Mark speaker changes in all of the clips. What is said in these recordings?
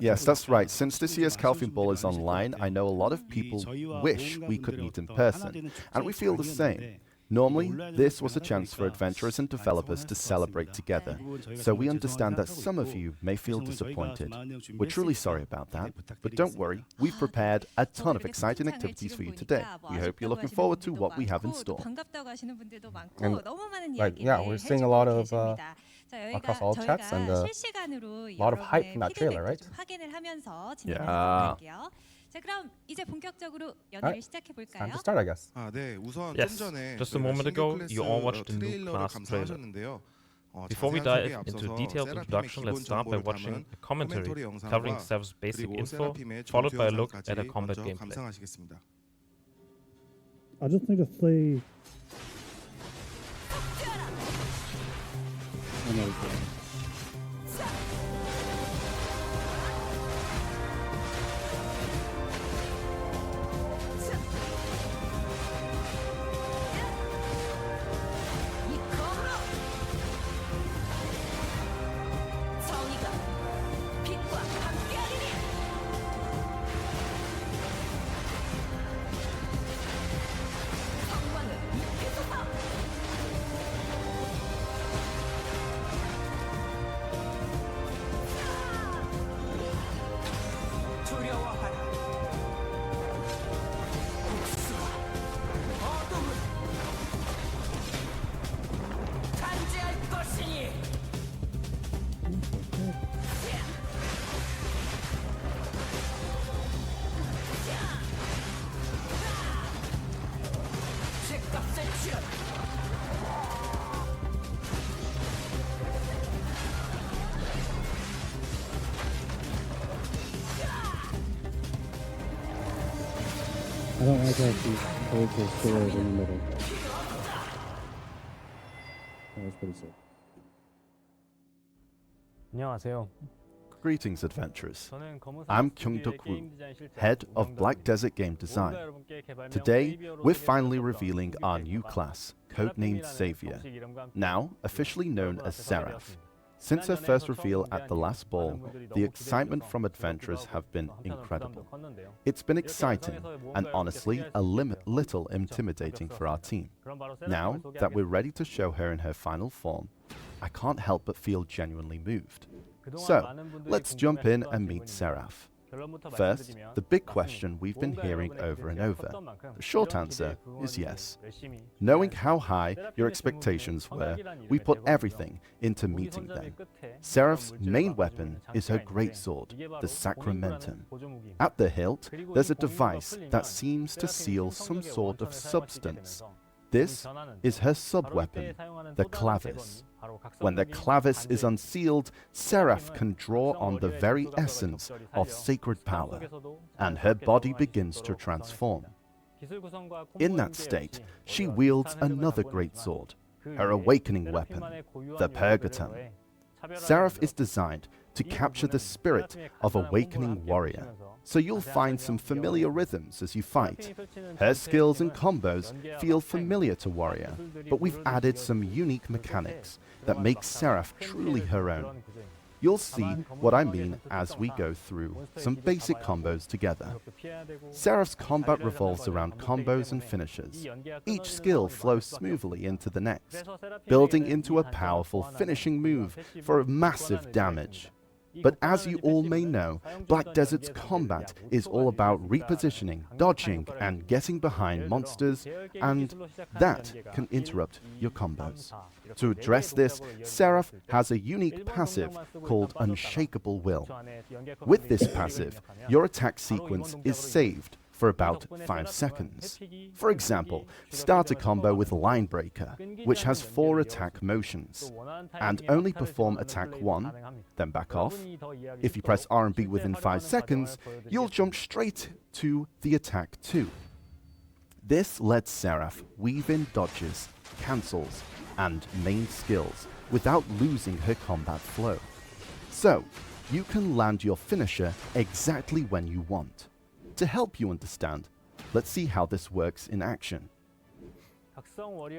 Speaker 1: Yes, that's right. Since this year's Calheon Ball is online, I know a lot of people wish we could meet in person, and we feel the same. Normally, this was a chance for adventurers and developers to celebrate together, so we understand that some of you may feel disappointed. We're truly sorry about that, but don't worry, we've prepared a ton of exciting activities for you today. We hope you're looking forward to what we have in store.
Speaker 2: And yeah, we're seeing a lot of across all chats and a lot of hype from that trailer, right?
Speaker 1: Yeah.
Speaker 3: 자, 그럼 이제 본격적으로
Speaker 2: Alright,
Speaker 3: 연애를 시작해 볼까요?
Speaker 2: time to start, I guess.
Speaker 4: Yes, just a moment ago, you all watched the new class trailer. Before we dive into a detailed introduction, let's start by watching a commentary covering Seth's basic info, followed by a look at her combat gameplay.
Speaker 5: I just need to see. Oh, no, I don't like how she holds her sword in the middle. That was pretty sick.
Speaker 6: 안녕하세요.
Speaker 1: Greetings, adventurers. I'm Kyung-Duk Woo, head of Black Desert Game Design. Today, we're finally revealing our new class, codenamed Savior, now officially known as Seraph. Since her first reveal at the last ball, the excitement from adventurers have been incredible. It's been exciting and honestly a little intimidating for our team. Now that we're ready to show her in her final form, I can't help but feel genuinely moved. So, let's jump in and meet Seraph. First, the big question we've been hearing over and over. The short answer is yes. Knowing how high your expectations were, we put everything into meeting them. Seraph's main weapon is her greatsword, the Sacramentum. At the hilt, there's a device that seems to seal some sort of substance. This is her sub-weapon, the clavis. When the clavis is unsealed, Seraph can draw on the very essence of sacred power, and her body begins to transform. In that state, she wields another greatsword, her awakening weapon, the Purgatum. Seraph is designed to capture the spirit of awakening warrior, so you'll find some familiar rhythms as you fight. Her skills and combos feel familiar to warrior, but we've added some unique mechanics that make Seraph truly her own. You'll see what I mean as we go through some basic combos together. Seraph's combat revolves around combos and finishes. Each skill flows smoothly into the next, building into a powerful finishing move for massive damage. But as you all may know, Black Desert's combat is all about repositioning, dodging, and getting behind monsters, and that can interrupt your combos. To address this, Seraph has a unique passive called Unshakable Will. With this passive, your attack sequence is saved for about 5 seconds. For example, start a combo with Line Breaker, which has 4 attack motions, and only perform attack 1, then back off. If you press R and B within 5 seconds, you'll jump straight to the attack 2. This lets Seraph weave in dodges, cancels, and main skills without losing her combat flow. So, you can land your finisher exactly when you want. To help you understand, let's see how this works in action.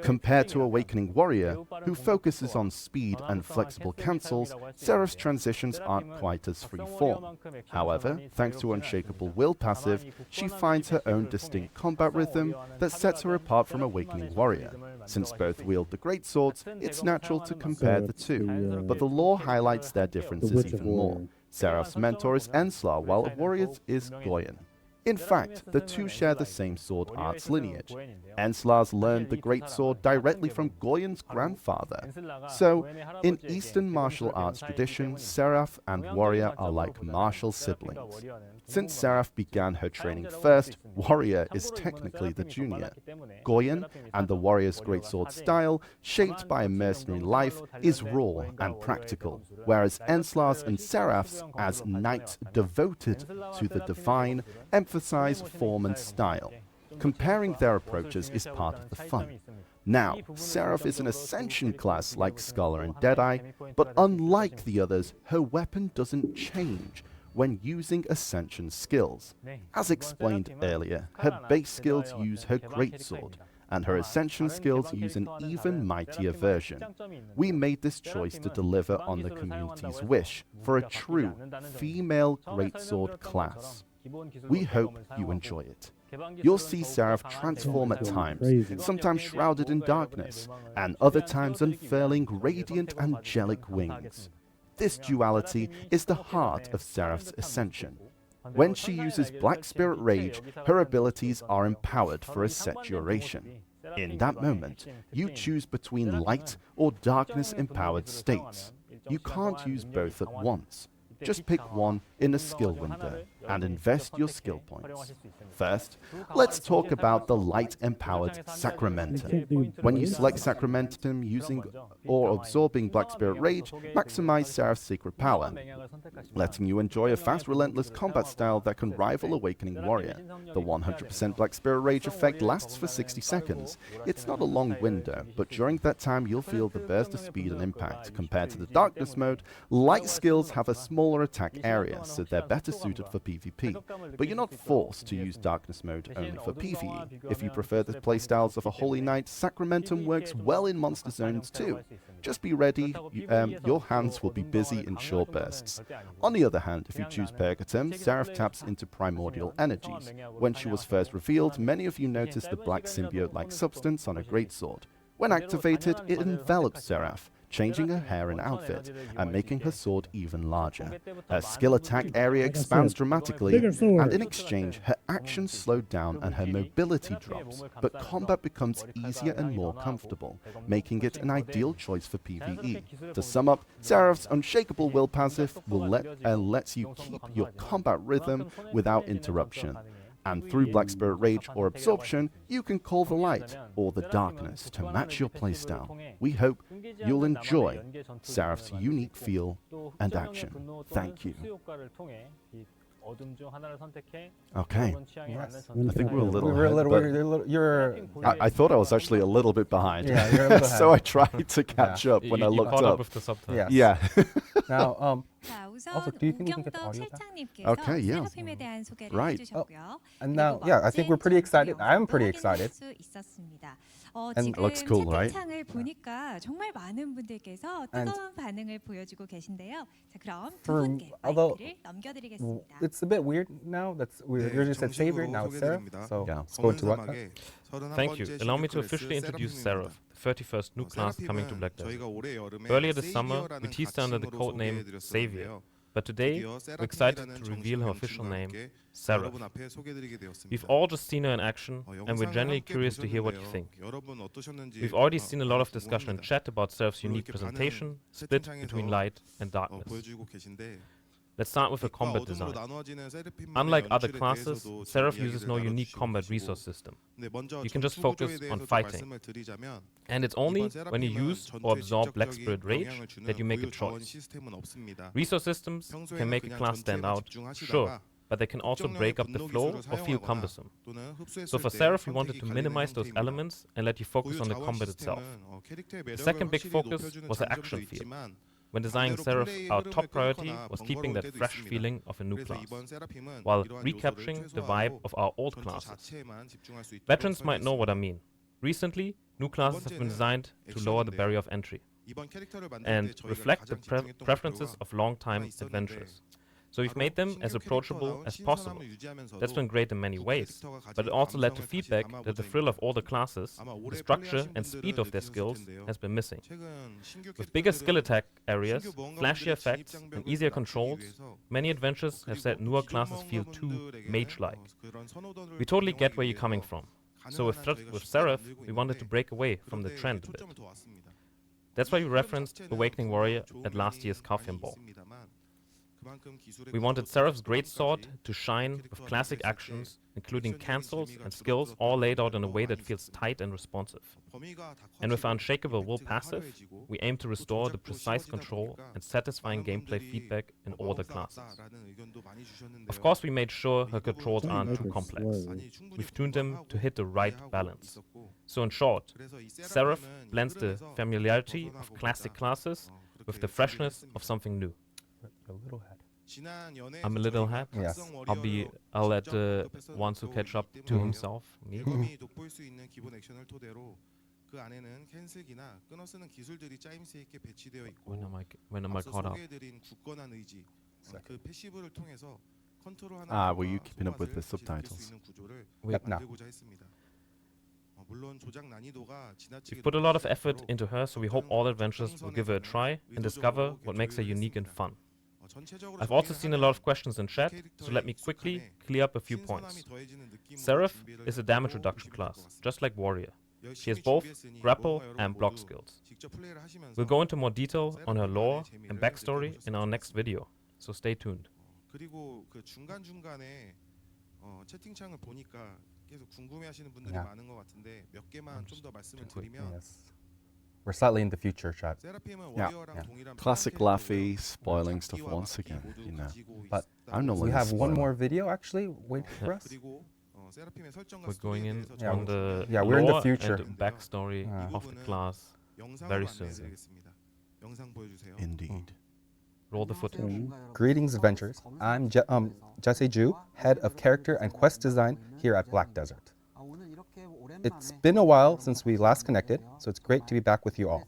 Speaker 1: Compared to Awakening Warrior, who focuses on speed and flexible cancels, Seraph's transitions aren't quite as free-form. However, thanks to Unshakable Will passive, she finds her own distinct combat rhythm that sets her apart from Awakening Warrior. Since both wield the greatswords, it's natural to compare the two, but the lore highlights their differences even more. Seraph's mentor is Enslar, while a warrior's is Goyen. In fact, the two share the same sword arts lineage. Enslar's learned the greatsword directly from Goyen's grandfather. So, in Eastern martial arts tradition, Seraph and Warrior are like martial siblings. Since Seraph began her training first, Warrior is technically the junior. Goyen and the Warrior's greatsword style, shaped by a mercenary life, is raw and practical, whereas Enslar's and Seraph's, as knights devoted to the divine, emphasize form and style. Comparing their approaches is part of the fun. Now, Seraph is an Ascension class like Scholar and Deadeye, but unlike the others, her weapon doesn't change when using Ascension skills. As explained earlier, her base skills use her greatsword, and her Ascension skills use an even mightier version. We made this choice to deliver on the community's wish for a true female greatsword class. We hope you enjoy it. You'll see Seraph transform at times, sometimes shrouded in darkness, and other times unfurling radiant angelic wings. This duality is the heart of Seraph's ascension. When she uses Black Spirit Rage, her abilities are empowered for a set duration. In that moment, you choose between light or darkness-empowered states. You can't use both at once. Just pick one in the skill window and invest your skill points. First, let's talk about the light-empowered Sacramentum. When you select Sacramentum using or absorbing Black Spirit Rage, maximize Seraph's secret power, letting you enjoy a fast, relentless combat style that can rival Awakening Warrior. The 100% Black Spirit Rage effect lasts for 60 seconds. It's not a long window, but during that time you'll feel the burst of speed and impact. Compared to the Darkness mode, light skills have a smaller attack area, so they're better suited for PvP. But you're not forced to use Darkness mode only for PvE. If you prefer the playstyles of a Holy Knight, Sacramentum works well in monster zones too. Just be ready, your hands will be busy in short bursts. On the other hand, if you choose Purgatum, Seraph taps into primordial energies. When she was first revealed, many of you noticed the black symbiote-like substance on her greatsword. When activated, it envelops Seraph, changing her hair and outfit, and making her sword even larger. Her skill attack area expands dramatically, and in exchange, her actions slow down and her mobility drops, but combat becomes easier and more comfortable, making it an ideal choice for PvE. To sum up, Seraph's Unshakable Will passive will lets you keep your combat rhythm without interruption. And through Black Spirit Rage or Absorption, you can call the light or the darkness to match your playstyle. We hope you'll enjoy Seraph's unique feel and action. Thank you. Okay.
Speaker 2: Yes.
Speaker 1: I think we're a little I
Speaker 2: I
Speaker 1: thought I was actually a little bit behind.
Speaker 2: Yeah, you're a little
Speaker 1: so I tried to catch up when I
Speaker 4: You
Speaker 1: looked
Speaker 4: caught
Speaker 1: up.
Speaker 4: with the subtitles.
Speaker 2: Yes.
Speaker 1: Yeah.
Speaker 2: Now,
Speaker 3: 자, 우선
Speaker 2: Also, do you think we can get the
Speaker 3: 우경덕
Speaker 2: audio back?
Speaker 3: 실장님께서
Speaker 1: Okay, yeah.
Speaker 3: 세라핌에 대한 소개를
Speaker 1: Right.
Speaker 3: 해주셨고요.
Speaker 2: and now, yeah, I think we're pretty excited. I'm pretty excited.
Speaker 3: 지금
Speaker 1: looks cool, right?
Speaker 3: 채팅창을 보니까 정말 많은 분들께서
Speaker 2: And
Speaker 3: 뜨거운 반응을 보여주고 계신데요. 자, 그럼 두
Speaker 2: For-
Speaker 3: 분께
Speaker 2: although
Speaker 3: 마이크를 넘겨드리겠습니다.
Speaker 2: It's a bit weird now. We usually said Savior, now it's Seraph. So
Speaker 1: Yeah.
Speaker 2: let's go into what?
Speaker 4: Thank you. Allow me to officially introduce Seraph, the 31st new class coming to Black Desert. Earlier this summer, we teased her under the codename Savior. But today, we're excited to reveal her official name, Seraph. We've all just seen her in action, and we're genuinely curious to hear what you think. We've already seen a lot of discussion in chat about Seraph's unique presentation, split between light and darkness. Let's start with the combat design. Unlike other classes, Seraph uses no unique combat resource system. You can just focus on fighting. And it's only when you use or absorb Black Spirit Rage that you make a choice. Resource systems can make a class stand out, sure, but they can also break up the flow or feel cumbersome. So for Seraph, we wanted to minimize those elements and let you focus on the combat itself. The second big focus was the action feel. When designing Seraph, our top priority was keeping that fresh feeling of a new class, while recapturing the vibe of our old classes. Veterans might know what I mean. Recently, new classes have been designed to lower the barrier of entry and reflect the preferences of long-time adventurers. So we've made them as approachable as possible. That's been great in many ways, but it also led to feedback that the thrill of all the classes, the structure and speed of their skills has been missing. With bigger skill attack areas, flashier effects and easier controls, many adventurers have said newer classes feel too mage-like. We totally get where you're coming from. So with Seraph, we wanted to break away from the trend a bit. That's why we referenced Awakening Warrior at last year's Calheon Ball. We wanted Seraph's greatsword to shine with classic actions, including cancels and skills, all laid out in a way that feels tight and responsive. And with our Unshakable Will passive, we aim to restore the precise control and satisfying gameplay feedback in all the classes. Of course, we made sure her controls aren't too complex. We've tuned them to hit the right balance. So in short, Seraph blends the familiarity of classic classes with the freshness of something new.
Speaker 2: A little head.
Speaker 4: I'm a little hat.
Speaker 2: Yes.
Speaker 4: I'll let the ones who catch up to himself. Me. When am I caught up?
Speaker 1: Were you keeping up with the subtitles?
Speaker 2: Yep, no.
Speaker 4: We've put a lot of effort into her, so we hope all adventurers will give her a try and discover what makes her unique and fun. I've also seen a lot of questions in chat, so let me quickly clear up a few points. Seraph is a damage reduction class, just like Warrior. She has both grapple and block skills. We'll go into more detail on her lore and backstory in our next video, so stay tuned.
Speaker 2: Yes. We're slightly in the future, chat.
Speaker 1: Yeah. Classic Laffy spoiling stuff once again, you know.
Speaker 2: But
Speaker 1: I'm no
Speaker 2: we have one more video actually waiting for us.
Speaker 4: We're going in on the
Speaker 2: we're in the future
Speaker 4: and backstory of the class very soon.
Speaker 1: Indeed.
Speaker 4: Roll the footage.
Speaker 2: Greetings, adventurers. I'm Jesse Ju, head of character and quest design here at Black Desert. It's been a while since we last connected, so it's great to be back with you all.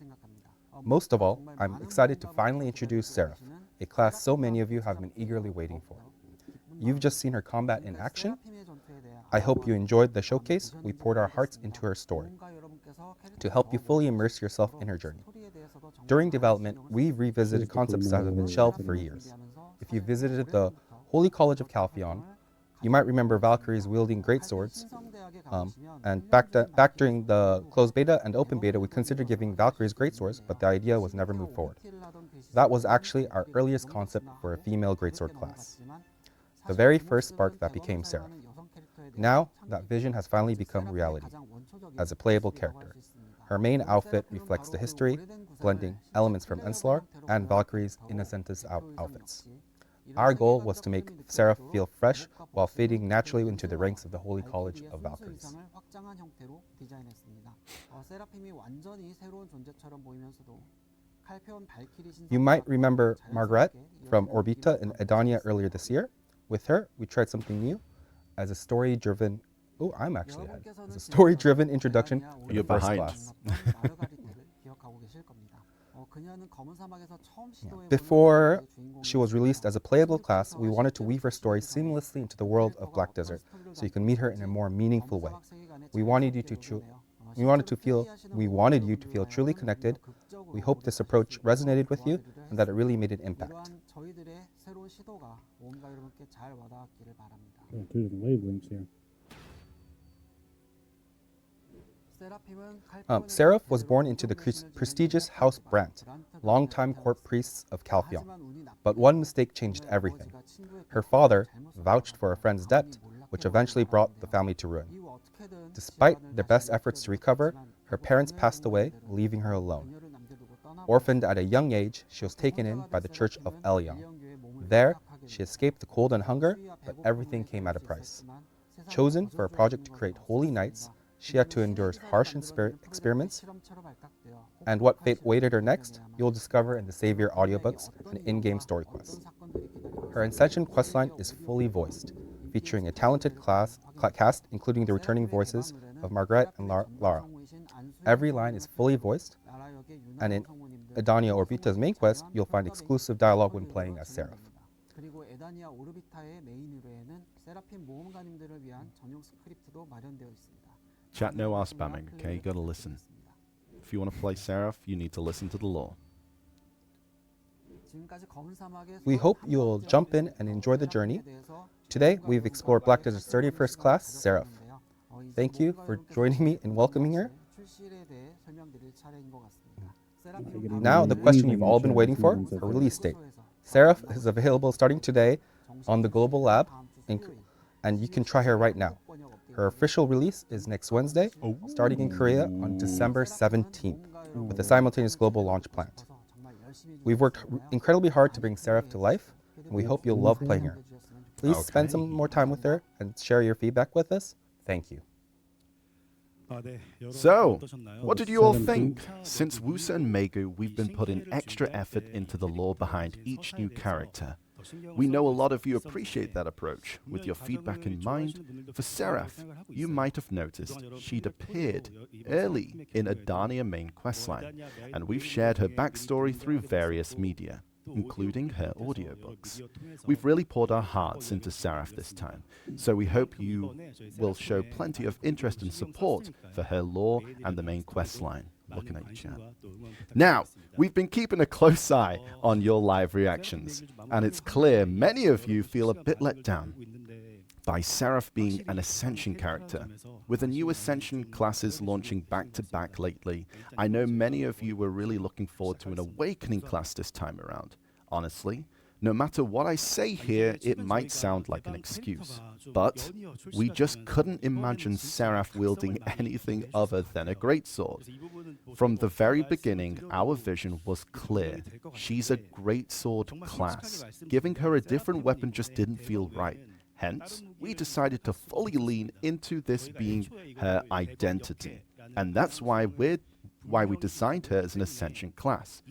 Speaker 2: Most of all, I'm excited to finally introduce Seraph, a class so many of you have been eagerly waiting for. You've just seen her combat in action. I hope you enjoyed the showcase. We poured our hearts into her story to help you fully immerse yourself in her journey. During development, we revisited concepts that have been shelved for years. If you visited the Holy College of Calheon, you might remember Valkyries wielding greatswords. And back during the closed beta and open beta, we considered giving Valkyries greatswords, but the idea was never moved forward. That was actually our earliest concept for a female greatsword class. The very first spark that became Seraph. Now, that vision has finally become reality as a playable character. Her main outfit reflects the history, blending elements from Enslar and Valkyrie's Innocentus outfits. Our goal was to make Seraph feel fresh while fading naturally into the ranks of the Holy College of Valkyries. You might remember Margaret from Orbita in Edonia earlier this year. With her, we tried something new as a story-driven... Oh, I'm actually ahead. As a story-driven introduction for the first class. Before she was released as a playable class, we wanted to weave her story seamlessly into the world of Black Desert so you can meet her in a more meaningful way. We wanted you to feel truly connected. We hope this approach resonated with you and that it really made an impact.
Speaker 5: There's wavelengths here.
Speaker 2: Seraph was born into the prestigious House Brandt, longtime court priests of Calheon. But one mistake changed everything. Her father vouched for a friend's debt, which eventually brought the family to ruin. Despite their best efforts to recover, her parents passed away, leaving her alone. Orphaned at a young age, she was taken in by the Church of Elyon. There, she escaped the cold and hunger, but everything came at a price. Chosen for a project to create holy knights, she had to endure harsh experiments. And what fate waited her next, you'll discover in the Savior audiobooks and in-game story quests. Her Ascension questline is fully voiced, featuring a talented cast including the returning voices of Margaret and Lara. Every line is fully voiced, and in Edania or Vita's main quest, you'll find exclusive dialogue when playing as Seraph.
Speaker 6: 그리고 에다니아 오르비타의 메인 의뢰에는 세라핀 모험가님들을 위한 전용 스크립트도 마련되어 있습니다.
Speaker 1: Chat no are spamming, okay? You gotta listen. If you want to play Seraph, you need to listen to the lore.
Speaker 2: We hope you'll jump in and enjoy the journey. Today, we've explored Black Desert's 31st class, Seraph. Thank you for joining me in welcoming her. Now, the question you've all been waiting for, her release date. Seraph is available starting today on the Global Lab, and you can try her right now. Her official release is next Wednesday, starting in Korea on December 17th, with a simultaneous global launch planned. We've worked incredibly hard to bring Seraph to life, and we hope you'll love playing her. Please spend some more time with her and share your feedback with us. Thank you.
Speaker 1: So, what did you all think? Since Wusa and Megu, we've been putting extra effort into the lore behind each new character. We know a lot of you appreciate that approach. With your feedback in mind, for Seraph, you might have noticed she'd appeared early in Edania main questline, and we've shared her backstory through various media, including her audiobooks. We've really poured our hearts into Seraph this time, so we hope you will show plenty of interest and support for her lore and the main questline. Looking at you, chat. Now, we've been keeping a close eye on your live reactions, and it's clear many of you feel a bit let down by Seraph being an Ascension character. With the new Ascension classes launching back-to-back lately, I know many of you were really looking forward to an Awakening class this time around. Honestly, no matter what I say here, it might sound like an excuse, but we just couldn't imagine Seraph wielding anything other than a greatsword. From the very beginning, our vision was clear. She's a greatsword class. Giving her a different weapon just didn't feel right. Hence, we decided to fully lean into this being her identity. And that's why we designed her as an Ascension class.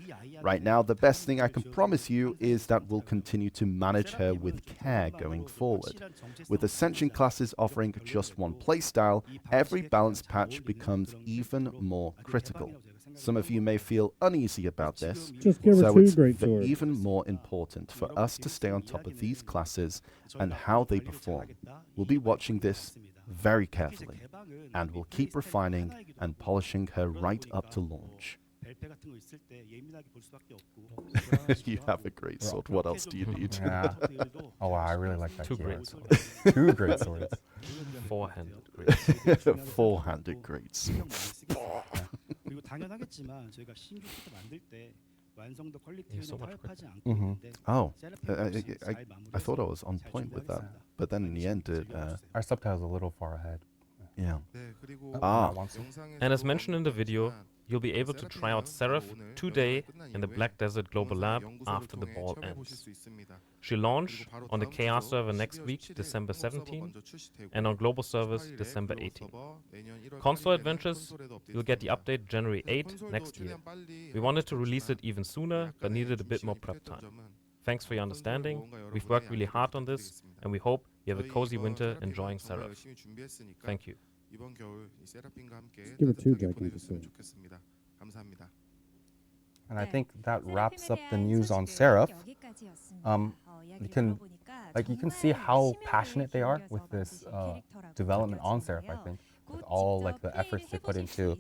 Speaker 1: Right now, the best thing I can promise you is that we'll continue to manage her with care going forward. With Ascension classes offering just one playstyle, every balance patch becomes even more critical. Some of you may feel uneasy about this, so it's even more important for us to stay on top of these classes and how they perform. We'll be watching this very carefully, and we'll keep refining and polishing her right up to launch. You have a great sword. What else do you need?
Speaker 2: Yeah. Oh wow, I really like that.
Speaker 4: Two
Speaker 2: keyword.
Speaker 4: great swords.
Speaker 2: Two great swords.
Speaker 4: Four-handed great swords.
Speaker 1: Four-handed great sword.
Speaker 4: So much
Speaker 1: Oh, I thought I was on point with that, but then in the end,
Speaker 2: Our subtitle's a little far ahead.
Speaker 1: yeah.
Speaker 4: And as mentioned in the video, you'll be able to try out Seraph today in the Black Desert Global Lab after the ball ends. She'll launch on the KR server next week, December 17, and on global servers, December 18. Console Adventures, you'll get the update January 8 next year. We wanted to release it even sooner, but needed a bit more prep time. Thanks for your understanding. We've worked really hard on this, and we hope you have a cozy winter enjoying Seraph. Thank you.
Speaker 5: Give it two gigantic swords.
Speaker 2: And I think that wraps up the news on Seraph. You can see how passionate they are with this development on Seraph, I think, with all like the efforts they put into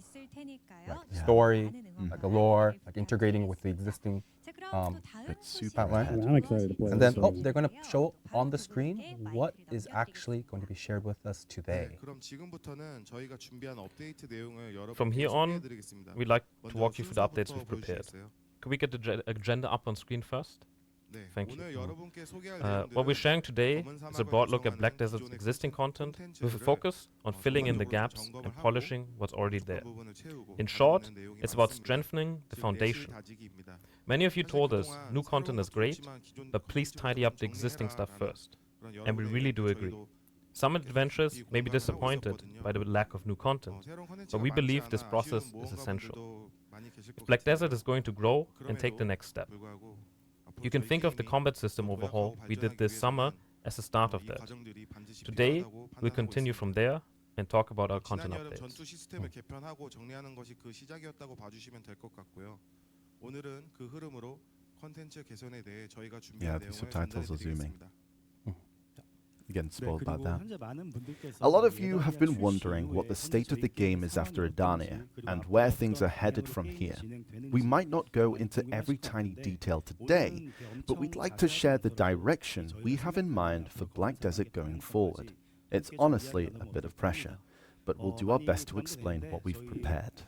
Speaker 2: like the story, like the lore, like integrating with the existing outline.
Speaker 5: I'm excited to play.
Speaker 2: And then,
Speaker 5: this,
Speaker 2: they're going to show on the screen what is actually going to be shared with us today.
Speaker 4: From here on, we'd like to walk you through the updates we've prepared. Could we get the agenda up on screen first? Thank you. What we're sharing today is a broad look at Black Desert's existing content with a focus on filling in the gaps and polishing what's already there. In short, it's about strengthening the foundation. Many of you told us new content is great, but please tidy up the existing stuff first. And we really do agree. Some adventurers may be disappointed by the lack of new content, but we believe this process is essential. If Black Desert is going to grow and take the next step, you can think of the combat system overhaul we did this summer as the start of that. Today, we'll continue from there and talk about our content
Speaker 7: 지난 여름
Speaker 4: updates.
Speaker 7: 전투 시스템을 개편하고 정리하는 것이 그 시작이었다고 봐주시면 될 것 같고요. 오늘은 그 흐름으로 컨텐츠 개선에 대해 저희가 준비한
Speaker 1: the
Speaker 7: 내용을
Speaker 1: subtitles are zooming.
Speaker 7: 전달해드리겠습니다.
Speaker 1: You're getting spoiled by that. A lot of you have been wondering what the state of the game is after Adania and where things are headed from here. We might not go into every tiny detail today, but we'd like to share the direction we have in mind for Black Desert going forward. It's honestly a bit of pressure, but we'll do our best to explain what we've prepared.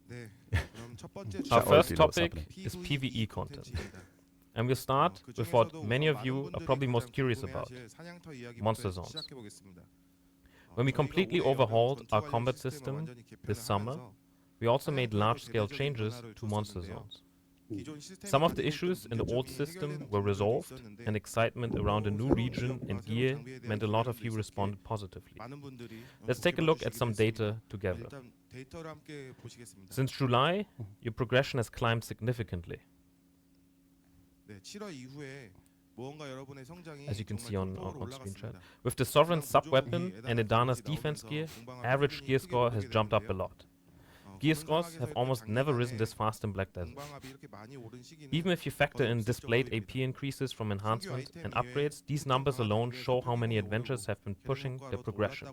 Speaker 7: 네, 그럼 첫 번째
Speaker 4: Our
Speaker 1: Shall I
Speaker 4: first
Speaker 1: reveal what's
Speaker 4: topic
Speaker 1: happening?
Speaker 4: is PvE content. And we'll start with what many of you are probably most curious about, monster zones. When we completely overhauled our combat system this summer, we also made large-scale changes to monster zones. Some of the issues in the old system were resolved, and excitement around a new region and gear meant a lot of you responded positively. Let's take a look at some data together. Since July, your progression has climbed significantly. As you can see on screen chat. With the Sovereign sub-weapon and Adana's defense gear, average gear score has jumped up a lot. Gear scores have almost never risen this fast in Black Desert. Even if you factor in displayed AP increases from enhancement and upgrades, these numbers alone show how many adventures have been pushing their progression.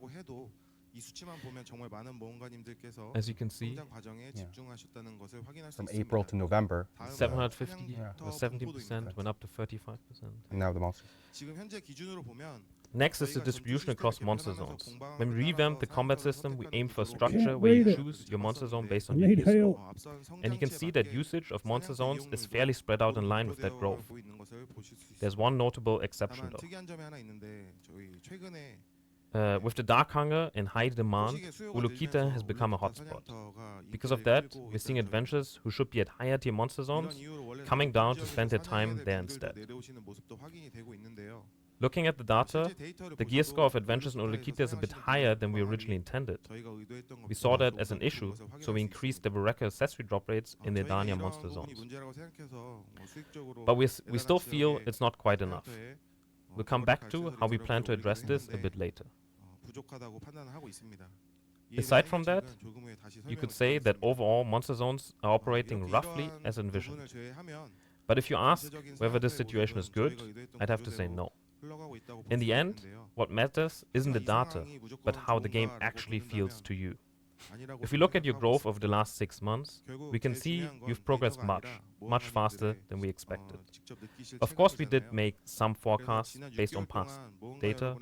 Speaker 4: As you can see,
Speaker 2: From April to November,
Speaker 4: 750 was 17%, went up to 35%.
Speaker 2: and now the monsters.
Speaker 4: Next is the distribution across monster zones. When we revamped the combat system, we aimed for a structure where you choose your monster zone based on your gear score. And you can see that usage of monster zones is fairly spread out in line with that growth. There's one notable exception though. With the Dark Hunger in high demand, Ulukita has become a hotspot. Because of that, we're seeing adventurers who should be at higher tier monster zones coming down to spend their time there instead. Looking at the data, the gear score of adventures in Ulukita is a bit higher than we originally intended. We saw that as an issue, so we increased the Bereka accessory drop rates in the Adania monster zones. But we still feel it's not quite enough. We'll come back to how we plan to address this a bit later. Aside from that, you could say that overall monster zones are operating roughly as envisioned. But if you ask whether this situation is good, I'd have to say no. In the end, what matters isn't the data, but how the game actually feels to you. If we look at your growth over the last 6 months, we can see you've progressed much faster than we expected. Of course, we did make some forecasts based on past data,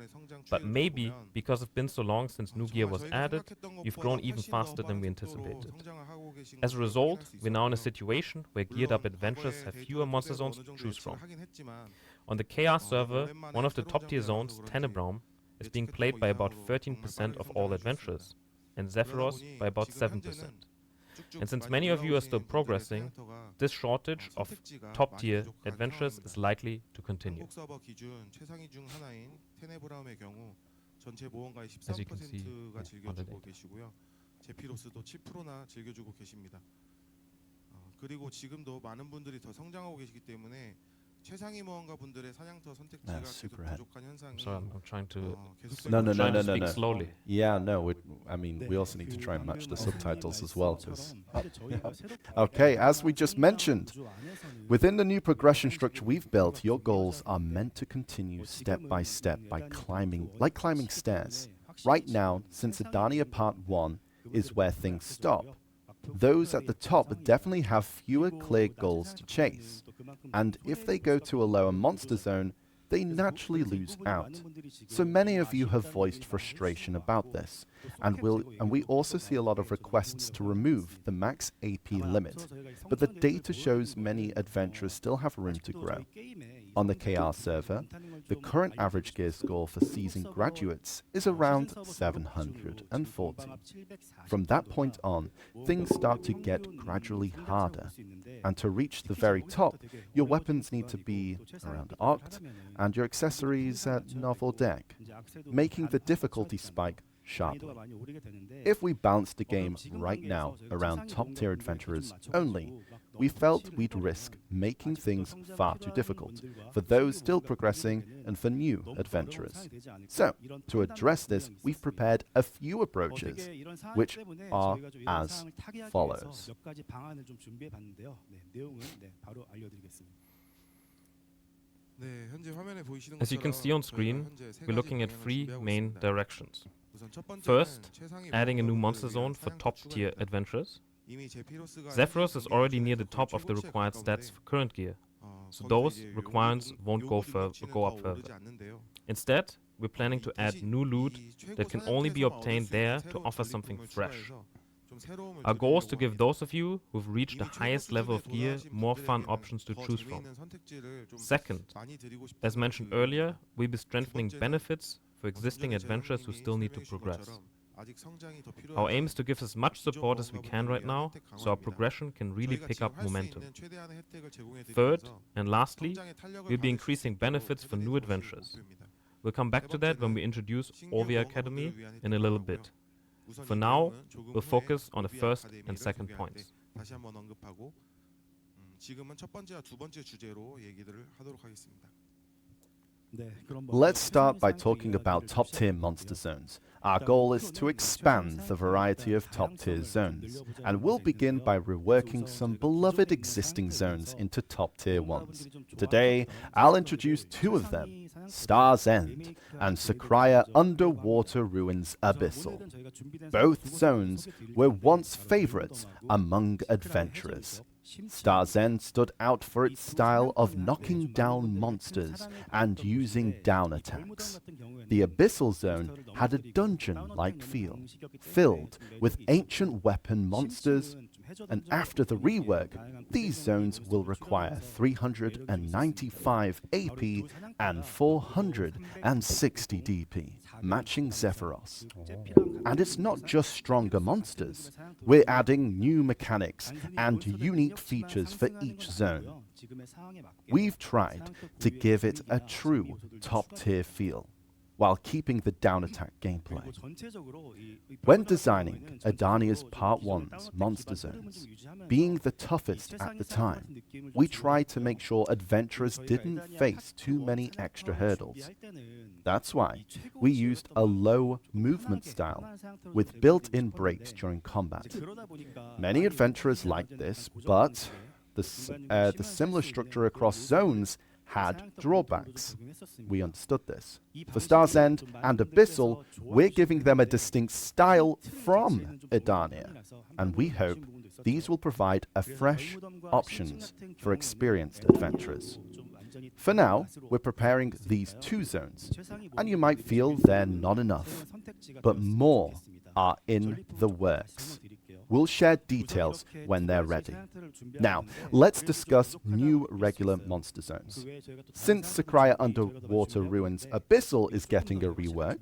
Speaker 4: but maybe because it's been so long since new gear was added, you've grown even faster than we anticipated. As a result, we're now in a situation where geared up adventurers have fewer monster zones to choose from. On the KR server, one of the top tier zones, Tenebraum, is being played by about 13% of all adventurers, and Zephyros by about 7%. And since many of you are still progressing, this shortage of top-tier adventurers is likely to continue. As you can see on the data.
Speaker 7: 그리고 지금도 많은 분들이 더 성장하고 계시기 때문에 최상위 모험가 분들의 사냥터 선택지가 계속 부족한 현상이
Speaker 4: Sorry, I'm trying to
Speaker 1: No.
Speaker 4: speak slowly.
Speaker 1: Yeah, no, I mean, we also need to try and match the subtitles as well. Okay, as we just mentioned, within the new progression structure we've built, your goals are meant to continue step by step by climbing stairs. Right now, since Adania Part 1 is where things stop, those at the top definitely have fewer clear goals to chase. And if they go to a lower monster zone, they naturally lose out. So many of you have voiced frustration about this, and we also see a lot of requests to remove the max AP limit. But the data shows many adventurers still have room to grow. On the KR server, the current average gear score for seasoned graduates is around 740. From that point on, things start to get gradually harder. And to reach the very top, your weapons need to be around Oct, and your accessories at Novel Deck, making the difficulty spike sharply. If we balanced the game right now around top-tier adventurers only, we felt we'd risk making things far too difficult for those still progressing and for new adventurers. So, to address this, we've prepared a few approaches, which are as follows.
Speaker 4: As you can see on screen, we're looking at three main directions. First, adding a new monster zone for top-tier adventurers. Zephyros is already near the top of the required stats for current gear, so those requirements won't go up further. Instead, we're planning to add new loot that can only be obtained there to offer something fresh. Our goal is to give those of you who've reached the highest level of gear more fun options to choose from. Second, as mentioned earlier, we'll be strengthening benefits for existing adventurers who still need to progress. Our aim is to give as much support as we can right now, so our progression can really pick up momentum. Third, and lastly, we'll be increasing benefits for new adventurers. We'll come back to that when we introduce Orvia Academy in a little bit. For now, we'll focus on the first and second points.
Speaker 1: Let's start by talking about top-tier monster zones. Our goal is to expand the variety of top-tier zones, and we'll begin by reworking some beloved existing zones into top-tier ones. Today, I'll introduce two of them, Star's End and Sakraya Underwater Ruins Abyssal. Both zones were once favorites among adventurers. Star's End stood out for its style of knocking down monsters and using down attacks. The Abyssal Zone had a dungeon-like feel, filled with ancient weapon monsters, and after the rework, these zones will require 395 AP and 460 DP, matching Zephyros. And it's not just stronger monsters. We're adding new mechanics and unique features for each zone. We've tried to give it a true top-tier feel, while keeping the down attack gameplay. When designing Edania's Part 1's monster zones, being the toughest at the time, we tried to make sure adventurers didn't face too many extra hurdles. That's why we used a low movement style with built-in brakes during combat. Many adventurers liked this, but the similar structure across zones had drawbacks. We understood this. For Star's End and Abyssal, we're giving them a distinct style from Edania, and we hope these will provide a fresh options for experienced adventurers. For now, we're preparing these two zones, and you might feel they're not enough, but more are in the works. We'll share details when they're ready. Now, let's discuss new regular monster zones. Since Sakraya Underwater Ruins Abyssal is getting a rework,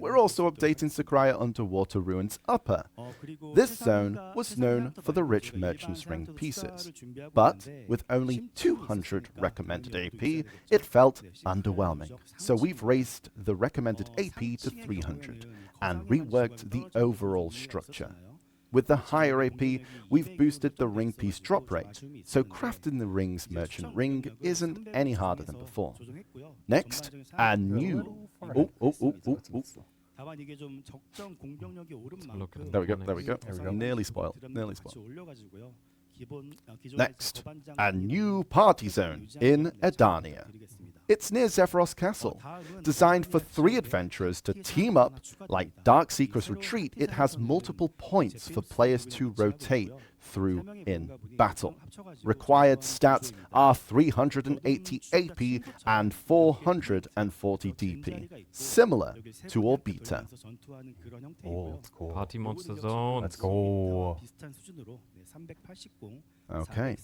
Speaker 1: we're also updating Sakraya Underwater Ruins Upper. This zone was known for the rich Merchant's Ring pieces, but with only 200 recommended AP, it felt underwhelming. So we've raised the recommended AP to 300 and reworked the overall structure. With the higher AP, we've boosted the ring piece drop rate, so crafting the ring's merchant ring isn't any harder than before. Next, a new... There we go. Nearly spoiled. Next, a new party zone in Edania. It's near Zephyros Castle. Designed for 3 adventurers to team up like Dark Seeker's Retreat, it has multiple points for players to rotate through in battle. Required stats are 380 AP and 440 DP, similar to Orbita.
Speaker 2: Oh, let's go.
Speaker 4: Party monster zone.
Speaker 2: Let's go.
Speaker 1: Okay.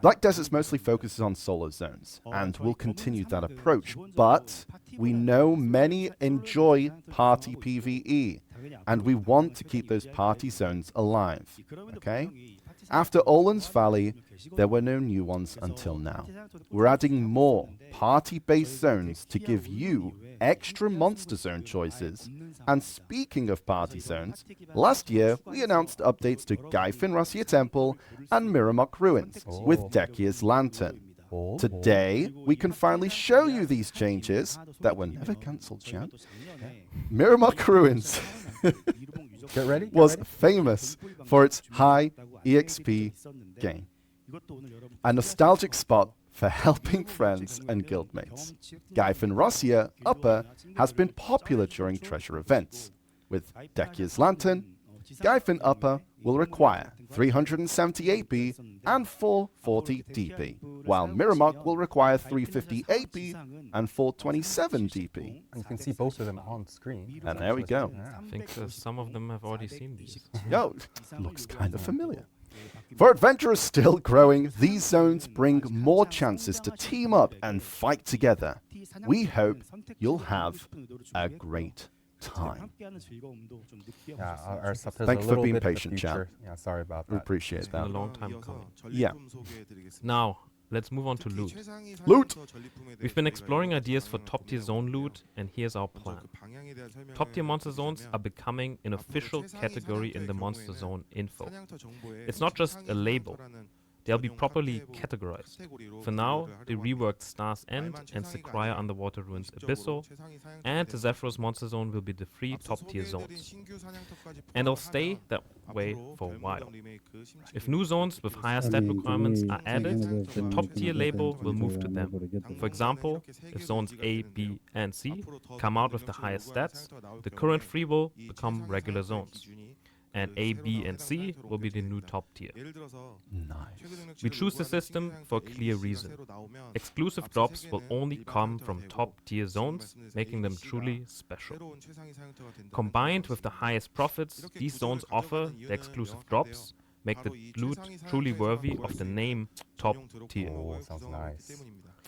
Speaker 1: Black Desert's mostly focuses on solo zones, and we'll continue that approach, but we know many enjoy party PvE. and we want to keep those party zones alive, okay? After Olin's Valley, there were no new ones until now. We're adding more party-based zones to give you extra Monster Zone choices. And speaking of party zones, last year we announced updates to Gaifin Russia Temple and Miramok Ruins with Dekir's Lantern. Today, we can finally show you these changes that were never cancelled, Chad. Miramok Ruins
Speaker 2: Get ready.
Speaker 1: was famous for its high EXP gain, a nostalgic spot for helping friends and guildmates. Gaifin Russia Upper has been popular during treasure events. With Dekir's Lantern, Gaifin Upper will require 370 AP and 440 DP, while Miramok will require 350 AP and 427 DP.
Speaker 2: And you can see both of them on screen.
Speaker 1: And there we go.
Speaker 4: I think some of them have already seen these.
Speaker 1: Yo, looks kind of familiar. For adventurers still growing, these zones bring more chances to team up and fight together. We hope you'll have a great time.
Speaker 2: Yeah, our stuff has
Speaker 1: Thanks
Speaker 2: a
Speaker 1: for
Speaker 2: little
Speaker 1: being
Speaker 2: bit of the
Speaker 1: patient,
Speaker 2: future.
Speaker 1: Chad.
Speaker 2: Yeah, sorry about
Speaker 1: We
Speaker 2: that.
Speaker 1: appreciate
Speaker 4: It's been
Speaker 1: that.
Speaker 4: a long time coming.
Speaker 1: Yeah.
Speaker 4: Now, let's move on to loot.
Speaker 1: Loot!
Speaker 4: We've been exploring ideas for top-tier zone loot, and here's our plan. Top-tier monster zones are becoming an official category in the Monster Zone info. It's not just a label. They'll be properly categorized. For now, the reworked Star's End and Sequoia Underwater Ruins Abysso and the Zephyros Monster Zone will be the three top-tier zones. And they'll stay that way for a while. If new zones with higher stat requirements are added, the top-tier label will move to them. For example, if zones A, B, and C come out with the highest stats, the current three will become regular zones. And A, B, and C will be the new top tier.
Speaker 1: Nice.
Speaker 4: We choose the system for a clear reason. Exclusive drops will only come from top tier zones, making them truly special. Combined with the highest profits these zones offer, the exclusive drops make the loot truly worthy of the name top tier.
Speaker 2: Oh, sounds nice.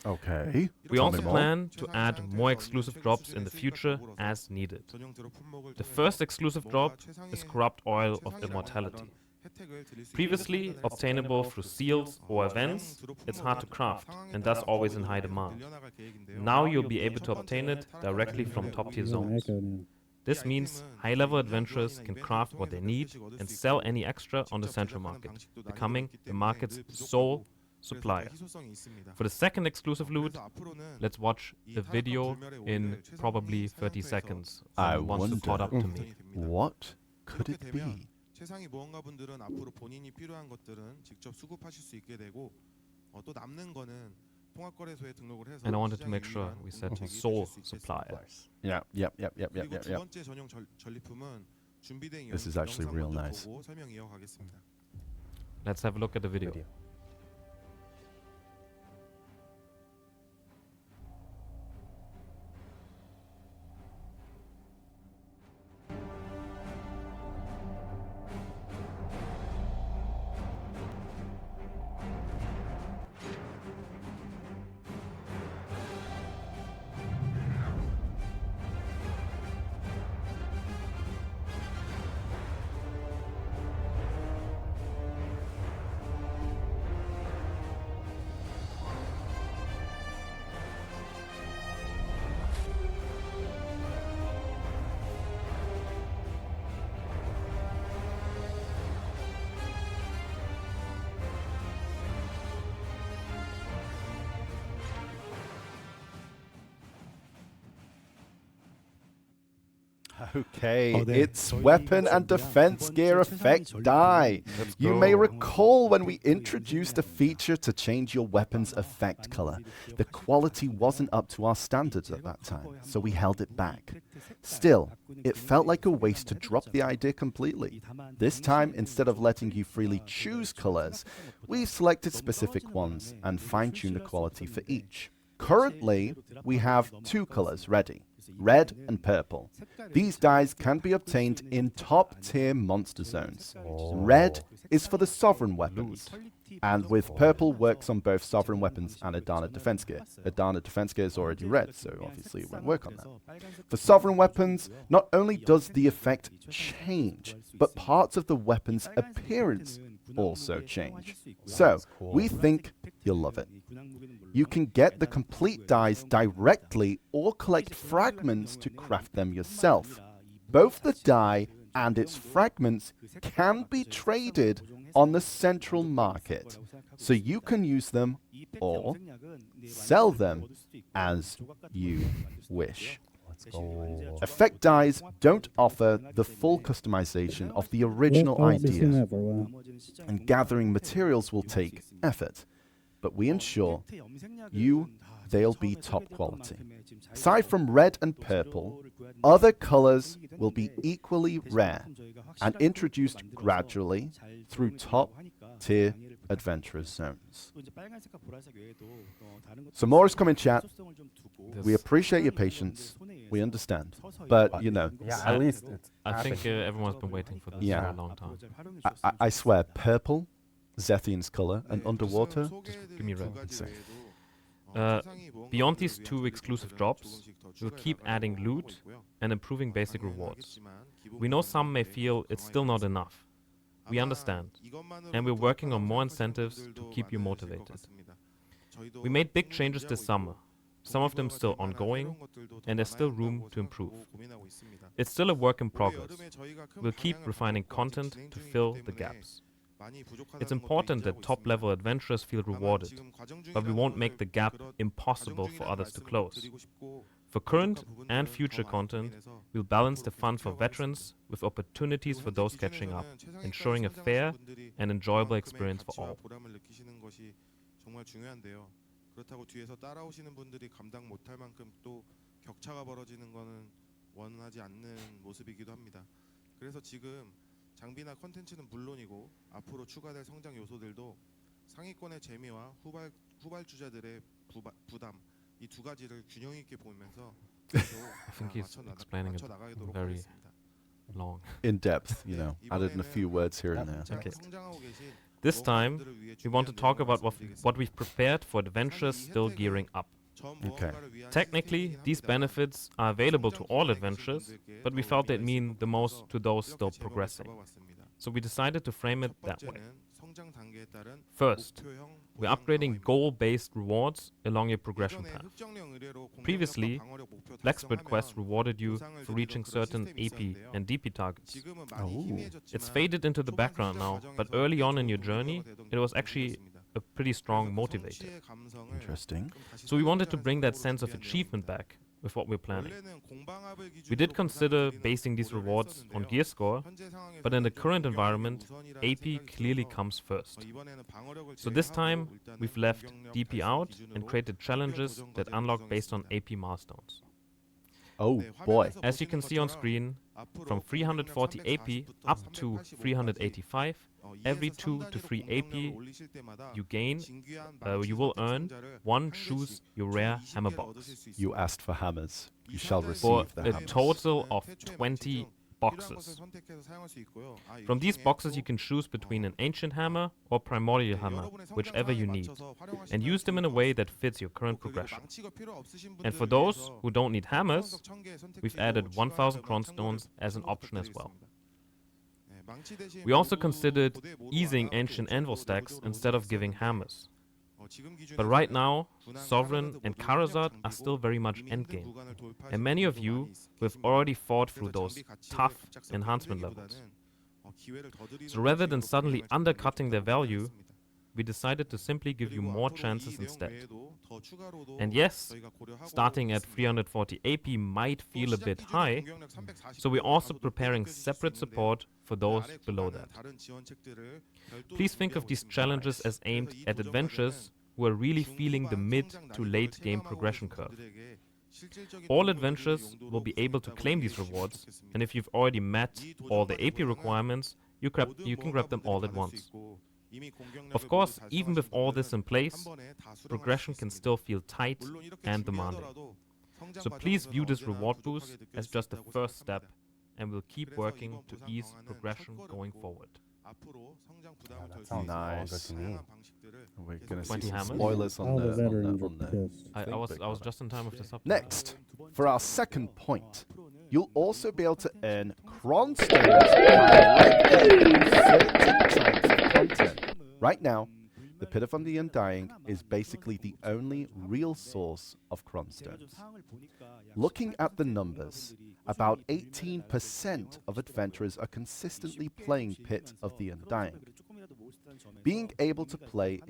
Speaker 1: Okay.
Speaker 4: We
Speaker 1: Tell
Speaker 4: also
Speaker 1: me more.
Speaker 4: plan to add more exclusive drops in the future as needed. The first exclusive drop is Corrupt Oil of Immortality. Previously obtainable through seals or events, it's hard to craft and thus always in high demand. Now you'll be able to obtain it directly from top tier zones. This means high-level adventurers can craft what they need and sell any extra on the central market, becoming the market's sole supplier. For the second exclusive loot, let's watch the video in probably 30 seconds.
Speaker 1: I
Speaker 4: Once it's caught up to
Speaker 1: wonder,
Speaker 4: me.
Speaker 1: what could it be?
Speaker 7: 최상위 모험가분들은 앞으로 본인이 필요한 것들은 직접 수급하실 수 있게 되고 또 남는 거는 통합거래소에 등록을 해서
Speaker 4: And I wanted to make sure we said sole supplier.
Speaker 1: Yeah, yep.
Speaker 7: 그리고 두 번째 전용 전리품은 준비된
Speaker 1: This is actually real
Speaker 7: 먼저
Speaker 1: nice.
Speaker 7: 보고 설명 이어가겠습니다.
Speaker 4: Let's have a look at the video.
Speaker 1: Okay, it's weapon and defense gear effect die. You may recall when we introduced a feature to change your weapon's effect color. The quality wasn't up to our standards at that time, so we held it back. Still, it felt like a waste to drop the idea completely. This time, instead of letting you freely choose colors, we've selected specific ones and fine-tuned the quality for each. Currently, we have two colors ready. Red and purple. These dyes can be obtained in top-tier monster zones. Red is for the sovereign weapons. And with purple works on both sovereign weapons and Adana defense gear. Adana defense gear is already red, so obviously it won't work on that. For sovereign weapons, not only does the effect change, but parts of the weapon's appearance also change. So, we think you'll love it. You can get the complete dies directly or collect fragments to craft them yourself. Both the die and its fragments can be traded on the central market, so you can use them or sell them as you wish. Effect dies don't offer the full customization of the original idea, and gathering materials will take effort, but we ensure they'll be top quality. Aside from red and purple, other colors will be equally rare and introduced gradually through top-tier adventurous zones. So more is coming, chat. We appreciate your patience. We understand. But, you know,
Speaker 2: Yeah, at least it's
Speaker 4: I think everyone's been waiting for this
Speaker 1: Yeah.
Speaker 4: for a long time.
Speaker 1: I swear, purple, Zethian's color, and underwater,
Speaker 4: Just give me red.
Speaker 1: insane.
Speaker 4: Beyond these two exclusive drops, we'll keep adding loot and improving basic rewards. We know some may feel it's still not enough. We understand, and we're working on more incentives to keep you motivated. We made big changes this summer, some of them still ongoing, and there's still room to improve. It's still a work in progress. We'll keep refining content to fill the gaps. It's important that top-level adventurers feel rewarded, but we won't make the gap impossible for others to close. For current and future content, we'll balance the fun for veterans with opportunities for those catching up, ensuring a fair and enjoyable experience for all.
Speaker 7: 그렇다고 뒤에서 따라오시는 분들이 감당 못할 만큼 또 격차가 벌어지는 거는 원하지 않는 모습이기도 합니다. 그래서 지금 장비나 컨텐츠는 물론이고 앞으로 추가될 성장 요소들도 상위권의 재미와 후발주자들의 부담 이 두 가지를 균형 있게 보면서
Speaker 4: I think he's explaining it very long.
Speaker 1: In depth, you know, added in a few words here and there.
Speaker 4: Okay. This time, we want to talk about what we've prepared for adventurers still gearing up.
Speaker 1: Okay.
Speaker 4: Technically, these benefits are available to all adventurers, but we felt they'd mean the most to those still progressing. So we decided to frame it that way. First, we're upgrading goal-based rewards along your progression path. Previously, Blacksmith Quest rewarded you for reaching certain AP and DP targets. It's faded into the background now, but early on in your journey, it was actually a pretty strong motivator.
Speaker 1: Interesting.
Speaker 4: So we wanted to bring that sense of achievement back with what we're planning. We did consider basing these rewards on gear score, but in the current environment, AP clearly comes first. So this time, we've left DP out and created challenges that unlock based on AP milestones.
Speaker 1: Oh boy.
Speaker 4: As you can see on screen, from 340 AP up to 385, every 2 to 3 AP you gain, you will earn one Choose Your Rare Hammer box.
Speaker 1: You asked for hammers. You shall
Speaker 4: For
Speaker 1: receive the
Speaker 4: a
Speaker 1: hammers.
Speaker 4: total of 20 boxes. From these boxes you can choose between an ancient hammer or primordial hammer, whichever you need, and use them in a way that fits your current progression. And for those who don't need hammers, we've added 1000 Cronstones as an option as well. We also considered easing ancient anvil stacks instead of giving hammers. But right now, Sovereign and Karazad are still very much endgame, and many of you have already fought through those tough enhancement levels. So rather than suddenly undercutting their value, we decided to simply give you more chances instead. And yes, starting at 340 AP might feel a bit high, so we're also preparing separate support for those below that. Please think of these challenges as aimed at adventurers who are really feeling the mid to late game progression curve. All adventurers will be able to claim these rewards, and if you've already met all the AP requirements, you can grab them all at once. Of course, even with all this in place, progression can still feel tight and demanding. So please view this reward boost as just the first step, and we'll keep working to ease progression going forward.
Speaker 2: that sounds all good to me.
Speaker 1: We're going to see
Speaker 4: 20
Speaker 1: some
Speaker 4: hammers?
Speaker 1: spoilers
Speaker 5: All the veterans are
Speaker 1: on the
Speaker 5: pissed.
Speaker 4: I
Speaker 1: thing,
Speaker 4: was
Speaker 1: but
Speaker 4: just in time with the subtitle.
Speaker 1: Next, for our second point, you'll also be able to earn cron stones directly from certain types of content. Right now, the Pit of the Undying is basically the only real source of cron stones. Looking at the numbers, about 18% of adventurers are consistently playing Pit of the Undying. Being able to play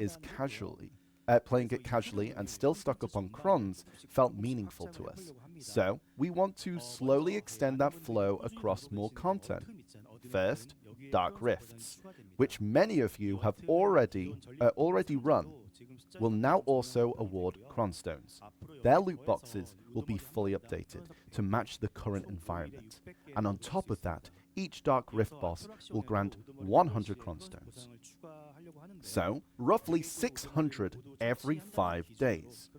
Speaker 1: playing it casually and still stock up on crons felt meaningful to us. So, we want to slowly extend that flow across more content. First, Dark Rifts, which many of you have already run, will now also award cronstones. Their loot boxes will be fully updated to match the current environment. And on top of that, each Dark Rift boss will grant 100 cronstones. So, roughly 600 every 5 days.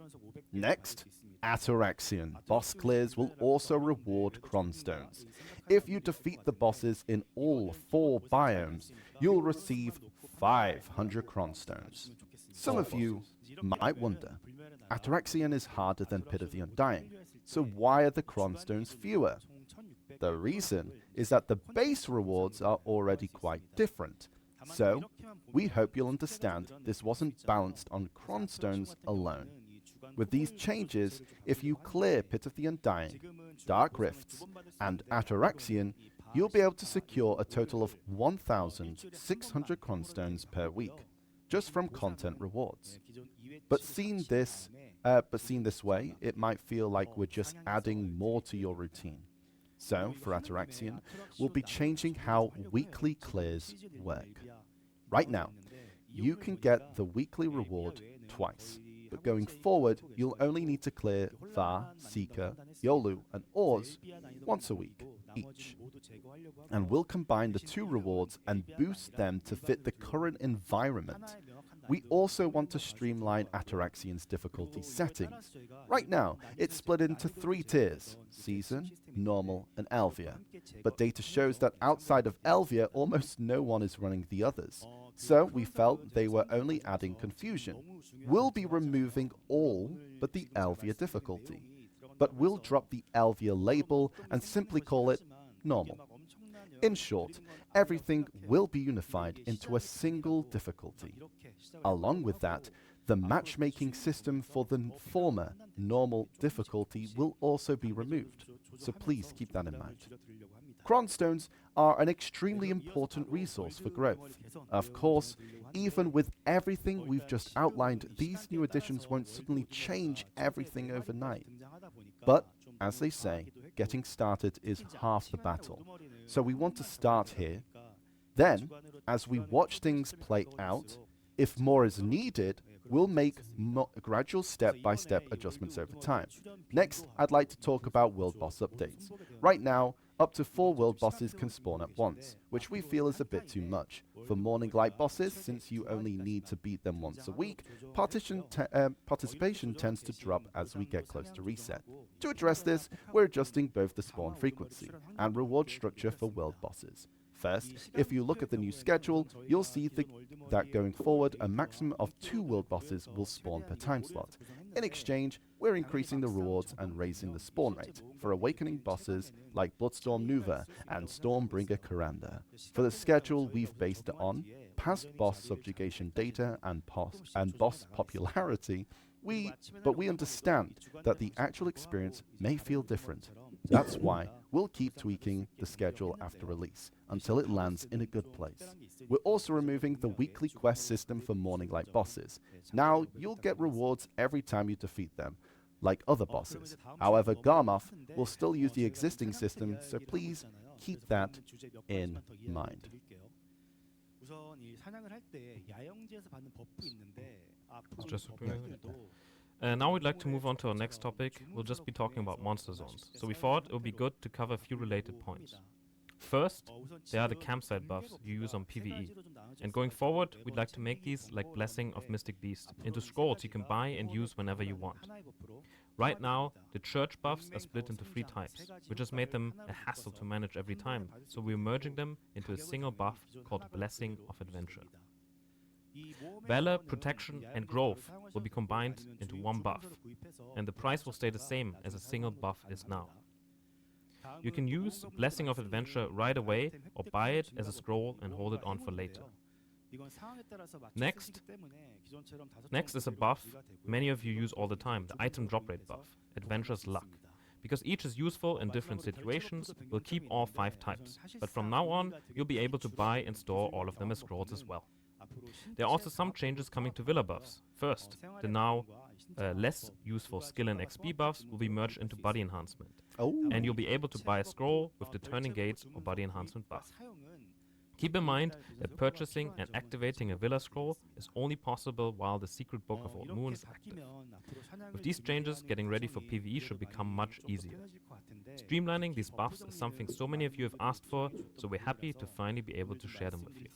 Speaker 1: Next, Ataraxian boss clears will also reward cronstones. If you defeat the bosses in all 4 biomes, you'll receive 500 cronstones. Some of you might wonder, Ataraxian is harder than Pit of the Undying, so why are the cronstones fewer? The reason is that the base rewards are already quite different. So, we hope you'll understand this wasn't balanced on cronstones alone. With these changes, if you clear Pit of the Undying, Dark Rifts, and Ataraxian, you'll be able to secure a total of 1,600 cronstones per week, just from content rewards. But seen this way, it might feel like we're just adding more to your routine. So, for Ataraxian, we'll be changing how weekly clears work. Right now, you can get the weekly reward twice, but going forward, you'll only need to clear Va, Seeker, Yolu, and Oz once a week each. And we'll combine the 2 rewards and boost them to fit the current environment. We also want to streamline Ataraxian's difficulty settings. Right now, it's split into 3 tiers: Season, Normal, and Elvia. But data shows that outside of Elvia, almost no one is running the others. So we felt they were only adding confusion. We'll be removing all but the Elvia difficulty. But we'll drop the Elvia label and simply call it Normal. In short, everything will be unified into a single difficulty. Along with that, the matchmaking system for the former normal difficulty will also be removed, so please keep that in mind. Cronstones are an extremely important resource for growth. Of course, even with everything we've just outlined, these new additions won't suddenly change everything overnight. But, as they say, getting started is half the battle. So we want to start here. Then, as we watch things play out, if more is needed, we'll make gradual step-by-step adjustments over time. Next, I'd like to talk about world boss updates. Right now, up to 4 world bosses can spawn at once, which we feel is a bit too much. For Morning Light bosses, since you only need to beat them once a week, participation tends to drop as we get close to reset. To address this, we're adjusting both the spawn frequency and reward structure for world bosses. First, if you look at the new schedule, you'll see that going forward, a maximum of 2 world bosses will spawn per time slot. In exchange, we're increasing the rewards and raising the spawn rate for awakening bosses like Bloodstorm Nuva and Stormbringer Kuranda. For the schedule, we've based it on past boss subjugation data and boss popularity, but we understand that the actual experience may feel different. That's why we'll keep tweaking the schedule after release until it lands in a good place. We're also removing the weekly quest system for Morning Light bosses. Now you'll get rewards every time you defeat them, like other bosses. However, Garmoth will still use the existing system, so please keep that in mind.
Speaker 4: Now we'd like to move on to our next topic. We'll just be talking about monster zones. So we thought it would be good to cover a few related points. First, there are the campsite buffs you use on PvE. And going forward, we'd like to make these like Blessing of Mystic Beast into scrolls you can buy and use whenever you want. Right now, the church buffs are split into 3 types, which has made them a hassle to manage every time, so we're merging them into a single buff called Blessing of Adventure. Valor, Protection and Growth will be combined into one buff, and the price will stay the same as a single buff is now. You can use Blessing of Adventure right away or buy it as a scroll and hold it on for later. Next is a buff many of you use all the time, the item drop rate buff, Adventure's Luck. Because each is useful in different situations, we'll keep all 5 types, but from now on, you'll be able to buy and store all of them as scrolls as well. There are also some changes coming to Villa buffs. First, the now less useful skill and XP buffs will be merged into Body Enhancement. And you'll be able to buy a scroll with the Turning Gates or Body Enhancement buff. Keep in mind that purchasing and activating a Villa scroll is only possible while the Secret Book of Old Moon is active. With these changes, getting ready for PvE should become much easier. Streamlining these buffs is something so many of you have asked for, so we're happy to finally be able to share them with you.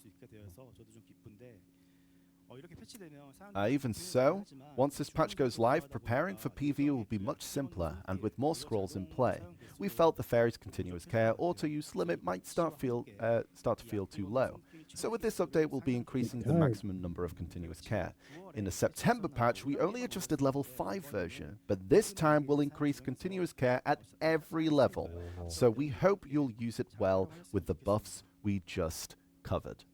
Speaker 1: Even so, once this patch goes live, preparing for PvE will be much simpler, and with more scrolls in play. We felt the Fairy's Continuous Care auto-use limit might start to feel too low. So with this update, we'll be increasing the maximum number of Continuous Care. In the September patch, we only adjusted level 5 version, but this time we'll increase Continuous Care at every level. So we hope you'll use it well with the buffs we just covered.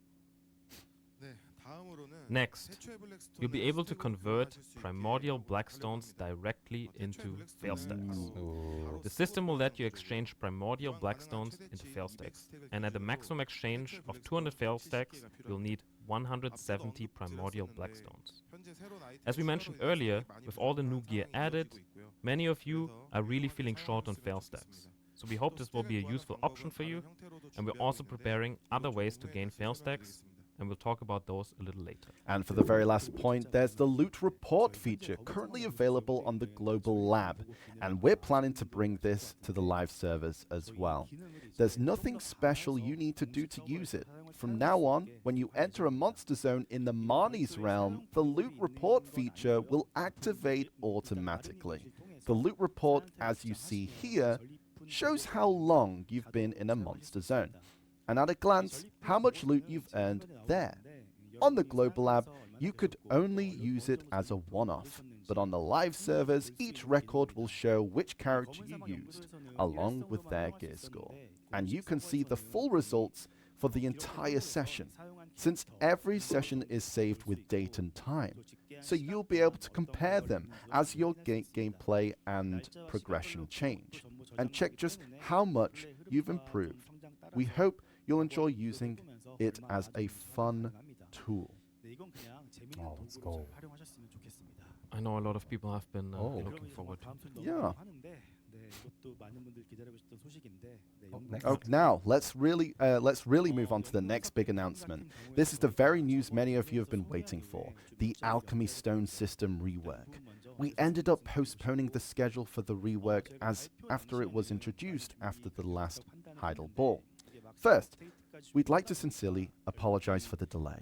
Speaker 4: Next, you'll be able to convert primordial blackstones directly into fail stacks. The system will let you exchange primordial blackstones into fail stacks, and at a maximum exchange of 200 fail stacks, you'll need 170 primordial blackstones. As we mentioned earlier, with all the new gear added, many of you are really feeling short on fail stacks. So we hope this will be a useful option for you, and we're also preparing other ways to gain fail stacks, and we'll talk about those a little later.
Speaker 1: And for the very last point, there's the Loot Report feature currently available on the Global Lab, and we're planning to bring this to the live servers as well. There's nothing special you need to do to use it. From now on, when you enter a monster zone in the Marnie's realm, the Loot Report feature will activate automatically. The Loot Report, as you see here, shows how long you've been in a monster zone, and at a glance, how much loot you've earned there. On the Global Lab, you could only use it as a one-off, but on the live servers, each record will show which character you used, along with their gear score. And you can see the full results for the entire session, since every session is saved with date and time. So you'll be able to compare them as your gameplay and progression change, and check just how much you've improved. We hope you'll enjoy using it as a fun tool.
Speaker 2: Oh, let's go.
Speaker 4: I know a lot of people have been looking forward to it.
Speaker 1: Yeah.
Speaker 2: Next.
Speaker 1: Now let's really move on to the next big announcement. This is the very news many of you have been waiting for: the Alchemy Stone system rework. We ended up postponing the schedule for the rework after it was introduced after the last Heidel Ball. First, we'd like to sincerely apologize for the delay.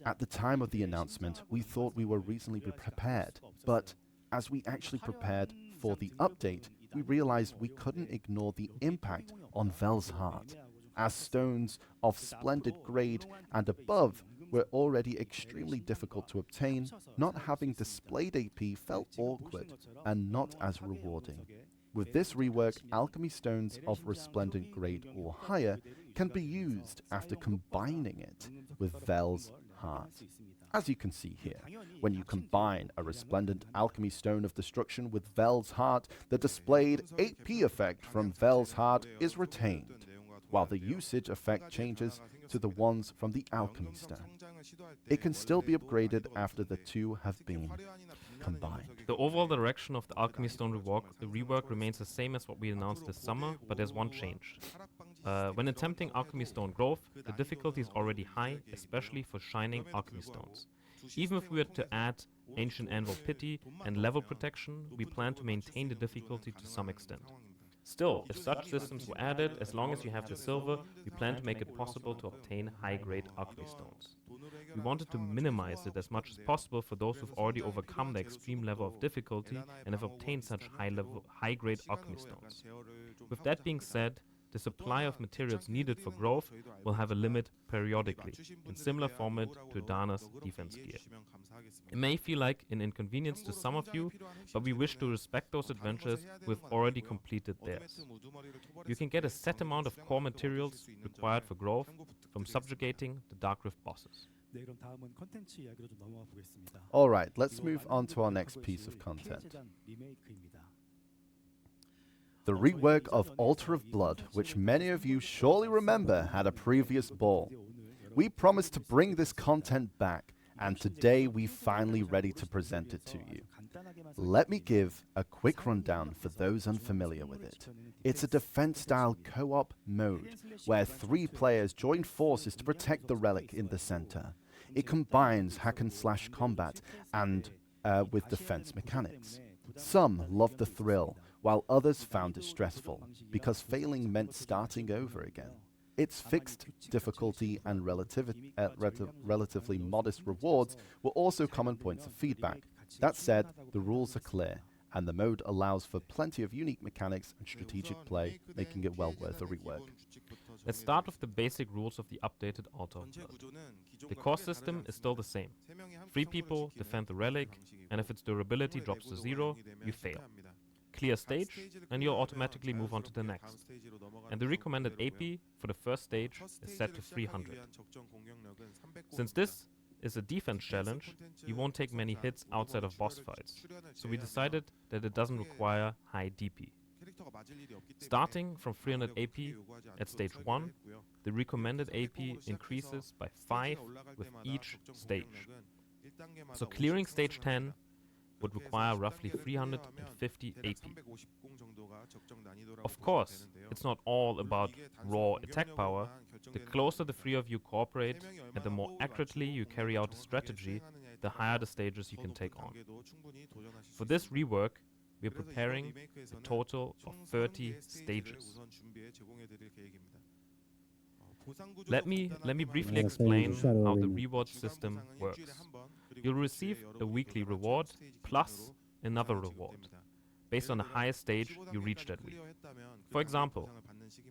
Speaker 1: At the time of the announcement, we thought we were reasonably prepared, but as we actually prepared for the update, we realized we couldn't ignore the impact on Vel's heart, as stones of splendid grade and above were already extremely difficult to obtain. Not having displayed AP felt awkward and not as rewarding. With this rework, alchemy stones of resplendent grade or higher can be used after combining it with Vel's heart. As you can see here, when you combine a resplendent alchemy stone of destruction with Vel's heart, the displayed AP effect from Vel's heart is retained, while the usage effect changes to the ones from the alchemy stone. It can still be upgraded after the two have been combined.
Speaker 4: The overall direction of the Alchemy Stone rework remains the same as what we announced this summer, but there's one change. When attempting Alchemy Stone growth, the difficulty is already high, especially for shining Alchemy Stones. Even if we were to add Ancient Anvil Pity and level protection, we plan to maintain the difficulty to some extent. Still, if such systems were added, as long as you have the silver, we plan to make it possible to obtain high-grade alchemy stones. we wanted to minimize it as much as possible for those who've already overcome the extreme level of difficulty and have obtained such high-grade alchemy stones. With that being said, the supply of materials needed for growth will have a limit periodically, in similar format to Dana's defense gear. It may feel like an inconvenience to some of you, but we wish to respect those adventurers who have already completed theirs. You can get a set amount of core materials required for growth from subjugating the Dark Rift bosses.
Speaker 1: Alright, let's move on to our next piece of content. The rework of Altar of Blood, which many of you surely remember had a previous ball. We promised to bring this content back, and today we're finally ready to present it to you. Let me give a quick rundown for those unfamiliar with it. It's a defense-style co-op mode, where 3 players join forces to protect the relic in the center. It combines hack-and-slash combat and with defense mechanics. Some loved the thrill, while others found it stressful, because failing meant starting over again. Its fixed difficulty and relatively modest rewards were also common points of feedback. That said, the rules are clear, and the mode allows for plenty of unique mechanics and strategic play, making it well worth a rework.
Speaker 4: Let's start with the basic rules of the updated Altar of Blood. The core system is still the same. 3 people defend the relic, and if its durability drops to 0, you fail. Clear stage, and you'll automatically move on to the next. And the recommended AP for the first stage is set to 300. Since this is a defense challenge, you won't take many hits outside of boss fights, so we decided that it doesn't require high DP. Starting from 300 AP at stage 1, the recommended AP increases by 5 with each stage. So clearing stage 10 would require roughly 350 AP. Of course, it's not all about raw attack power. The closer the 3 of you cooperate and the more accurately you carry out a strategy, the higher the stages you can take on. For this rework, we are preparing a total of 30 stages. Let me briefly explain how the reward system works. You'll receive a weekly reward plus another reward, based on the highest stage you reach that week. For example,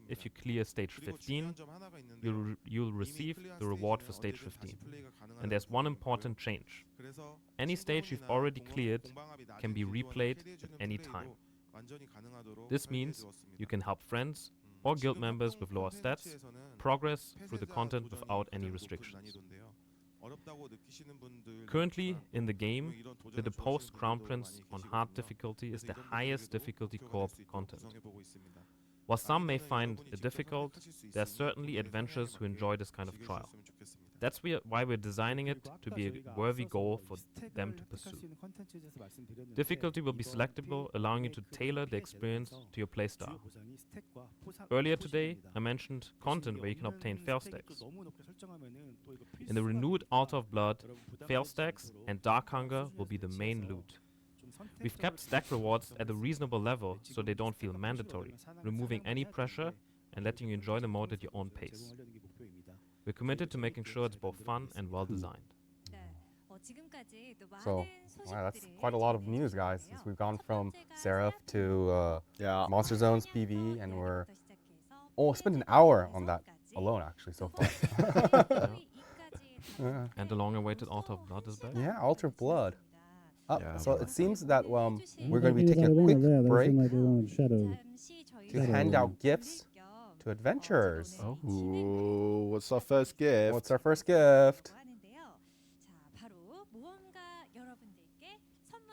Speaker 4: if you clear stage 15, you'll receive the reward for stage 15. And there's one important change. Any stage you've already cleared can be replayed at any time. This means you can help friends or guild members with lower stats progress through the content without any restrictions. Currently in the game, the Deposed Crown Prince on hard difficulty is the highest difficulty co-op content. While some may find it difficult, there are certainly adventurers who enjoy this kind of trial. That's why we're designing it to be a worthy goal for them to pursue. Difficulty will be selectable, allowing you to tailor the experience to your playstyle. Earlier today, I mentioned content where you can obtain fail stacks. In the renewed Altar of Blood, fail stacks and Dark Hunger will be the main loot. We've kept stack rewards at a reasonable level so they don't feel mandatory, removing any pressure and letting you enjoy the mode at your own pace. We're committed to making sure it's both fun and well designed.
Speaker 2: So, wow, that's quite a lot of news, guys. Since we've gone from Seraph to Monster Zones PV, and we're spent an hour on that alone, actually, so far.
Speaker 4: And the long-awaited Altar of Blood is back.
Speaker 2: Yeah, Altar of Blood. So it seems that we're
Speaker 5: I
Speaker 2: going to be
Speaker 5: think
Speaker 2: taking a
Speaker 5: one
Speaker 2: quick
Speaker 5: of there,
Speaker 2: break
Speaker 5: might be one shadow.
Speaker 2: to hand out gifts to adventurers.
Speaker 1: Oh, what's our first gift?
Speaker 2: What's our first gift?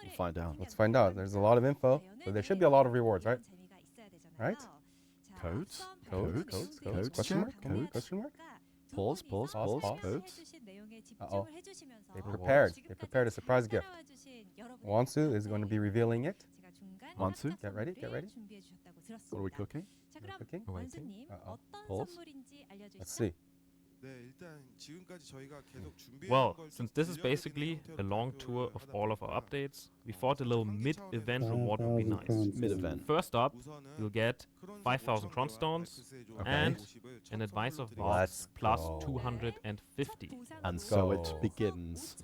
Speaker 1: We'll find out.
Speaker 2: Let's find out. There's a lot of info, so there should be a lot of rewards, right? Right?
Speaker 1: Codes?
Speaker 2: Codes? Question mark?
Speaker 1: Codes?
Speaker 2: Question mark?
Speaker 1: Pause.
Speaker 2: Pause.
Speaker 1: Codes?
Speaker 2: Uh-oh. They prepared a surprise gift. Wansu is going to be revealing it.
Speaker 1: Wansu?
Speaker 2: Get ready.
Speaker 1: What are we cooking?
Speaker 2: Cooking.
Speaker 4: Waiting.
Speaker 2: Pause. Let's see.
Speaker 4: Well, since this is basically a long tour of all of our updates, we thought a little mid-event reward would be nice.
Speaker 1: Mid-event.
Speaker 4: First up, you'll get 5,000 cronstones and an advice of
Speaker 2: Let's
Speaker 4: boss plus
Speaker 2: go.
Speaker 4: 250.
Speaker 1: And so
Speaker 2: go.
Speaker 1: it begins.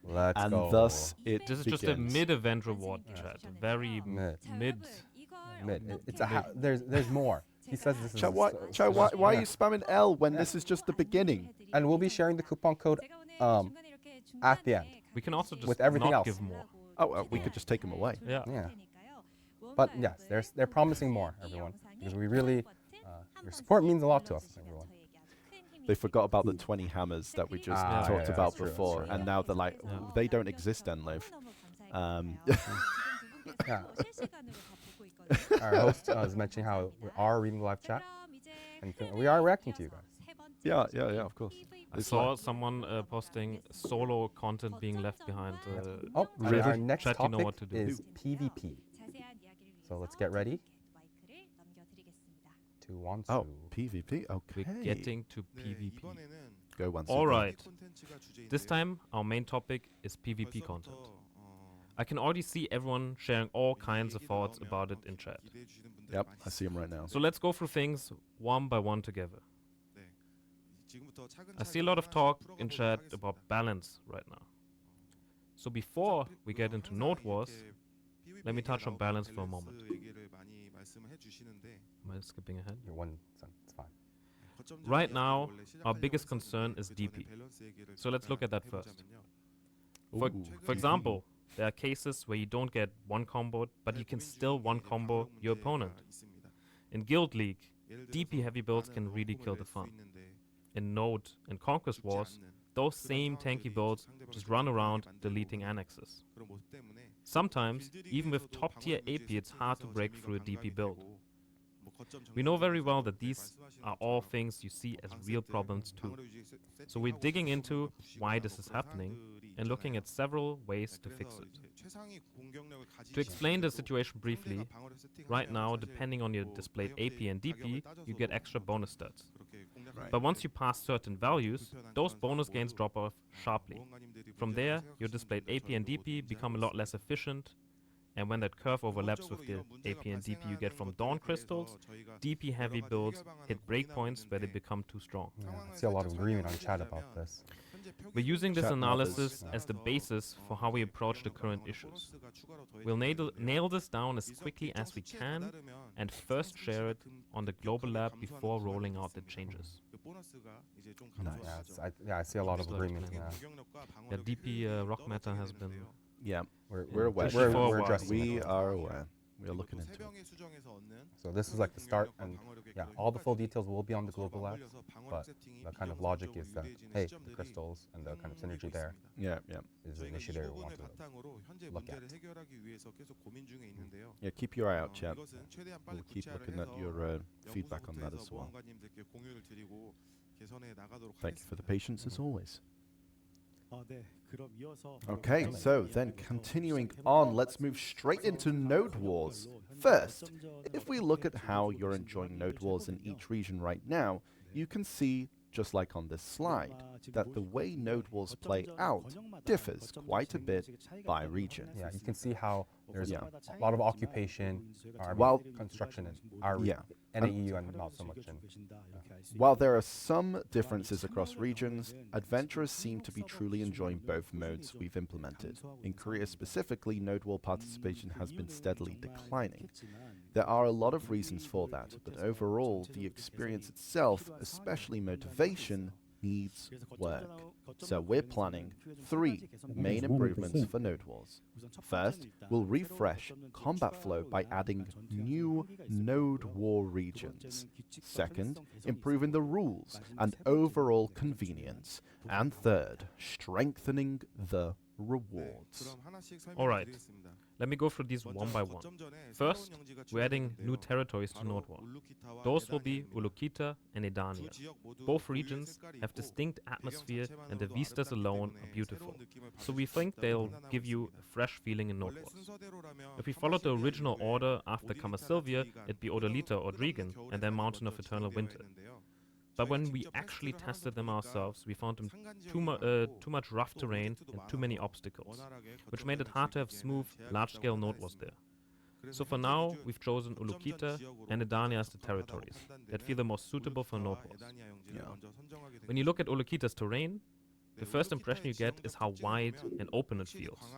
Speaker 2: Let's
Speaker 1: And
Speaker 2: go.
Speaker 1: thus it
Speaker 4: This is
Speaker 1: begins.
Speaker 4: just a mid-event reward, chat. Very
Speaker 2: Mid.
Speaker 4: mid.
Speaker 2: It's a there's more. He says this is.
Speaker 1: Chad, why are you spamming L when this is just the beginning?
Speaker 2: And we'll be sharing the coupon code at the end.
Speaker 4: We can also just
Speaker 2: With everything
Speaker 4: not
Speaker 2: else.
Speaker 4: give more.
Speaker 1: Oh, we could just take them away.
Speaker 4: Yeah.
Speaker 2: Yeah. But yes, they're promising more, everyone, because we really your support means a lot to us, everyone.
Speaker 1: They forgot about the 20 hammers that we just talked about
Speaker 2: that's true,
Speaker 1: before,
Speaker 2: that's true.
Speaker 1: and now they're like, "Ooh, they don't exist, Enliv."
Speaker 2: Yeah. Our host is mentioning how we are reading the live chat, and we are reacting to you guys.
Speaker 1: Yeah, of course.
Speaker 4: I saw someone posting solo content being left behind.
Speaker 2: Oh,
Speaker 1: Really?
Speaker 2: our next
Speaker 4: Chat, you know what
Speaker 2: topic
Speaker 4: to do.
Speaker 2: is PvP. So let's get ready to Wansu.
Speaker 1: Oh, PvP. Okay.
Speaker 4: We're getting to PvP.
Speaker 1: Go once.
Speaker 4: All right. This time, our main topic is PvP content. I can already see everyone sharing all kinds of thoughts about it in chat.
Speaker 1: Yep, I see him right now.
Speaker 4: So let's go through things one by one together. I see a lot of talk in chat about balance right now. So before we get into Node Wars, let me touch on balance for a moment. Am I skipping ahead?
Speaker 2: You're one son. It's fine.
Speaker 4: Right now, our biggest concern is DP. So let's look at that first. For example, there are cases where you don't get one combo, but you can still one combo your opponent. In Guild League, DP heavy builds can really kill the fun. In Node and Conquest Wars, those same tanky builds just run around deleting annexes. Sometimes, even with top tier AP, it's hard to break through a DP build. We know very well that these are all things you see as real problems too. So we're digging into why this is happening and looking at several ways to fix it. To explain the situation briefly, right now, depending on your displayed AP and DP, you get extra bonus stats. But once you pass certain values, those bonus gains drop off sharply. From there, your displayed AP and DP become a lot less efficient, and when that curve overlaps with the AP and DP you get from Dawn Crystals, DP heavy builds hit breakpoints where they become too strong.
Speaker 2: Yeah, I see a lot of agreement on chat about this.
Speaker 4: We're using this
Speaker 1: Chat
Speaker 4: analysis as the basis for how we approach the current issues. We'll nail this down as quickly as we can and first share it on the global lab before rolling out the changes.
Speaker 1: Nice.
Speaker 2: I see a lot of agreement.
Speaker 4: explain.
Speaker 2: Yeah.
Speaker 4: Yeah, DP rock meta has been...
Speaker 1: Yeah,
Speaker 2: We're
Speaker 1: aware.
Speaker 2: we're addressing
Speaker 1: We
Speaker 2: it.
Speaker 1: are aware. We are looking into it.
Speaker 2: So this is like the start, and yeah, all the full details will be on the global labs, but the kind of logic is that, hey, the crystals and the kind of synergy there
Speaker 1: Yeah.
Speaker 2: is an issue there we want to look at.
Speaker 1: Yeah, keep your eye out, chat. We'll keep looking at your feedback on that as well. Thank you for the patience as always. Okay, so then continuing on, let's move straight into Node Wars. First, if we look at how you're enjoying Node Wars in each region right now, you can see, just like on this slide, that the way Node Wars play out differs quite a bit by region.
Speaker 2: Yeah, you can see how there's
Speaker 1: Yeah.
Speaker 2: a lot of occupation,
Speaker 1: While-
Speaker 2: construction in our
Speaker 1: Yeah.
Speaker 2: NAEU and not so much in.
Speaker 1: While there are some differences across regions, adventurers seem to be truly enjoying both modes we've implemented. In Korea specifically, Node War participation has been steadily declining. There are a lot of reasons for that, but overall, the experience itself, especially motivation, needs work. So we're planning 3 main improvements for Node Wars. First, we'll refresh combat flow by adding new Node War regions. Second, improving the rules and overall convenience. And third, strengthening the rewards.
Speaker 4: Alright, let me go through these one by one. First, we're adding new territories to Node War. Those will be Ulukita and Edania. Both regions have distinct atmosphere and the vistas alone are beautiful, so we think they'll give you a fresh feeling in Node Wars. If we followed the original order after Kamasilvia, it'd be Odolita or Drigan and then Mountain of Eternal Winter. but when we actually tested them ourselves, we found them too much rough terrain and too many obstacles, which made it hard to have smooth, large-scale node wars there. So for now, we've chosen Ulukita and Edania as the territories that feel the most suitable for node wars. When you look at Ulukita's terrain, the first impression you get is how wide and open it feels.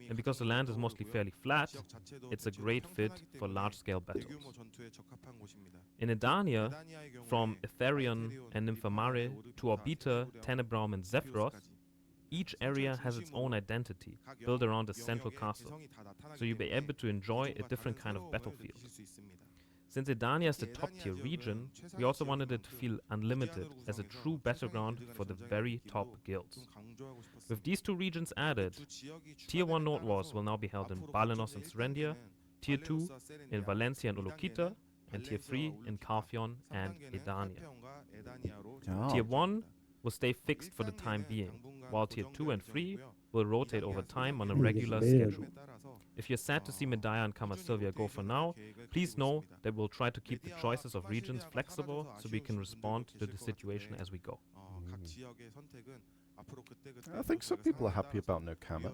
Speaker 4: And because the land is mostly fairly flat, it's a great fit for large-scale battles. In Edania, from Etherion and Nymphomare to Orbita, Tenebraum and Zephyros, each area has its own identity, built around a central castle, so you'll be able to enjoy a different kind of battlefield. Since Edania is the top-tier region, we also wanted it to feel unlimited as a true battleground for the very top guilds. With these two regions added, Tier 1 Node Wars will now be held in Balenos and Serendia, Tier 2 in Valencia and Ulukita, and Tier 3 in Calheon and Edania. Tier 1 will stay fixed for the time being, while Tier 2 and 3 will rotate over time on a regular schedule. If you're sad to see Medaya and Kama Sylvia go for now, please know that we'll try to keep the choices of regions flexible so we can respond to the situation as we go.
Speaker 1: I think some people are happy about no Kama.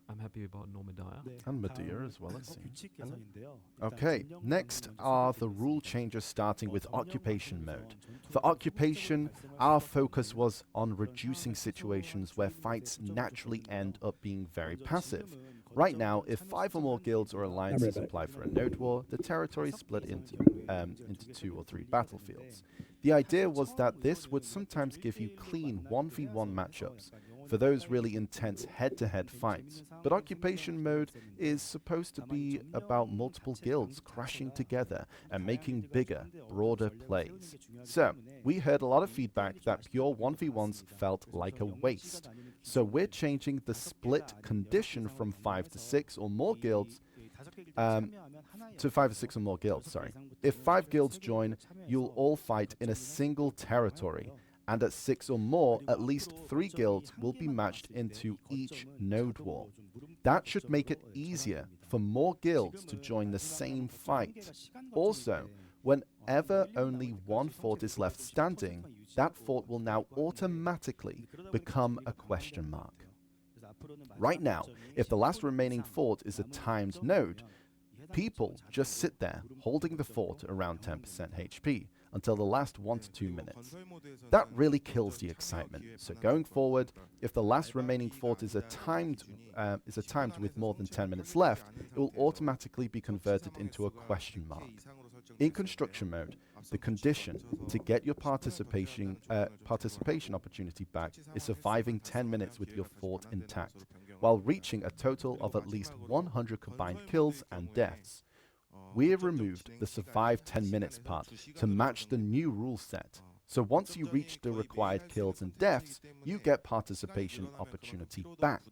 Speaker 4: I'm happy about no Medaya.
Speaker 1: And Medea as well, it seems. Okay, next are the rule changes starting with Occupation mode. For Occupation, our focus was on reducing situations where fights naturally end up being very passive. Right now, if 5 or more guilds or alliances apply for a node war, the territory is split into 2 or 3 battlefields. The idea was that this would sometimes give you clean 1v1 matchups for those really intense head-to-head fights. But Occupation mode is supposed to be about multiple guilds crashing together and making bigger, broader plays. So, we heard a lot of feedback that pure 1v1s felt like a waste. So we're changing the split condition from 5 to 6 or more guilds to 5 or 6 or more guilds, sorry. If 5 guilds join, you'll all fight in a single territory, and at 6 or more, at least 3 guilds will be matched into each node war. That should make it easier for more guilds to join the same fight. Also, whenever only one fort is left standing, that fort will now automatically become a question mark. Right now, if the last remaining fort is a timed node, people just sit there holding the fort around 10% HP until the last 1 to 2 minutes. That really kills the excitement. So going forward, if the last remaining fort is a timed with more than 10 minutes left, it will automatically be converted into a question mark. In construction mode, the condition to get your participation opportunity back is surviving 10 minutes with your fort intact, while reaching a total of at least 100 combined kills and deaths. We have removed the survive 10 minutes part to match the new rule set. So once you reach the required kills and deaths, you get participation opportunity back.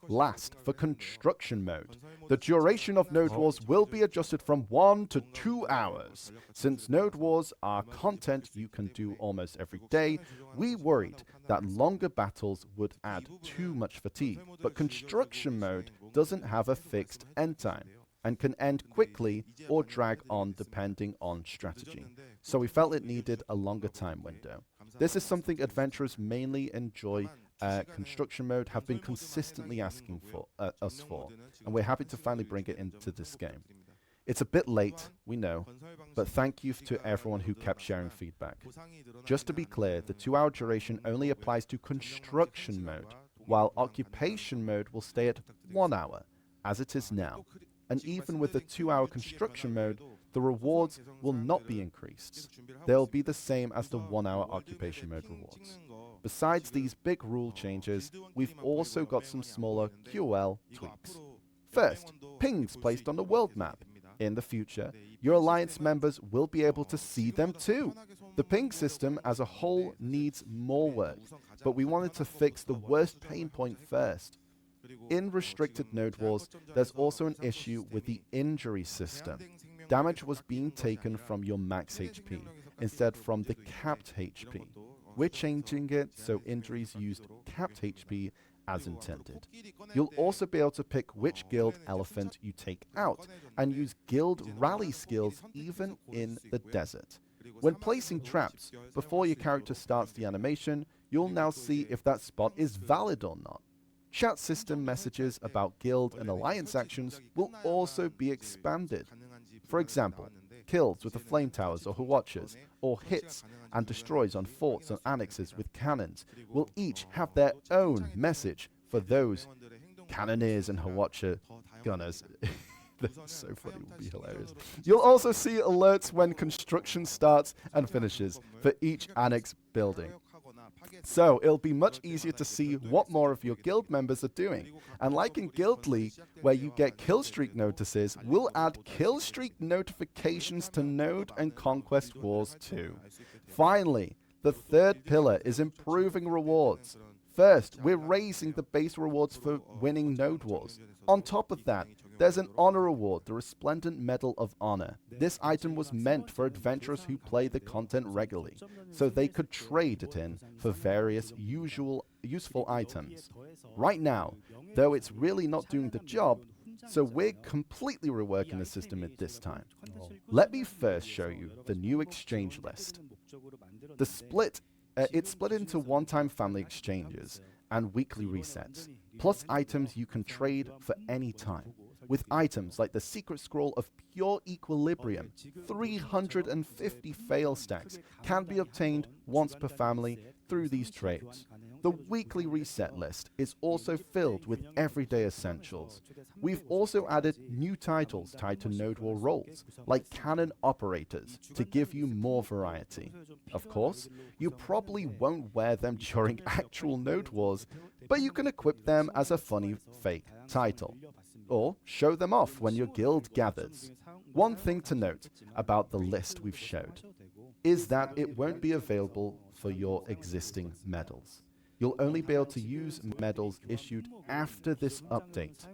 Speaker 1: Last, for construction mode, the duration of node wars will be adjusted from 1 to 2 hours. Since node wars are content you can do almost every day, we worried that longer battles would add too much fatigue. But construction mode doesn't have a fixed end time and can end quickly or drag on depending on strategy. So we felt it needed a longer time window. This is something adventurers mainly enjoy construction mode have been consistently asking for us for, and we're happy to finally bring it into this game. It's a bit late, we know, but thank you to everyone who kept sharing feedback. Just to be clear, the 2-hour duration only applies to construction mode, while occupation mode will stay at 1 hour, as it is now. And even with the 2-hour construction mode, the rewards will not be increased. They'll be the same as the 1-hour occupation mode rewards. Besides these big rule changes, we've also got some smaller QoL tweaks. First, pings placed on the world map. In the future, your alliance members will be able to see them too. The ping system as a whole needs more work, but we wanted to fix the worst pain point first. In restricted node wars, there's also an issue with the injury system. Damage was being taken from your max HP, instead from the capped HP. We're changing it so injuries used capped HP as intended. You'll also be able to pick which guild elephant you take out, and use guild rally skills even in the desert. When placing traps, before your character starts the animation, you'll now see if that spot is valid or not. Chat system messages about guild and alliance actions will also be expanded. For example, kills with the flame towers or Hwatchers, or hits and destroys on forts and annexes with cannons will each have their own message for those cannoneers and Hwatcher gunners. That's so funny, it would be hilarious. You'll also see alerts when construction starts and finishes for each annex building. So it'll be much easier to see what more of your guild members are doing. And like in Guild League, where you get killstreak notices, we'll add killstreak notifications to Node and Conquest Wars too. Finally, the third pillar is improving rewards. First, we're raising the base rewards for winning Node Wars. On top of that, there's an honor award, the Resplendent Medal of Honor. This item was meant for adventurers who play the content regularly, so they could trade it in for various useful items. Right now, though it's really not doing the job, so we're completely reworking the system at this time. Let me first show you the new exchange list. It's split into one-time family exchanges and weekly resets, plus items you can trade for any time. With items like the Secret Scroll of Pure Equilibrium, 350 fail stacks can be obtained once per family through these trades. The weekly reset list is also filled with everyday essentials. We've also added new titles tied to Node War roles, like Cannon Operators, to give you more variety. Of course, you probably won't wear them during actual Node Wars, but you can equip them as a funny fake title, or show them off when your guild gathers. One thing to note about the list we've showed is that it won't be available for your existing medals. You'll only be able to use medals issued after this update.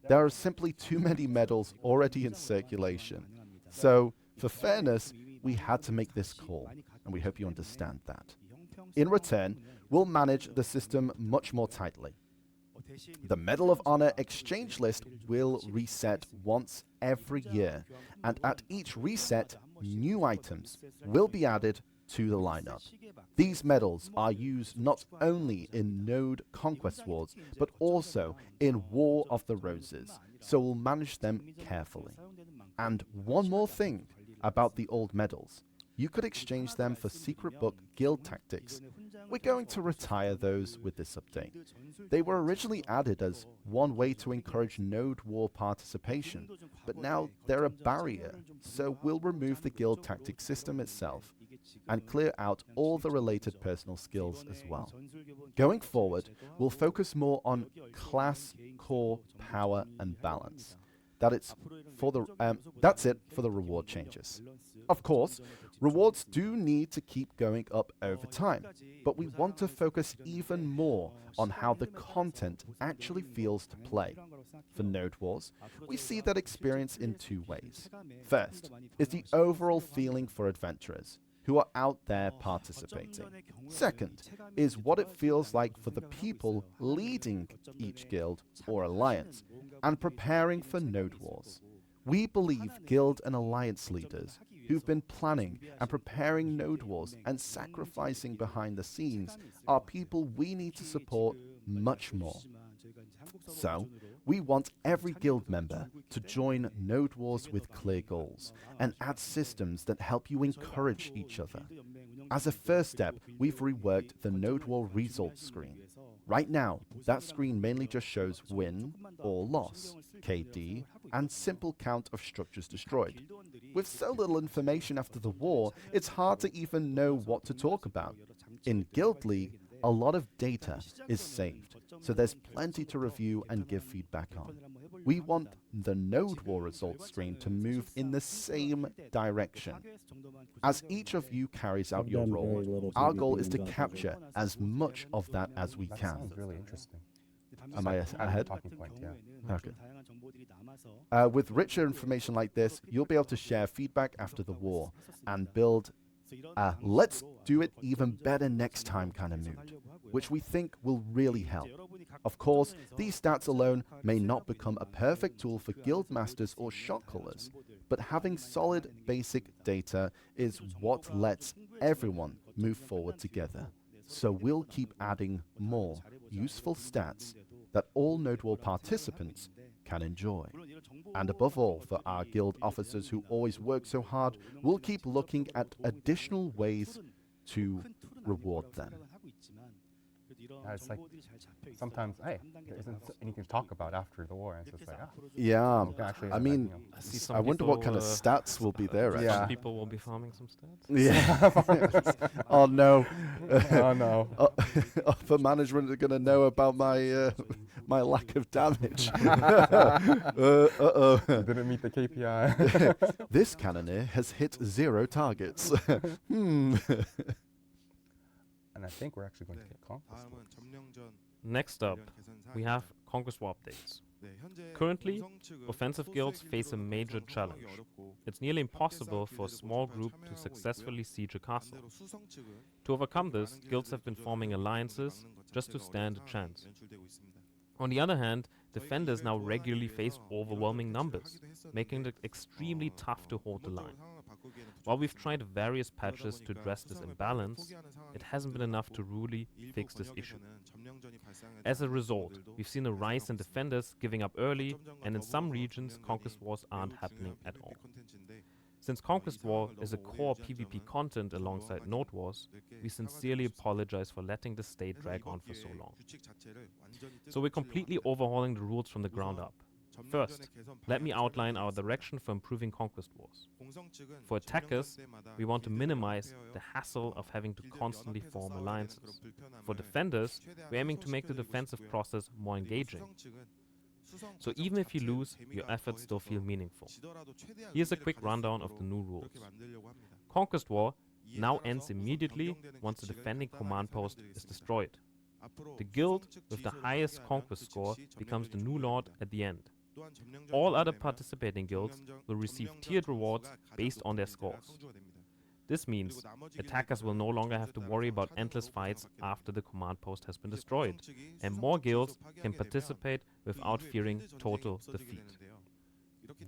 Speaker 1: There are simply too many medals already in circulation. So, for fairness, we had to make this call, and we hope you understand that. In return, we'll manage the system much more tightly. The Medal of Honor exchange list will reset once every year, and at each reset, new items will be added to the lineup. These medals are used not only in Node Conquest Wars, but also in War of the Roses, so we'll manage them carefully. And one more thing about the old medals. You could exchange them for secret book guild tactics. We're going to retire those with this update. They were originally added as one way to encourage Node War participation, but now they're a barrier, so we'll remove the guild tactic system itself and clear out all the related personal skills as well. Going forward, we'll focus more on class, core, power, and balance. That's it for the reward changes. Of course, rewards do need to keep going up over time, but we want to focus even more on how the content actually feels to play. For Node Wars, we see that experience in two ways. First is the overall feeling for adventurers who are out there participating. Second is what it feels like for the people leading each guild or alliance and preparing for Node Wars. We believe guild and alliance leaders who've been planning and preparing Node Wars and sacrificing behind the scenes are people we need to support much more. So, we want every guild member to join Node Wars with clear goals and add systems that help you encourage each other. As a first step, we've reworked the Node War results screen. Right now, that screen mainly just shows win or loss, KD, and simple count of structures destroyed. With so little information after the war, it's hard to even know what to talk about. In Guild League, a lot of data is saved, so there's plenty to review and give feedback on. We want the Node War results screen to move in the same direction. As each of you carries out your role, our goal is to capture as much of that as we
Speaker 2: That
Speaker 1: can.
Speaker 2: sounds really interesting.
Speaker 1: Am I ahead?
Speaker 2: Talking point, yeah.
Speaker 1: Okay. With richer information like this, you'll be able to share feedback after the war and build let's do it even better next time kind of mood, which we think will really help. Of course, these stats alone may not become a perfect tool for guild masters or shot callers, but having solid basic data is what lets everyone move forward together. So we'll keep adding more useful stats that all Node Wall participants can enjoy. And above all, for our guild officers who always work so hard, we'll keep looking at additional ways to reward them.
Speaker 2: It's like sometimes, hey, there isn't anything to talk about after the war. And it's just like,
Speaker 1: Yeah,
Speaker 2: actually,
Speaker 1: I mean, I wonder what kind of stats will be there.
Speaker 2: Yeah.
Speaker 4: Some people will be farming some stats.
Speaker 1: Yeah. Oh no.
Speaker 2: Oh no.
Speaker 1: Upper management are going to know about my my lack of damage.
Speaker 2: Didn't meet the KPI.
Speaker 1: This cannoneer has hit 0 targets.
Speaker 2: And I think we're actually going to get Conquest.
Speaker 4: Next up, we have Conquest War updates. Currently, offensive guilds face a major challenge. It's nearly impossible for a small group to successfully siege a castle. To overcome this, guilds have been forming alliances just to stand a chance. On the other hand, defenders now regularly face overwhelming numbers, making it extremely tough to hold the line. While we've tried various patches to address this imbalance, it hasn't been enough to really fix this issue. As a result, we've seen a rise in defenders giving up early, and in some regions, Conquest Wars aren't happening at all. Since Conquest War is a core PvP content alongside Node Wars, we sincerely apologize for letting the state drag on for so long. So we're completely overhauling the rules from the ground up. First, let me outline our direction for improving Conquest Wars. For attackers, we want to minimize the hassle of having to constantly form alliances. For defenders, we're aiming to make the defensive process more engaging. So even if you lose, your efforts still feel meaningful. Here's a quick rundown of the new rules. Conquest War now ends immediately once the defending command post is destroyed. The guild with the highest conquest score becomes the new lord at the end. All other participating guilds will receive tiered rewards based on their scores. This means attackers will no longer have to worry about endless fights after the command post has been destroyed, and more guilds can participate without fearing total defeat.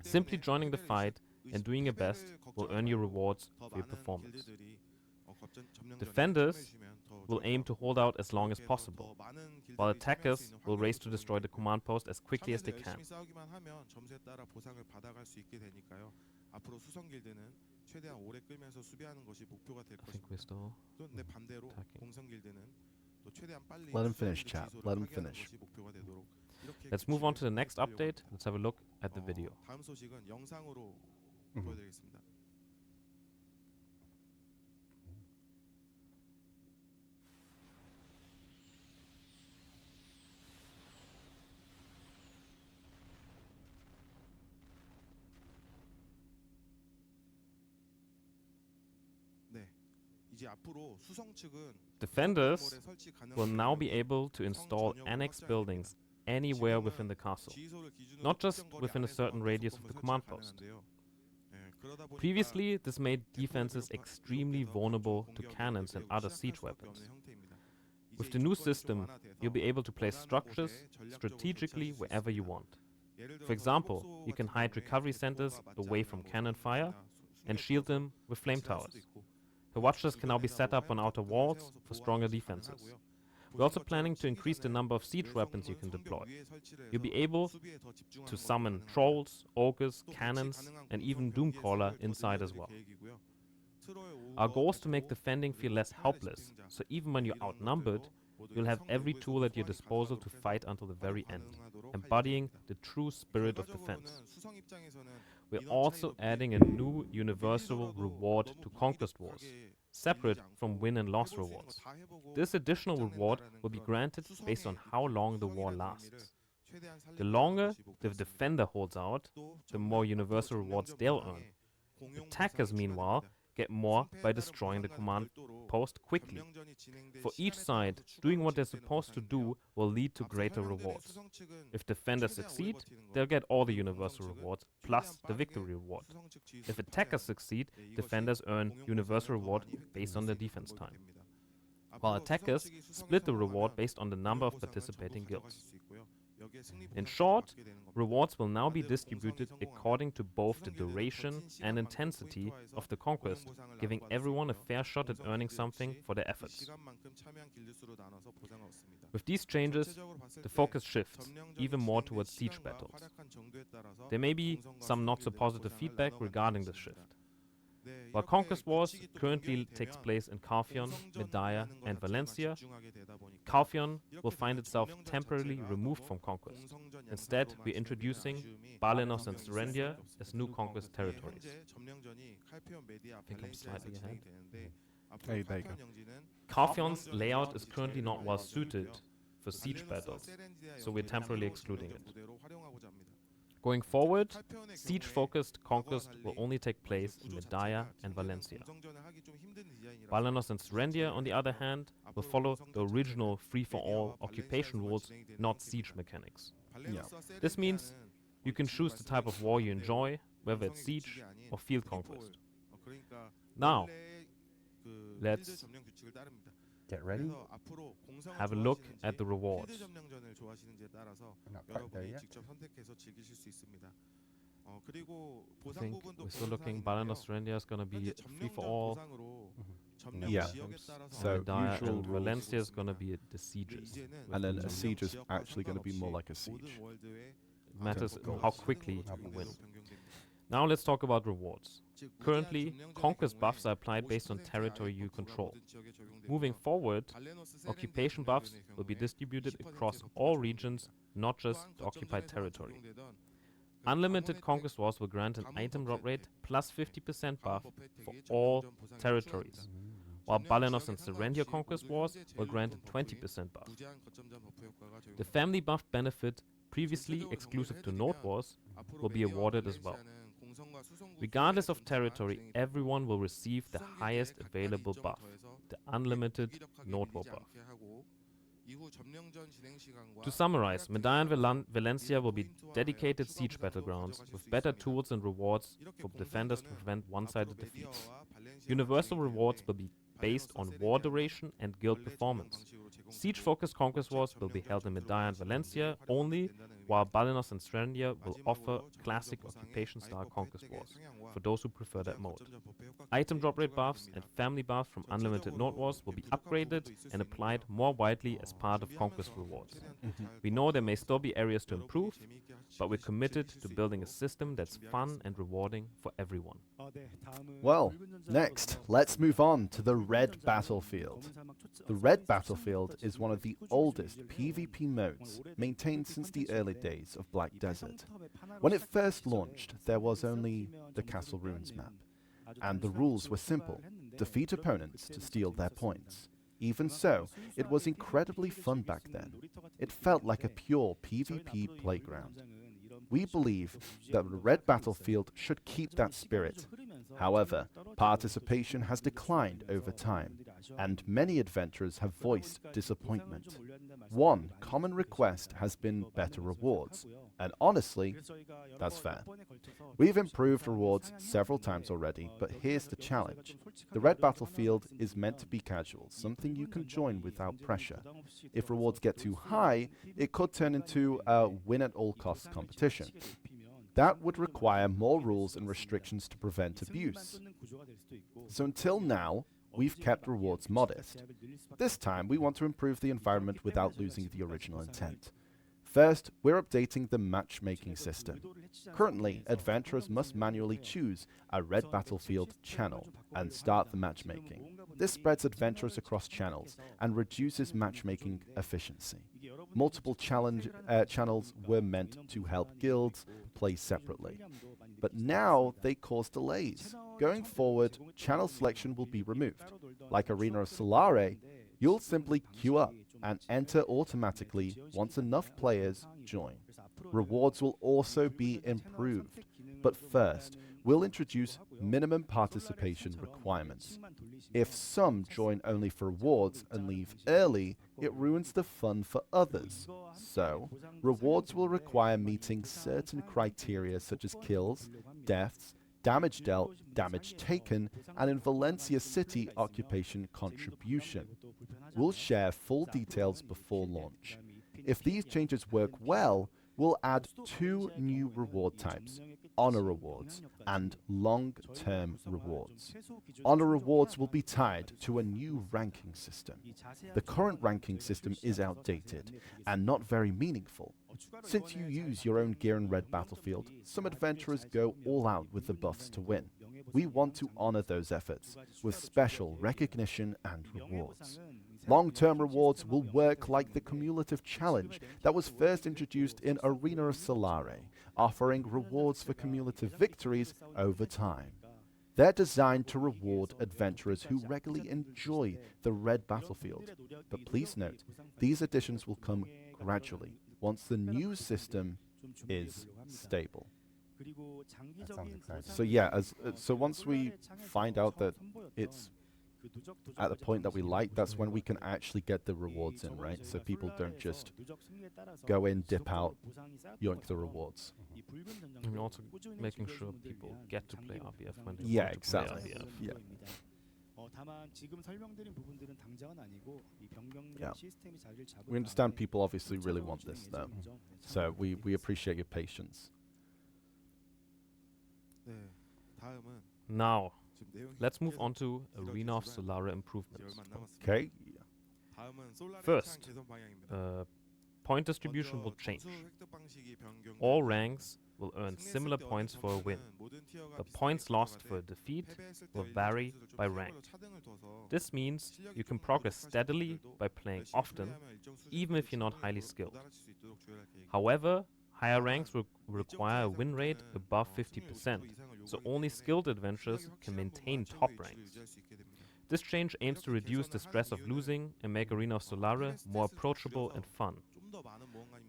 Speaker 4: Simply joining the fight and doing your best will earn you rewards for your performance. Defenders will aim to hold out as long as possible, while attackers will race to destroy the command post as quickly as they can. I think we're still attacking.
Speaker 1: Let him finish, chap. Let him finish.
Speaker 4: Let's move on to the next update. Let's have a look at the video. Defenders will now be able to install annex buildings anywhere within the castle, not just within a certain radius of the command post. Previously, this made defenses extremely vulnerable to cannons and other siege weapons. With the new system, you'll be able to place structures strategically wherever you want. For example, you can hide recovery centers away from cannon fire and shield them with flame towers. The watchers can now be set up on outer walls for stronger defenses. We're also planning to increase the number of siege weapons you can deploy. You'll be able to summon trolls, ogres, cannons, and even Doomcaller inside as well. Our goal is to make defending feel less helpless, so even when you're outnumbered, you'll have every tool at your disposal to fight until the very end, embodying the true spirit of defense. We're also adding a new universal reward to Conquest Wars, separate from win and loss rewards. This additional reward will be granted based on how long the war lasts. The longer the defender holds out, the more universal rewards they'll earn. Attackers, meanwhile, get more by destroying the command post quickly. For each side, doing what they're supposed to do will lead to greater rewards. If defenders succeed, they'll get all the universal rewards, plus the victory reward. If attackers succeed, defenders earn universal reward based on their defense time, while attackers split the reward based on the number of participating guilds. In short, rewards will now be distributed according to both the duration and intensity of the conquest, giving everyone a fair shot at earning something for their efforts. With these changes, the focus shifts even more towards siege battles. There may be some not so positive feedback regarding this shift. While Conquest Wars currently takes place in Calheon, Medaya, and Valencia, Calheon will find itself temporarily removed from Conquest. Instead, we're introducing Balenos and Serendia as new Conquest territories. I think I'm slightly ahead.
Speaker 1: Hey, there you go.
Speaker 4: Calheon's layout is currently not well suited for siege battles, so we're temporarily excluding it. Going forward, siege-focused conquest will only take place in Medaya and Valencia. Balenos and Serendia, on the other hand, will follow the original free-for-all occupation rules, not siege mechanics.
Speaker 1: Yeah.
Speaker 4: This means you can choose the type of war you enjoy, whether it's siege or field conquest. Now, let's
Speaker 2: Get ready.
Speaker 4: have a look at the rewards.
Speaker 2: We're not quite there yet.
Speaker 4: I think we're still looking. Balenos Serendia is going to be free for all.
Speaker 1: Yeah. So
Speaker 4: Medaya
Speaker 1: usual
Speaker 4: and
Speaker 1: rules.
Speaker 4: Valencia is going to be the sieges.
Speaker 1: And then a siege is actually going to be more like a siege.
Speaker 4: It matters how quickly you win. Now let's talk about rewards. Currently, conquest buffs are applied based on territory you control. Moving forward, occupation buffs will be distributed across all regions, not just the occupied territory. Unlimited Conquest Wars will grant an item drop rate plus 50% buff for all territories, while Balenos and Serendia Conquest Wars will grant a 20% buff. The family buff benefit, previously exclusive to Node Wars, will be awarded as well. Regardless of territory, everyone will receive the highest available buff, the unlimited Node War buff. To summarize, Medaya and Valencia will be dedicated siege battlegrounds with better tools and rewards for defenders to prevent one-sided defeats. Universal rewards will be based on war duration and guild performance. Siege-focused Conquest Wars will be held in Medaya and Valencia only, while Balenos and Serendia will offer classic occupation-style Conquest Wars, for those who prefer that mode. Item drop rate buffs and family buffs from Unlimited Node Wars will be upgraded and applied more widely as part of Conquest rewards. We know there may still be areas to improve, but we're committed to building a system that's fun and rewarding for everyone.
Speaker 1: Well, next, let's move on to the Red Battlefield. The Red Battlefield is one of the oldest PvP modes maintained since the early days of Black Desert. When it first launched, there was only the Castle Ruins map, and the rules were simple: defeat opponents to steal their points. Even so, it was incredibly fun back then. It felt like a pure PvP playground. We believe that the Red Battlefield should keep that spirit. However, participation has declined over time, and many adventurers have voiced disappointment. One common request has been better rewards, and honestly, that's fair. We've improved rewards several times already, but here's the challenge. The Red Battlefield is meant to be casual, something you can join without pressure. If rewards get too high, it could turn into a win-at-all-costs competition. That would require more rules and restrictions to prevent abuse. So until now, we've kept rewards modest. This time, we want to improve the environment without losing the original intent. First, we're updating the matchmaking system. Currently, adventurers must manually choose a Red Battlefield channel and start the matchmaking. This spreads adventurers across channels and reduces matchmaking efficiency. Multiple channels were meant to help guilds play separately, but now they cause delays. Going forward, channel selection will be removed. Like Arena of Solare, you'll simply queue up and enter automatically once enough players join. Rewards will also be improved, but first, we'll introduce minimum participation requirements. If some join only for rewards and leave early, it ruins the fun for others. So, rewards will require meeting certain criteria such as kills, deaths, damage dealt, damage taken, and in Valencia City, occupation contribution. We'll share full details before launch. If these changes work well, we'll add 2 new reward types, honor rewards and long-term rewards. Honor rewards will be tied to a new ranking system. The current ranking system is outdated and not very meaningful. Since you use your own gear in Red Battlefield, some adventurers go all out with the buffs to win. We want to honor those efforts with special recognition and rewards. Long-term rewards will work like the cumulative challenge that was first introduced in Arena of Solare, offering rewards for cumulative victories over time. They're designed to reward adventurers who regularly enjoy the Red Battlefield. But please note, these additions will come gradually once the new system is stable.
Speaker 2: That sounds exciting.
Speaker 1: So yeah, so once we find out that it's at the point that we like, that's when we can actually get the rewards in, right? So people don't just go in, dip out, yoink the rewards.
Speaker 4: And also making sure people get to play RBF when they
Speaker 1: Yeah,
Speaker 4: want to play
Speaker 1: exactly.
Speaker 4: RBF.
Speaker 1: Yeah. Yeah. We understand people obviously really want this though. So we appreciate your patience.
Speaker 4: Now, let's move on to Arena of Solare improvements.
Speaker 1: Okay.
Speaker 4: First, point distribution will change. All ranks will earn similar points for a win. The points lost for a defeat will vary by rank. This means you can progress steadily by playing often, even if you're not highly skilled. However, higher ranks will require a win rate above 50%, so only skilled adventurers can maintain top ranks. This change aims to reduce the stress of losing and make Arena of Solare more approachable and fun.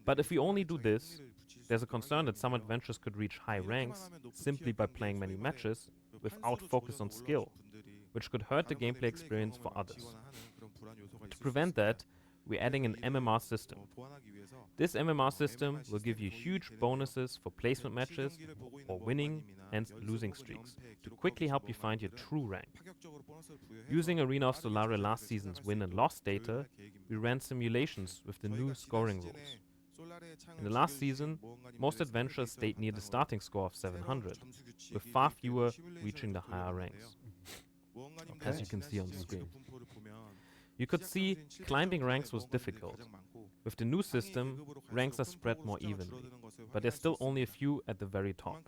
Speaker 4: But if we only do this, there's a concern that some adventurers could reach high ranks simply by playing many matches without focus on skill, which could hurt the gameplay experience for others. To prevent that, we're adding an MMR system. This MMR system will give you huge bonuses for placement matches or winning and losing streaks to quickly help you find your true rank. Using Arena of Solare last season's win and loss data, we ran simulations with the new scoring rules. In the last season, most adventurers stayed near the starting score of 700, with far fewer reaching the higher ranks, as you can see on the screen. You could see climbing ranks was difficult. With the new system, ranks are spread more evenly, but there's still only a few at the very top.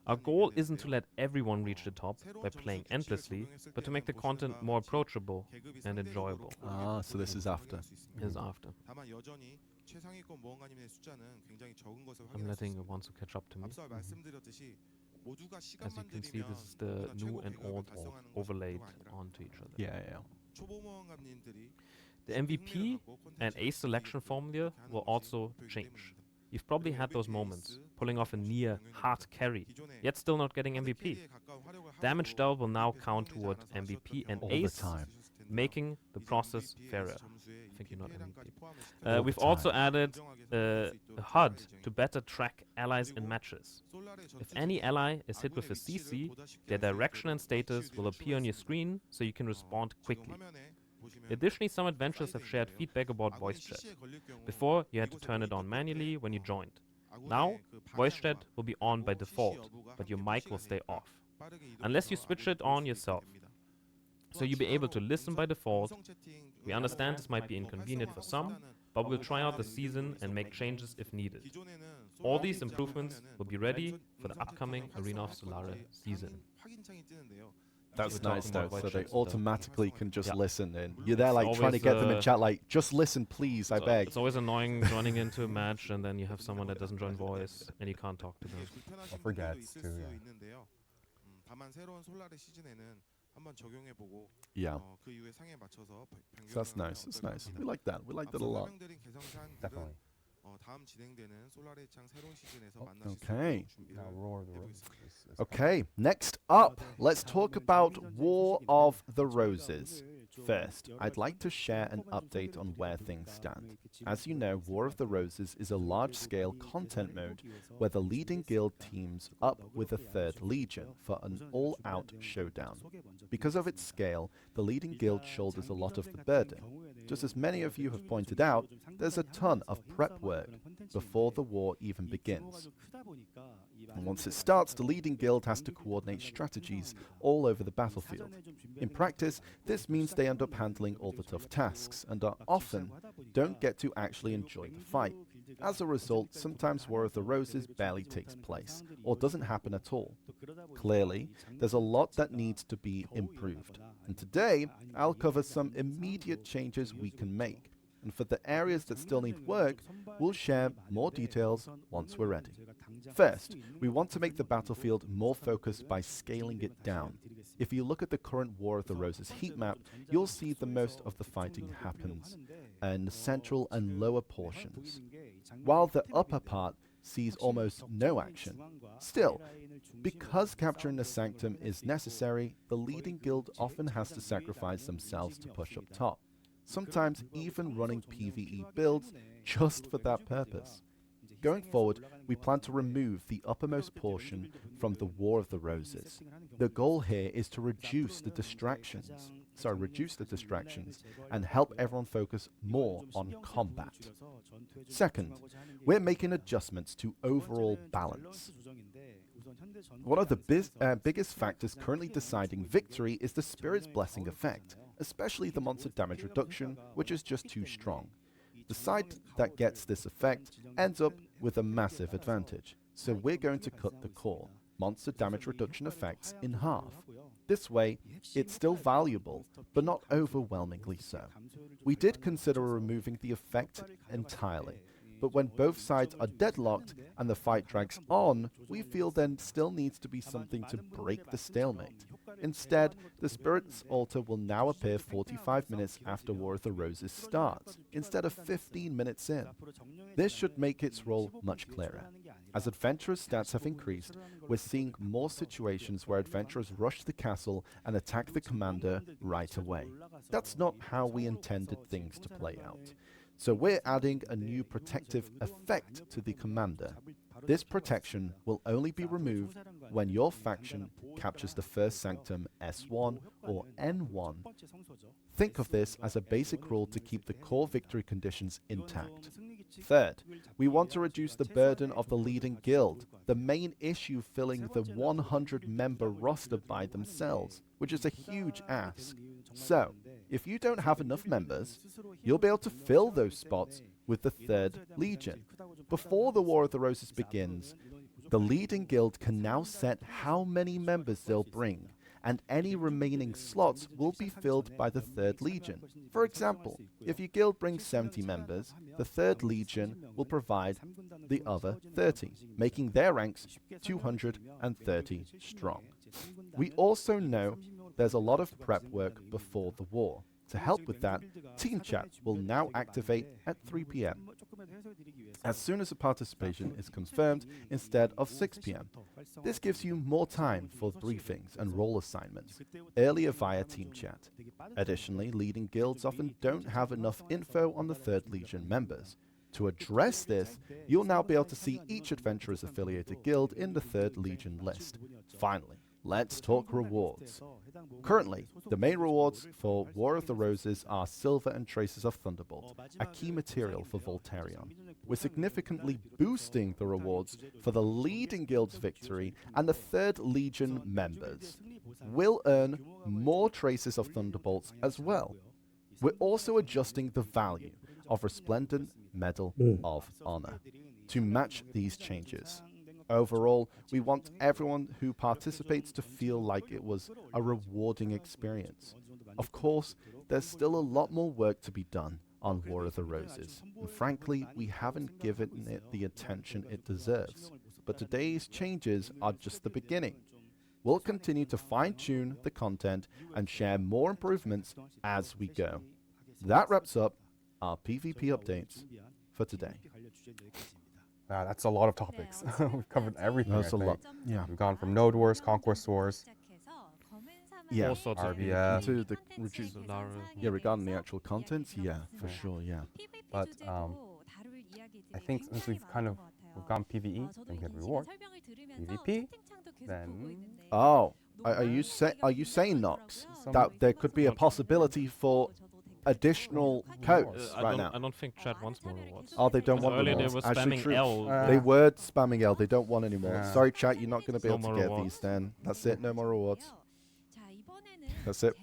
Speaker 4: Our goal isn't to let everyone reach the top by playing endlessly, but to make the content more approachable and enjoyable.
Speaker 1: Ah, so this is after.
Speaker 4: Is after. I'm letting the ones who catch up to me. As you can see, this is the new and old overlaid onto each other.
Speaker 1: Yeah, yeah.
Speaker 4: The MVP and ace selection formula will also change. You've probably had those moments, pulling off a near hard carry, yet still not getting MVP. Damage dealt will now count toward MVP and
Speaker 1: All
Speaker 4: ace,
Speaker 1: the time.
Speaker 4: making the process fairer. I think you're not MVP. We've also added a HUD to better track allies in matches. If any ally is hit with a CC, their direction and status will appear on your screen so you can respond quickly. Additionally, some adventurers have shared feedback about voice chat. Before, you had to turn it on manually when you joined. Now, voice chat will be on by default, but your mic will stay off, unless you switch it on yourself. So you'll be able to listen by default. We understand this might be inconvenient for some, but we'll try out the season and make changes if needed. All these improvements will be ready for the upcoming Arena of Solare season.
Speaker 1: That's
Speaker 4: We're
Speaker 1: nice
Speaker 4: talking
Speaker 1: though,
Speaker 4: about
Speaker 1: so
Speaker 4: voice
Speaker 1: they
Speaker 4: chat stuff.
Speaker 1: automatically can just
Speaker 4: Yeah.
Speaker 1: listen in. You're there like trying to
Speaker 4: Always,
Speaker 1: get them in chat like, just listen please, I beg.
Speaker 4: It's always annoying joining into a match and then you have someone that doesn't join voice and you can't talk to them.
Speaker 2: Or forgets too, yeah.
Speaker 1: Yeah. So that's nice, it's nice. We like that. We like that a lot.
Speaker 2: Definitely.
Speaker 1: Okay.
Speaker 2: Now Roar the Rose is
Speaker 1: Okay, next up, let's talk about War of the Roses. First, I'd like to share an update on where things stand. As you know, War of the Roses is a large-scale content mode where the leading guild teams up with a third legion for an all-out showdown. Because of its scale, the leading guild shoulders a lot of the burden. Just as many of you have pointed out, there's a ton of prep work before the war even begins. And once it starts, the leading guild has to coordinate strategies all over the battlefield. In practice, this means they end up handling all the tough tasks and are often don't get to actually enjoy the fight. As a result, sometimes War of the Roses barely takes place, or doesn't happen at all. Clearly, there's a lot that needs to be improved, and today I'll cover some immediate changes we can make. And for the areas that still need work, we'll share more details once we're ready. First, we want to make the battlefield more focused by scaling it down. If you look at the current War of the Roses heat map, you'll see the most of the fighting happens in the central and lower portions, while the upper part sees almost no action. Still, because capturing the Sanctum is necessary, the leading guild often has to sacrifice themselves to push up top, sometimes even running PvE builds just for that purpose. Going forward, we plan to remove the uppermost portion from the War of the Roses. The goal here is to reduce the distractions and help everyone focus more on combat. Second, we're making adjustments to overall balance. One of the biggest factors currently deciding victory is the Spirit's Blessing effect, especially the monster damage reduction, which is just too strong. The side that gets this effect ends up with a massive advantage, so we're going to cut the core monster damage reduction effects in half. This way, it's still valuable, but not overwhelmingly so. We did consider removing the effect entirely, but when both sides are deadlocked and the fight drags on, we feel there still needs to be something to break the stalemate. Instead, the Spirit's Altar will now appear 45 minutes after War of the Roses starts, instead of 15 minutes in. This should make its role much clearer. As adventurers' stats have increased, we're seeing more situations where adventurers rush the castle and attack the commander right away. That's not how we intended things to play out. So we're adding a new protective effect to the commander. This protection will only be removed when your faction captures the first Sanctum S1 or N1. Think of this as a basic rule to keep the core victory conditions intact. Third, we want to reduce the burden of the leading guild, the main issue filling the 100-member roster by themselves, which is a huge ask. So, if you don't have enough members, you'll be able to fill those spots with the 3rd Legion. Before the War of the Roses begins, the leading guild can now set how many members they'll bring, and any remaining slots will be filled by the 3rd Legion. For example, if your guild brings 70 members, the 3rd Legion will provide the other 30, making their ranks 230 strong. We also know there's a lot of prep work before the war. To help with that, Team Chat will now activate at 3 p.m. as soon as the participation is confirmed instead of 6 p.m. This gives you more time for briefings and role assignments, earlier via Team Chat. Additionally, leading guilds often don't have enough info on the 3rd Legion members. To address this, you'll now be able to see each adventurer's affiliated guild in the 3rd Legion list. Finally, let's talk rewards. Currently, the main rewards for War of the Roses are Silver and Traces of Thunderbolt, a key material for Voltarion. We're significantly boosting the rewards for the leading guild's victory, and the 3rd Legion members will earn more Traces of Thunderbolts as well. We're also adjusting the value of Resplendent Medal of Honor to match these changes. Overall, we want everyone who participates to feel like it was a rewarding experience. Of course, there's still a lot more work to be done on War of the Roses, and frankly, we haven't given it the attention it deserves. But today's changes are just the beginning. We'll continue to fine-tune the content and share more improvements as we go. That wraps up our PvP updates for today.
Speaker 2: Wow, that's a lot of topics. We've covered everything.
Speaker 1: That's a lot. Yeah.
Speaker 2: We've gone from Node Wars, Conquest Wars.
Speaker 1: Yeah.
Speaker 4: all sorts of
Speaker 2: RBF.
Speaker 1: To the reduce. Yeah, regarding the actual contents, yeah, for sure, yeah.
Speaker 2: But I think since we've gone PvE, then we get reward. PvP, then
Speaker 1: Oh, are you saying, Nox, that there could be a possibility for additional codes right now?
Speaker 4: I don't think chat wants more rewards.
Speaker 1: Oh, they don't
Speaker 4: Because
Speaker 1: want
Speaker 4: earlier they
Speaker 1: rewards.
Speaker 4: were
Speaker 1: Actually,
Speaker 4: spamming
Speaker 1: true.
Speaker 4: L.
Speaker 1: They were spamming L. They don't want any more.
Speaker 2: Yeah.
Speaker 1: Sorry, chat. You're not going to be
Speaker 4: No
Speaker 1: able to
Speaker 4: more
Speaker 1: get
Speaker 4: rewards.
Speaker 1: these then. That's it. No more rewards. That's it.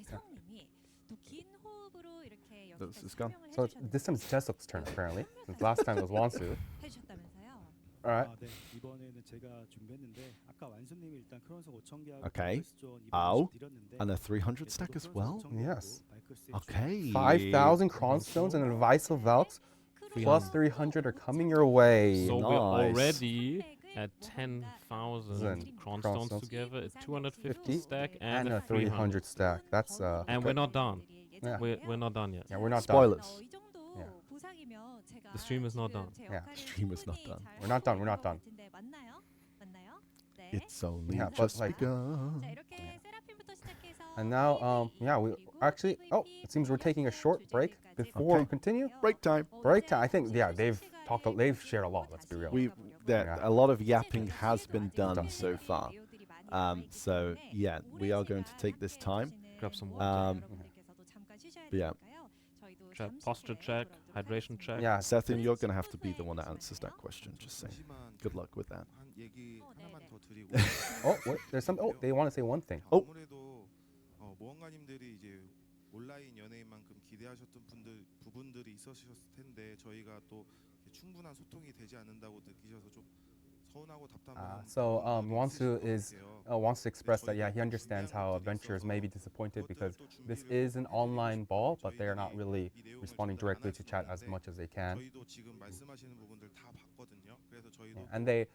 Speaker 1: This is gone.
Speaker 2: so this time it's Jesok's turn apparently. Since last time it was Wansu. All right.
Speaker 5: 네, 이번에는 제가 준비했는데 아까 완수님이 일단 크론석 5,000개
Speaker 1: Okay. And a 300 stack as well?
Speaker 2: Yes.
Speaker 1: Okay.
Speaker 2: 5,000 Cron Stones and Advice of Valks plus 300 are coming your way.
Speaker 4: So we're
Speaker 1: Nice.
Speaker 4: already at 10,000 Cron stones together, a 250 stack and a
Speaker 2: 300 stack. That's
Speaker 4: And we're not done.
Speaker 2: Yeah.
Speaker 4: We're not done yet.
Speaker 2: Yeah, we're not
Speaker 1: Spoilers.
Speaker 4: The stream is not done.
Speaker 2: Yeah.
Speaker 1: Stream is not done.
Speaker 2: We're not done. We're not done.
Speaker 1: It's only
Speaker 2: Yeah, but
Speaker 1: just
Speaker 2: like-
Speaker 1: begun.
Speaker 2: And now, yeah, we actually. Oh, it seems we're taking a short break before
Speaker 1: Okay.
Speaker 2: we continue.
Speaker 1: Break time.
Speaker 2: Break time. I think, yeah, they've shared a lot. Let's be real.
Speaker 1: Yeah, a lot of yapping has been done so far. So yeah, we are going to take this time.
Speaker 4: Grab some water.
Speaker 1: Yeah.
Speaker 4: Chat, posture check, hydration check.
Speaker 2: Yeah,
Speaker 1: Sethin, you're going to have to be the one that answers that question. Just saying. Good luck with that.
Speaker 7: 한 얘기 하나만 더 드리고
Speaker 2: Oh, wait, there's some. Oh, they want to say one thing.
Speaker 1: Oh.
Speaker 7: 아무래도 모험가님들이 이제 온라인 연예인만큼 기대하셨던 부분들이 있으셨을 텐데 저희가 또 충분한 소통이 되지 않는다고 느끼셔서 좀 서운하고 답답한
Speaker 2: So
Speaker 7: 부분이
Speaker 2: Wansu
Speaker 7: 있으실 것 같아요.
Speaker 2: wants to express that yeah he understands how adventurers may be disappointed because this is an online ball, but they are not really responding directly to chat as much as they can.
Speaker 7: 저희도 지금 말씀하시는 부분들 다 봤거든요. 그래서 저희도
Speaker 2: And they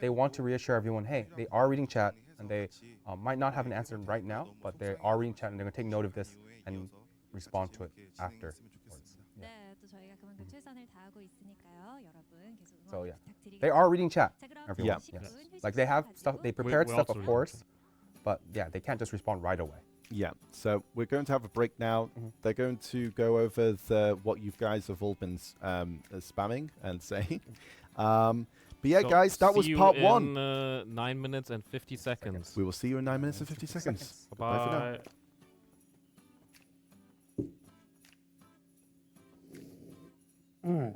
Speaker 2: want to reassure everyone, hey, they are reading chat, and they might not have an answer right now, but they are reading chat, and they're going to take note of this and respond to it after.
Speaker 3: 네, 또 저희가 그만큼 최선을 다하고 있으니까요. 여러분 계속 응원
Speaker 2: So yeah,
Speaker 3: 부탁드리겠습니다.
Speaker 2: they are reading chat.
Speaker 3: 자, 그럼
Speaker 2: Everyone,
Speaker 1: Yeah.
Speaker 2: yes. Like they have stuff, they prepared
Speaker 4: we're
Speaker 2: stuff,
Speaker 4: also
Speaker 2: of
Speaker 4: reading
Speaker 2: course, but yeah, they can't just respond right away.
Speaker 1: Yeah, so we're going to have a break now. They're going to go over what you guys have all been spamming and saying. But yeah,
Speaker 4: So
Speaker 1: guys, that was
Speaker 4: see you
Speaker 1: part
Speaker 4: in,
Speaker 1: 1.
Speaker 4: 9 minutes and 50 seconds.
Speaker 1: We will see you in 9 minutes and 50 seconds. Bye for now.
Speaker 4: Bye.
Speaker 5: All right.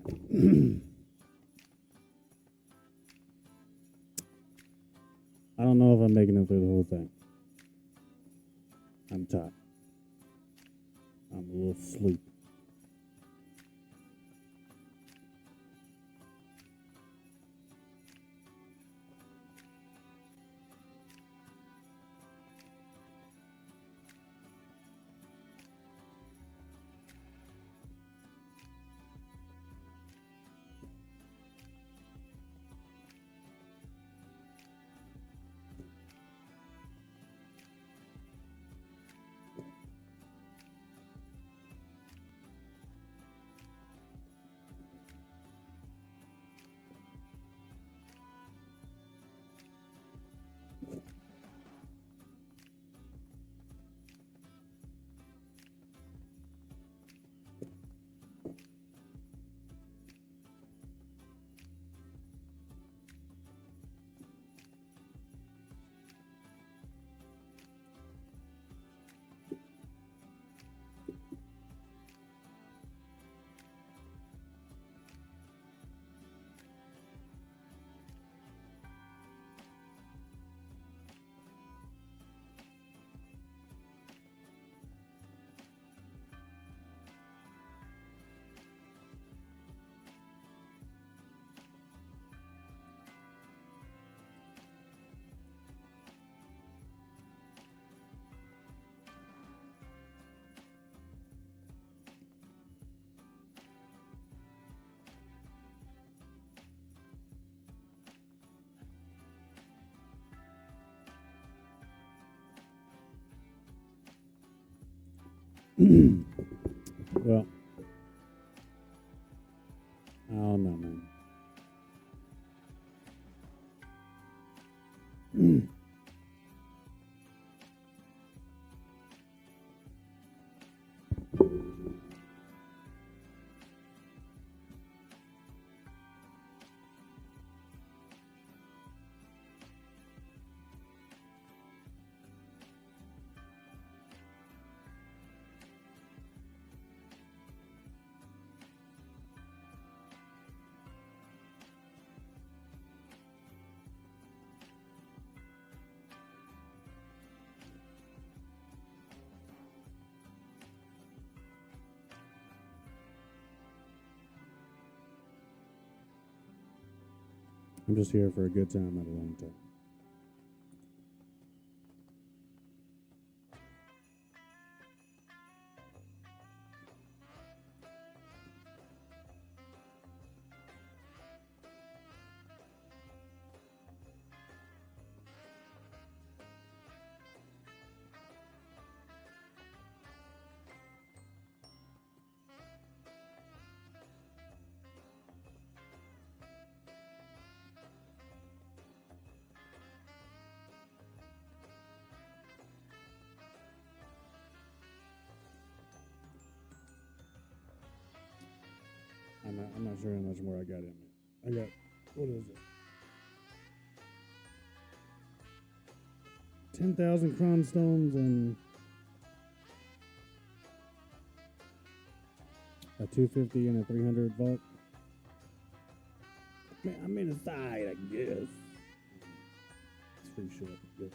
Speaker 5: I don't know if I'm making it through the whole thing. I'm tired. I'm a little sleepy. Well, I don't know, man. I'm just here for a good time, not a long time. I'm not sure how much more I got in me. I got, what is it? 10,000 cronstones and a 250 and a 300 volt. Man, I made a side, I guess. It's pretty short. Yes,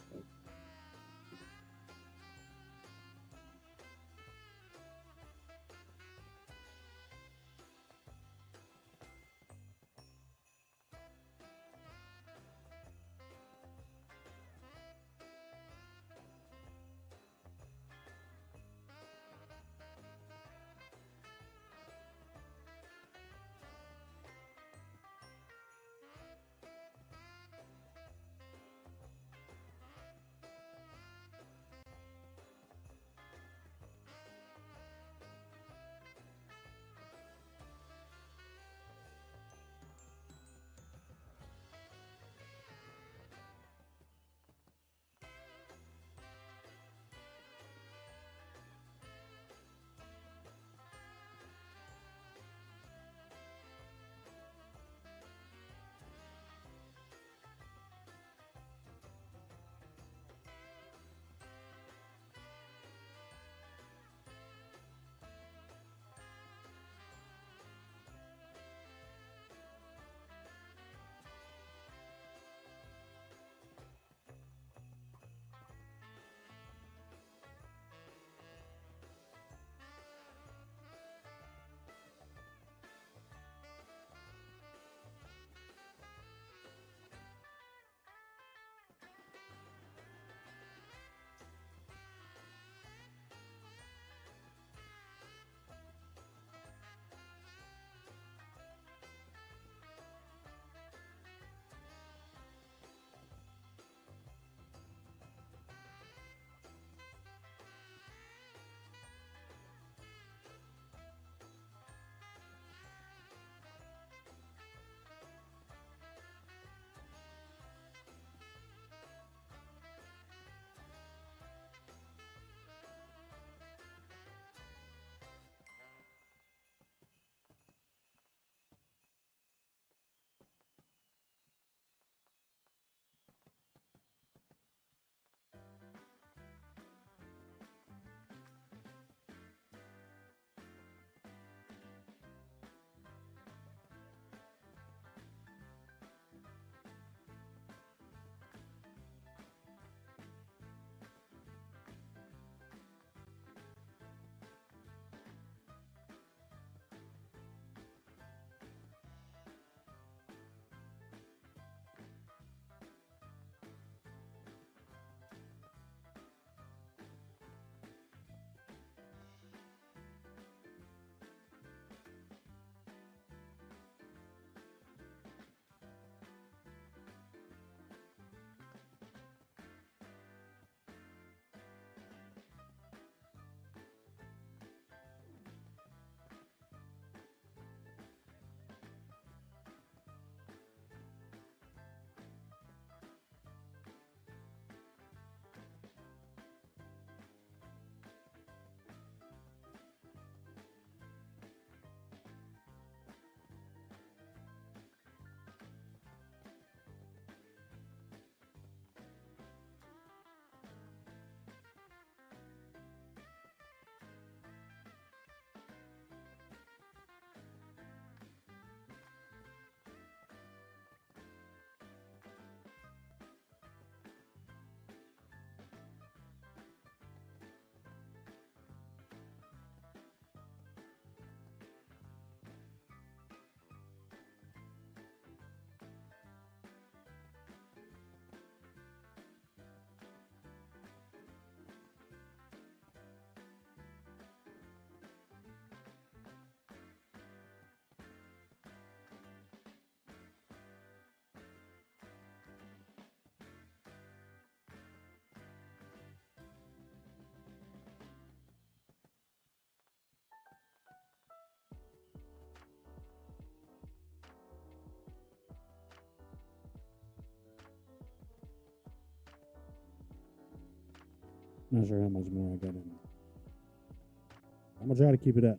Speaker 5: Not sure how much more I got in there. I'm gonna try to keep it up.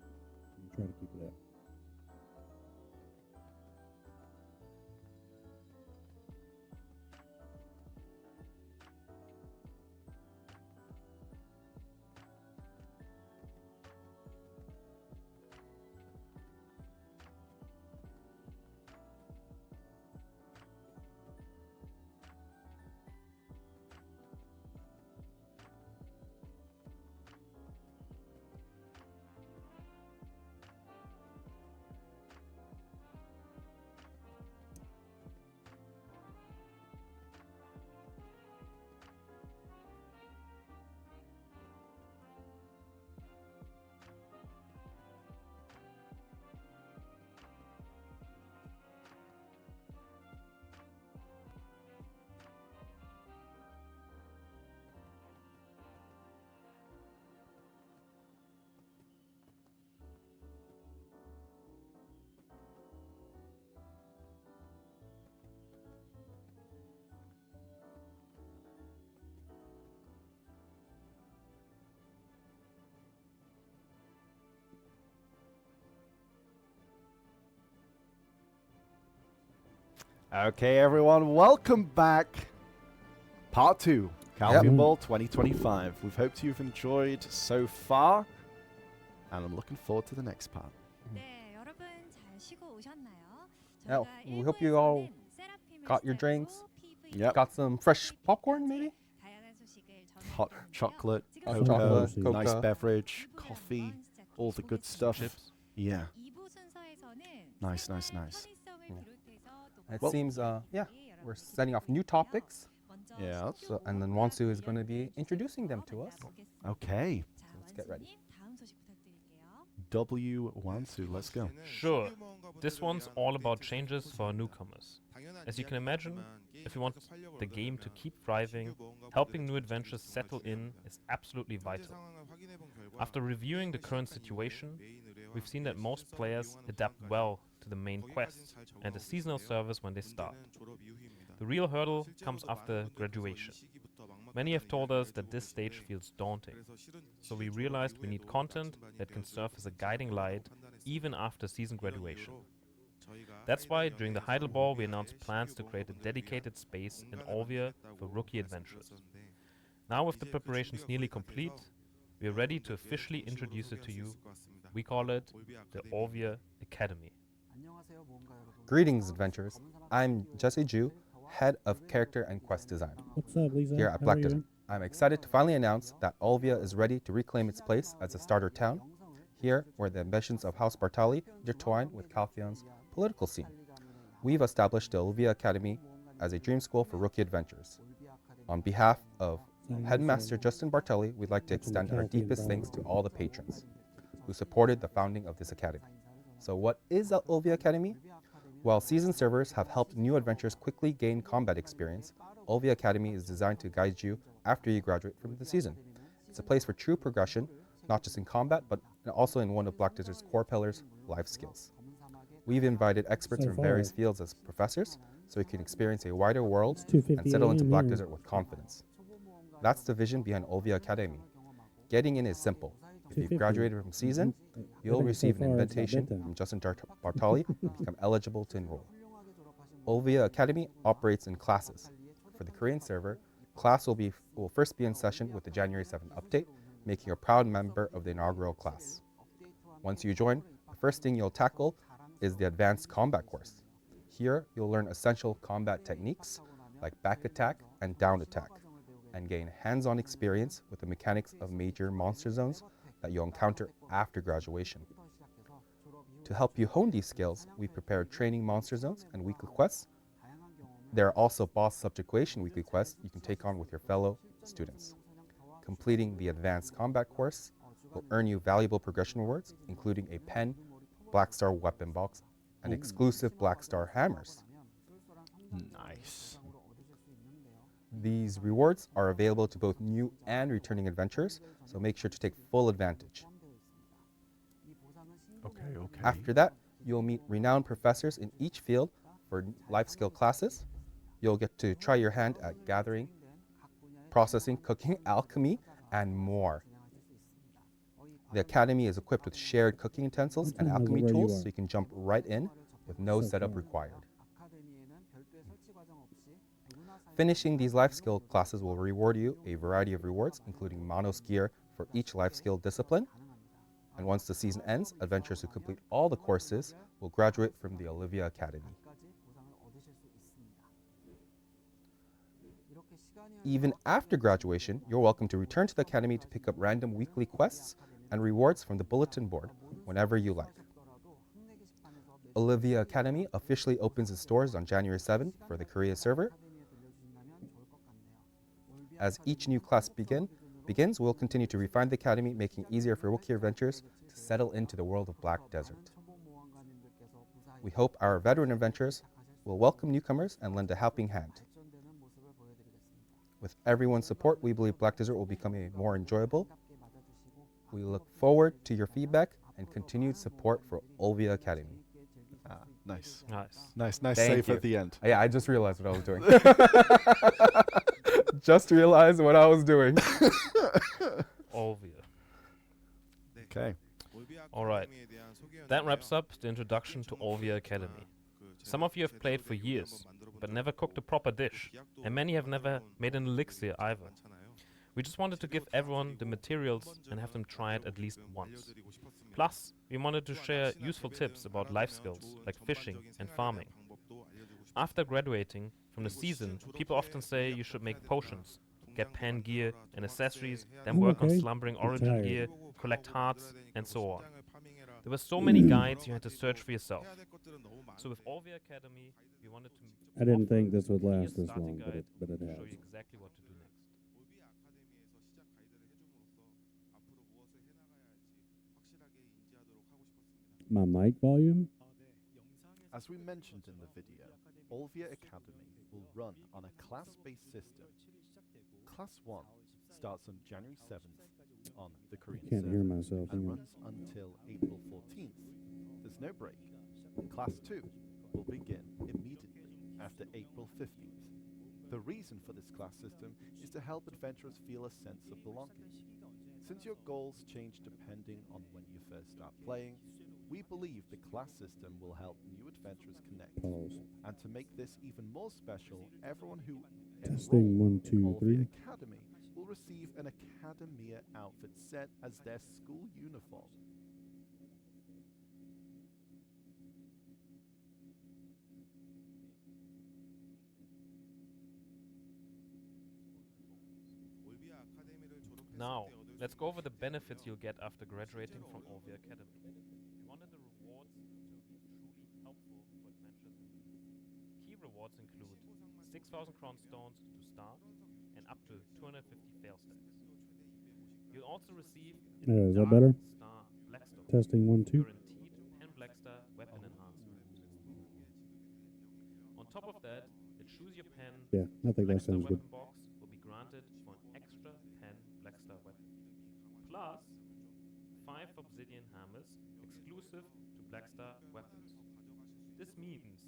Speaker 1: Okay, everyone, welcome back. Part 2, Calheon
Speaker 2: Yep.
Speaker 1: Ball 2025. We've hoped you've enjoyed so far, and I'm looking forward to the next part.
Speaker 3: 네, 여러분 잘 쉬고 오셨나요?
Speaker 2: Yeah,
Speaker 3: 저희가
Speaker 2: we hope you all
Speaker 3: 일부에서는 세라핌을
Speaker 2: got your
Speaker 3: 시작으로
Speaker 2: drinks.
Speaker 3: PV
Speaker 1: Yep.
Speaker 2: Got some fresh popcorn, maybe?
Speaker 3: 다양한 소식을
Speaker 1: Hot
Speaker 3: 전해드렸는데요.
Speaker 1: chocolate,
Speaker 3: 지금
Speaker 2: Hot
Speaker 1: cocoa,
Speaker 2: chocolate,
Speaker 1: nice
Speaker 2: coca.
Speaker 1: beverage,
Speaker 3: 이부를
Speaker 1: coffee,
Speaker 3: 한번 시작해
Speaker 1: all the good
Speaker 3: 보겠습니다.
Speaker 1: stuff.
Speaker 4: Chips.
Speaker 1: Yeah.
Speaker 3: 이부 순서에서는
Speaker 1: Nice,
Speaker 3: 생활
Speaker 1: nice, nice.
Speaker 3: 편의성을
Speaker 2: Yeah.
Speaker 3: 비롯해서 또
Speaker 2: It
Speaker 1: Well-
Speaker 2: seems, yeah,
Speaker 3: 여러분께
Speaker 2: we're setting off new
Speaker 3: 있는데요.
Speaker 2: topics.
Speaker 3: 먼저
Speaker 1: Yeah.
Speaker 3: 신규
Speaker 2: And then
Speaker 3: 모험가
Speaker 2: Wansu is going to be
Speaker 3: 관련
Speaker 2: introducing them to us.
Speaker 3: 만나보겠습니다.
Speaker 1: Okay.
Speaker 3: 자,
Speaker 2: let's get ready.
Speaker 3: 완수님 다음 소식 부탁드릴게요.
Speaker 1: W Wansu, let's go.
Speaker 4: Sure. This one's all about changes for newcomers. As you can imagine, if you want the game to keep thriving, helping new adventures settle in is absolutely vital. After reviewing the current situation, we've seen that most players adapt well to the main quest and the seasonal service when they start. The real hurdle comes after graduation. Many have told us that this stage feels daunting, so we realized we need content that can serve as a guiding light even after season graduation. That's why during the Heidel Ball we announced plans to create a dedicated space in Olvia for rookie adventurers. Now with the preparations nearly complete, we are ready to officially introduce it to you. We call it the Olvia Academy.
Speaker 6: 안녕하세요, 모험가 여러분.
Speaker 2: Greetings, adventurers. I'm Jesse Ju, head of character and quest design
Speaker 5: What's up, Lisa?
Speaker 2: here at
Speaker 5: How
Speaker 2: Black
Speaker 5: are
Speaker 2: Desert.
Speaker 5: you?
Speaker 2: I'm excited to finally announce that Olvia is ready to reclaim its place as a starter town, here where the ambitions of House Bartali intertwine with Caltheon's political scene. We've established the Olvia Academy as a dream school for rookie adventurers. On behalf of Headmaster Justin Bartelli, we'd like to extend our deepest thanks to all the patrons who supported the founding of this academy. So what is the Olvia Academy? While seasoned servers have helped new adventurers quickly gain combat experience, Olvia Academy is designed to guide you after you graduate from the season. It's a place for true progression, not just in combat, but also in one of Black Desert's core pillars, life skills. We've invited experts
Speaker 5: So
Speaker 2: from
Speaker 5: far.
Speaker 2: various fields as professors, so you can experience a wider world
Speaker 5: It's 2:50
Speaker 2: and settle into
Speaker 5: a.m.
Speaker 2: Black
Speaker 5: here.
Speaker 2: Desert with confidence. That's the vision behind Olvia Academy. Getting in is simple. If you've
Speaker 5: 250.
Speaker 2: graduated from season, you'll
Speaker 5: think
Speaker 2: receive
Speaker 5: so
Speaker 2: an
Speaker 5: far it's about
Speaker 2: invitation
Speaker 5: bedtime.
Speaker 2: from Justin Bartali and become eligible to enroll. Olvia Academy operates in classes. For the Korean server, class will first be in session with the January 7th update, making you a proud member of the inaugural class. Once you join, the first thing you'll tackle is the advanced combat course. Here, you'll learn essential combat techniques like back attack and down attack, and gain hands-on experience with the mechanics of major monster zones that you'll encounter after graduation. To help you hone these skills, we prepared training monster zones and weekly quests. There are also boss subjugation weekly quests you can take on with your fellow students. Completing the advanced combat course will earn you valuable progression rewards, including a pen, Black Star weapon box, and exclusive Black Star hammers.
Speaker 1: Nice.
Speaker 2: These rewards are available to both new and returning adventurers, so make sure to take full advantage.
Speaker 1: Okay, okay.
Speaker 2: After that, you'll meet renowned professors in each field for life skill classes. You'll get to try your hand at gathering, processing, cooking, alchemy, and more. The Academy is equipped with shared cooking utensils and alchemy tools, so you can jump right in with no setup required. Finishing these life skill classes will reward you a variety of rewards, including Manos gear for each life skill discipline. And once the season ends, adventurers who complete all the courses will graduate from the Olivia Academy. Even after graduation, you're welcome to return to the Academy to pick up random weekly quests and rewards from the bulletin board whenever you like. Olivia Academy officially opens its doors on January 7th for the Korea server. As each new class begins, we'll continue to refine the Academy, making it easier for rookie adventurers to settle into the world of Black Desert. We hope our veteran adventurers will welcome newcomers and lend a helping hand. With everyone's support, we believe Black Desert will become more enjoyable. We look forward to your feedback and continued support for Olivia Academy.
Speaker 1: Nice.
Speaker 4: Nice.
Speaker 1: Nice
Speaker 2: Thank
Speaker 1: save
Speaker 2: you.
Speaker 1: at the end.
Speaker 2: Yeah, I just realized what I was doing. Just realized what I was doing.
Speaker 4: Olvia.
Speaker 1: Okay.
Speaker 4: Alright. That wraps up the introduction to Olvia Academy. Some of you have played for years, but never cooked a proper dish, and many have never made an elixir either. We just wanted to give everyone the materials and have them try it at least once. Plus, we wanted to share useful tips about life skills like fishing and farming. After graduating from the season, people often say you should make potions, get pen gear and accessories, then work on slumbering origin gear, collect hearts, and so on. There were so many guides you had to search for yourself. So with Olvia Academy, we wanted to
Speaker 5: I didn't think
Speaker 4: offer
Speaker 5: this would
Speaker 4: a clear
Speaker 5: last this
Speaker 4: starting
Speaker 5: long,
Speaker 4: guide
Speaker 5: but it
Speaker 4: to show
Speaker 5: has.
Speaker 4: you exactly what to do next.
Speaker 5: My mic volume?
Speaker 1: As we mentioned in the video, Olvia Academy will run on a class-based system. Class 1 starts on January 7th on the Korean
Speaker 5: Can't
Speaker 1: server
Speaker 5: hear myself.
Speaker 1: and
Speaker 5: Hang on.
Speaker 1: runs until April 14th. There's no break. Class 2 will begin immediately after April 15th. The reason for this class system is to help adventurers feel a sense of belonging. Since your goals change depending on when you first start playing, we believe the class system will help new adventurers connect.
Speaker 5: Pause.
Speaker 1: And to make this even more special, everyone who
Speaker 5: Testing,
Speaker 1: enrolls
Speaker 5: 1, 2,
Speaker 1: in Olvia
Speaker 5: 3.
Speaker 1: Academy will receive an Academia outfit set as their school uniform.
Speaker 4: Now, let's go over the benefits you'll get after graduating from Olvia Academy. We wanted the rewards to be truly helpful for adventurers and newbies. Key rewards include 6,000 crown stones to start and up to 250 fail stacks. You'll also receive
Speaker 5: Is that
Speaker 4: Dark
Speaker 5: better?
Speaker 4: Star Blackstone,
Speaker 5: Testing, 1, 2.
Speaker 4: guaranteed Pen Blackstar weapon enhancement. On top of that, the Choose Your Pen
Speaker 5: Yeah, I think that
Speaker 4: Blackstar
Speaker 5: sounds good.
Speaker 4: weapon box will be granted for an extra Pen Blackstar weapon. Plus, 5 obsidian hammers exclusive to Blackstar weapons. This means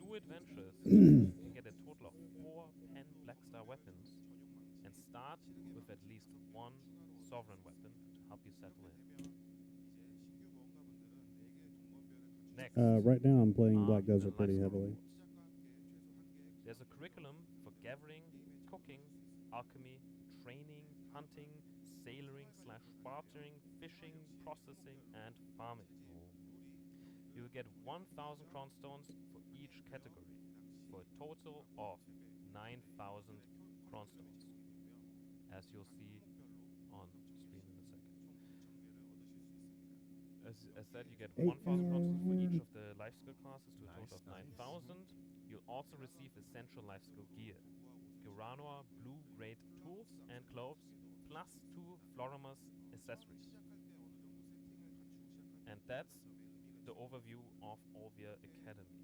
Speaker 4: new adventurers can get a total of 4 Pen Blackstar weapons and start with at least 1 sovereign weapon to help you settle in. Next,
Speaker 5: Right now I'm playing
Speaker 4: are
Speaker 5: Black
Speaker 4: the
Speaker 5: Desert pretty
Speaker 4: life skill
Speaker 5: heavily.
Speaker 4: rewards. There's a curriculum for gathering, cooking, alchemy, training, hunting, sailoring/bartering, fishing, processing, and farming. You will get 1,000 crown stones for each category, for a total of 9,000 crown stones, as you'll see on screen in a second. As said, you get 1,000 crown stones for each of the life skill classes to a total of 9,000. You'll also receive essential life skill gear. Guranoa blue-grade tools and gloves, plus 2 Florimus accessories. And that's the overview of Olvia Academy.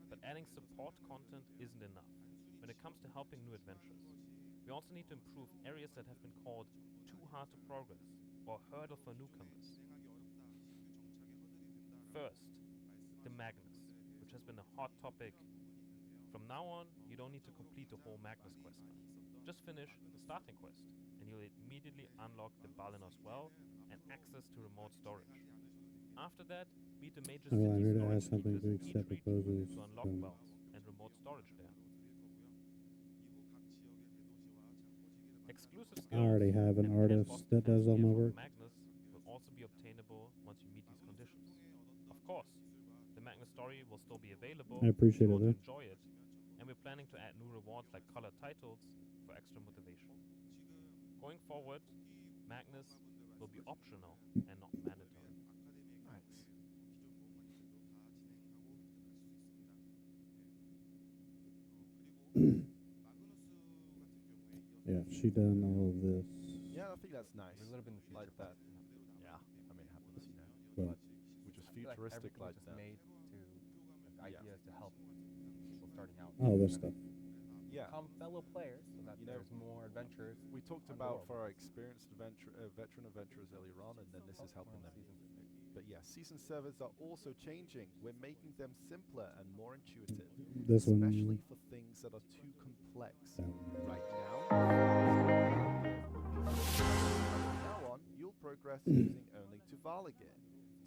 Speaker 4: But adding support content isn't enough when it comes to helping new adventurers. We also need to improve areas that have been called too hard to progress or hurdle for newcomers. First, the Magnus, which has been a hot topic. From now on, you don't need to complete the whole Magnus quest line. Just finish the starting quest, and you'll immediately unlock the Balinos well and access to remote storage. After that, meet the major
Speaker 5: Oh, I'm
Speaker 4: city
Speaker 5: here to
Speaker 4: storage
Speaker 5: ask something
Speaker 4: seekers in
Speaker 5: to
Speaker 4: each
Speaker 5: accept
Speaker 4: region
Speaker 5: proposals.
Speaker 4: to unlock wells and remote storage there. Exclusive
Speaker 5: I
Speaker 4: skills
Speaker 5: already have an
Speaker 4: and
Speaker 5: artist
Speaker 4: boss
Speaker 5: that does
Speaker 4: defense
Speaker 5: all
Speaker 4: gear
Speaker 5: my
Speaker 4: from
Speaker 5: work.
Speaker 4: Magnus will also be obtainable once you meet these conditions. Of course, the Magnus story will still be available
Speaker 5: I
Speaker 4: if
Speaker 5: appreciate
Speaker 4: you
Speaker 5: it,
Speaker 4: want to
Speaker 5: though.
Speaker 4: enjoy it, and we're planning to add new rewards like colored titles for extra motivation. Going forward, Magnus will be optional and not mandatory.
Speaker 1: Nice.
Speaker 5: Yeah, she done all of this.
Speaker 1: Yeah, I think that's nice.
Speaker 2: We're a little bit in the future.
Speaker 1: Like that.
Speaker 2: but,
Speaker 1: Yeah, I mean, it happens, you know.
Speaker 5: Well,
Speaker 1: But which is
Speaker 2: I feel like
Speaker 1: futuristic
Speaker 2: everything
Speaker 1: like
Speaker 2: just
Speaker 1: that.
Speaker 2: made to the
Speaker 1: Yeah.
Speaker 2: idea is to help people starting out.
Speaker 5: all this stuff.
Speaker 1: Yeah.
Speaker 2: Become fellow players so that
Speaker 1: You know,
Speaker 2: there's more adventures.
Speaker 1: We talked
Speaker 2: on the
Speaker 1: about
Speaker 2: world.
Speaker 1: for our experienced veteran adventurers earlier on, and then this is helping them. But yeah, season servers are also changing. We're making them simpler and more intuitive,
Speaker 5: This
Speaker 1: especially
Speaker 5: one.
Speaker 1: for things that are too complex.
Speaker 5: That one.
Speaker 1: Right now on, you'll progress using only Tuvala gear.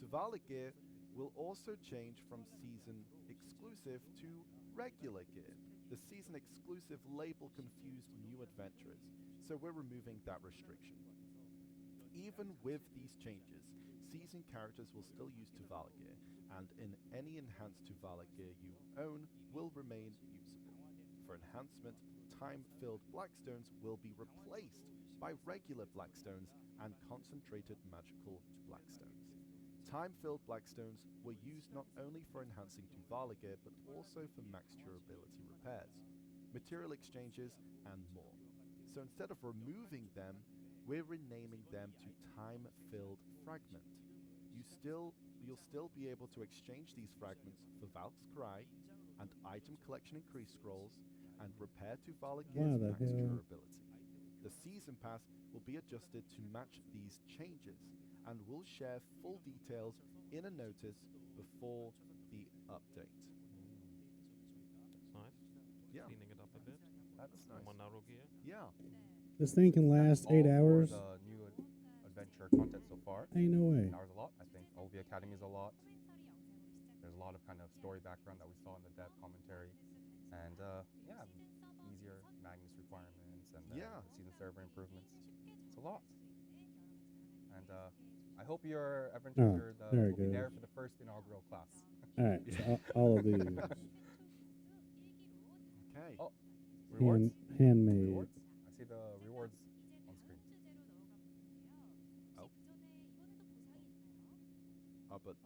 Speaker 1: Tuvala gear will also change from season exclusive to regular gear. The season exclusive label confused new adventurers, so we're removing that restriction. Even with these changes, season characters will still use Tuvala gear, and in any enhanced Tuvala gear you own will remain usable. For enhancement, time-filled Blackstones will be replaced by regular Blackstones and concentrated magical Blackstones. Time-filled Blackstones were used not only for enhancing Tuvala gear, but also for max durability repairs, material exchanges, and more. So instead of removing them, we're renaming them to Time-Filled Fragment. You'll still be able to exchange these fragments for Valk's Cry and item collection increase scrolls and repair Tuvala gear's
Speaker 5: the
Speaker 1: max
Speaker 5: hell?
Speaker 1: durability. The season pass will be adjusted to match these changes, and we'll share full details in a notice before the update.
Speaker 4: That's nice.
Speaker 1: Yeah.
Speaker 4: Cleaning it up a bit.
Speaker 1: That's nice.
Speaker 4: More Naru gear.
Speaker 1: Yeah.
Speaker 5: This thing can last
Speaker 2: That's
Speaker 5: 8
Speaker 2: all for
Speaker 5: hours.
Speaker 2: the new adventure content so far.
Speaker 5: Ain't no way.
Speaker 2: 8 hours a lot. I think OV Academy is a lot. There's a lot of kind of story background that we saw in the dev commentary, and yeah, easier Magnus requirements and
Speaker 1: Yeah.
Speaker 2: season server improvements. It's a lot. And I hope your adventure
Speaker 5: there it
Speaker 2: will be there
Speaker 5: goes.
Speaker 2: for the first inaugural class.
Speaker 5: All right, so all of these.
Speaker 1: Okay.
Speaker 2: Oh, rewards?
Speaker 5: Handmade.
Speaker 2: Rewards? I see the rewards on screen.
Speaker 1: Oh. But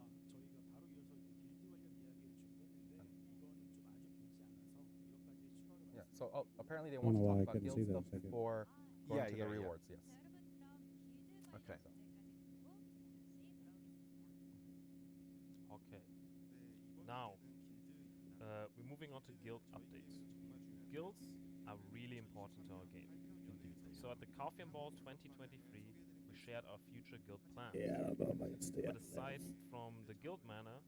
Speaker 2: Yeah, so apparently they
Speaker 5: I don't
Speaker 2: want to
Speaker 5: know why
Speaker 2: talk
Speaker 5: I
Speaker 2: about
Speaker 5: couldn't
Speaker 2: guild
Speaker 5: see that
Speaker 2: stuff
Speaker 5: a second.
Speaker 2: before going
Speaker 1: Yeah,
Speaker 2: to
Speaker 1: yeah,
Speaker 2: the
Speaker 1: yeah.
Speaker 2: rewards, yes.
Speaker 1: okay.
Speaker 4: Okay. Now, we're moving on to guild updates. Guilds are really important to our game. So at the Calheon Ball 2023, we shared our future guild plans.
Speaker 5: Yeah, I don't know if I can stay
Speaker 4: But
Speaker 5: up
Speaker 4: aside from the guild mana,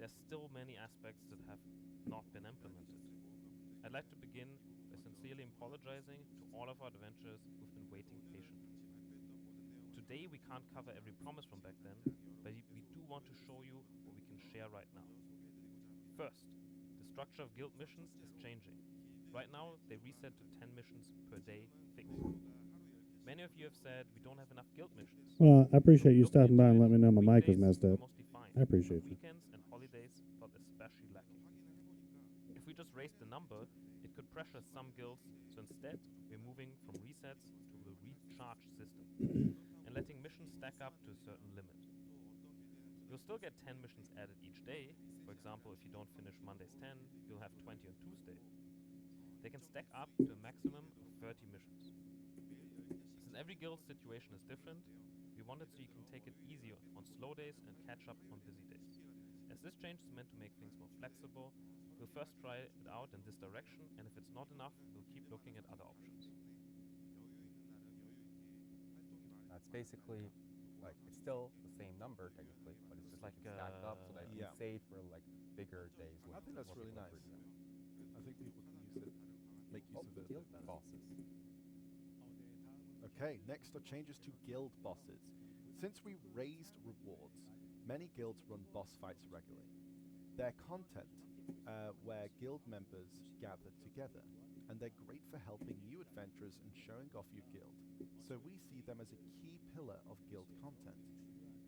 Speaker 4: there's still many aspects that have not been implemented. I'd like to begin by sincerely apologizing to all of our adventurers who've been waiting patiently. Today we can't cover every promise from back then, but we do want to show you what we can share right now. First, the structure of guild missions is changing. Right now, they reset to 10 missions per day fixed. Many of you have said we don't have enough guild missions.
Speaker 5: Well, I appreciate you
Speaker 4: Looking
Speaker 5: stopping by and
Speaker 4: into
Speaker 5: letting me know my mic was
Speaker 4: weekdays
Speaker 5: messed
Speaker 4: were
Speaker 5: up.
Speaker 4: mostly fine,
Speaker 5: I appreciate
Speaker 4: but
Speaker 5: you.
Speaker 4: weekends and holidays felt especially lacking. If we just raised the number, it could pressure some guilds, so instead we're moving from resets to a recharge system and letting missions stack up to a certain limit. You'll still get 10 missions added each day. For example, if you don't finish Monday's 10, you'll have 20 on Tuesday. They can stack up to a maximum of 30 missions. Since every guild's situation is different, we wanted so you can take it easy on slow days and catch up on busy days. As this change is meant to make things more flexible, we'll first try it out in this direction, and if it's not enough, we'll keep looking at other options.
Speaker 2: It's basically like it's still the same number technically, but it's just like stacked up so that you
Speaker 1: Yeah.
Speaker 2: can save for like bigger days.
Speaker 1: I think that's
Speaker 2: more
Speaker 1: really
Speaker 2: people are
Speaker 1: nice.
Speaker 2: free.
Speaker 1: I think people can use it, make use
Speaker 2: Oh,
Speaker 1: of it a
Speaker 2: guild
Speaker 1: bit better.
Speaker 2: bosses.
Speaker 1: Okay, next are changes to guild bosses. Since we raised rewards, many guilds run boss fights regularly. Their content, where guild members gather together, and they're great for helping new adventurers and showing off your guild, so we see them as a key pillar of guild content.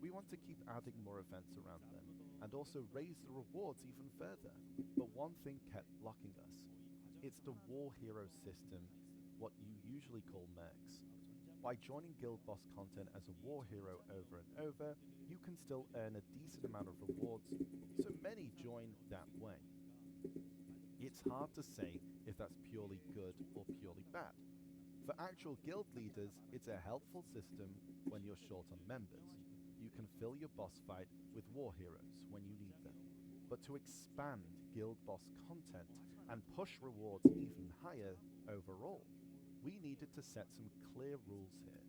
Speaker 1: We want to keep adding more events around them, and also raise the rewards even further, but one thing kept blocking us. It's the war hero system, what you usually call mercs. By joining guild boss content as a war hero over and over, you can still earn a decent amount of rewards, so many join that way. It's hard to say if that's purely good or purely bad. For actual guild leaders, it's a helpful system when you're short on members. You can fill your boss fight with war heroes when you need them. But to expand guild boss content and push rewards even higher overall, we needed to set some clear rules here.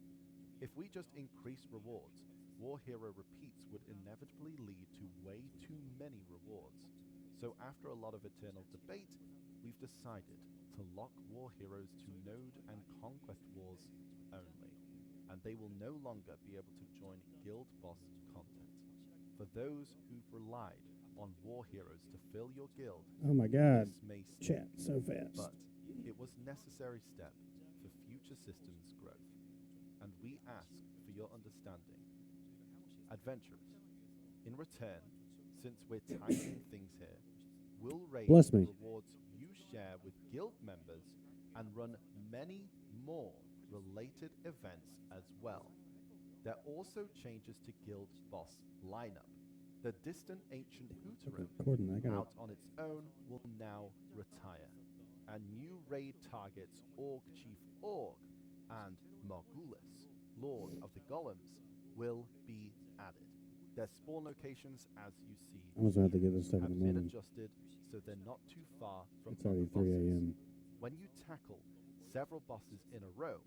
Speaker 1: If we just increase rewards, war hero repeats would inevitably lead to way too many rewards. So after a lot of eternal debate, we've decided to lock war heroes to node and conquest wars only, and they will no longer be able to join guild boss content. For those who've relied on war heroes to fill your guild,
Speaker 5: Oh my god.
Speaker 1: this may sting,
Speaker 5: Chat so fast.
Speaker 1: but it was a necessary step for future systems growth, and we ask for your understanding. Adventurers, in return, since we're tightening things here, we'll raise
Speaker 5: Bless
Speaker 1: the
Speaker 5: me.
Speaker 1: rewards you share with guild members and run many more related events as well. There are also changes to guild boss lineup. The distant ancient Hooterer,
Speaker 5: Recording, I gotta.
Speaker 1: out on its own, will now retire, and new raid targets Org Chief Org and Morgulus, Lord of the Golems, will be added. Their spawn locations, as you see,
Speaker 5: I was gonna have to get this stuff in
Speaker 1: have
Speaker 5: the
Speaker 1: been
Speaker 5: morning.
Speaker 1: adjusted so they're not too far from
Speaker 5: It's already
Speaker 1: other
Speaker 5: 3
Speaker 1: bosses.
Speaker 5: a.m.
Speaker 1: When you tackle several bosses in a row,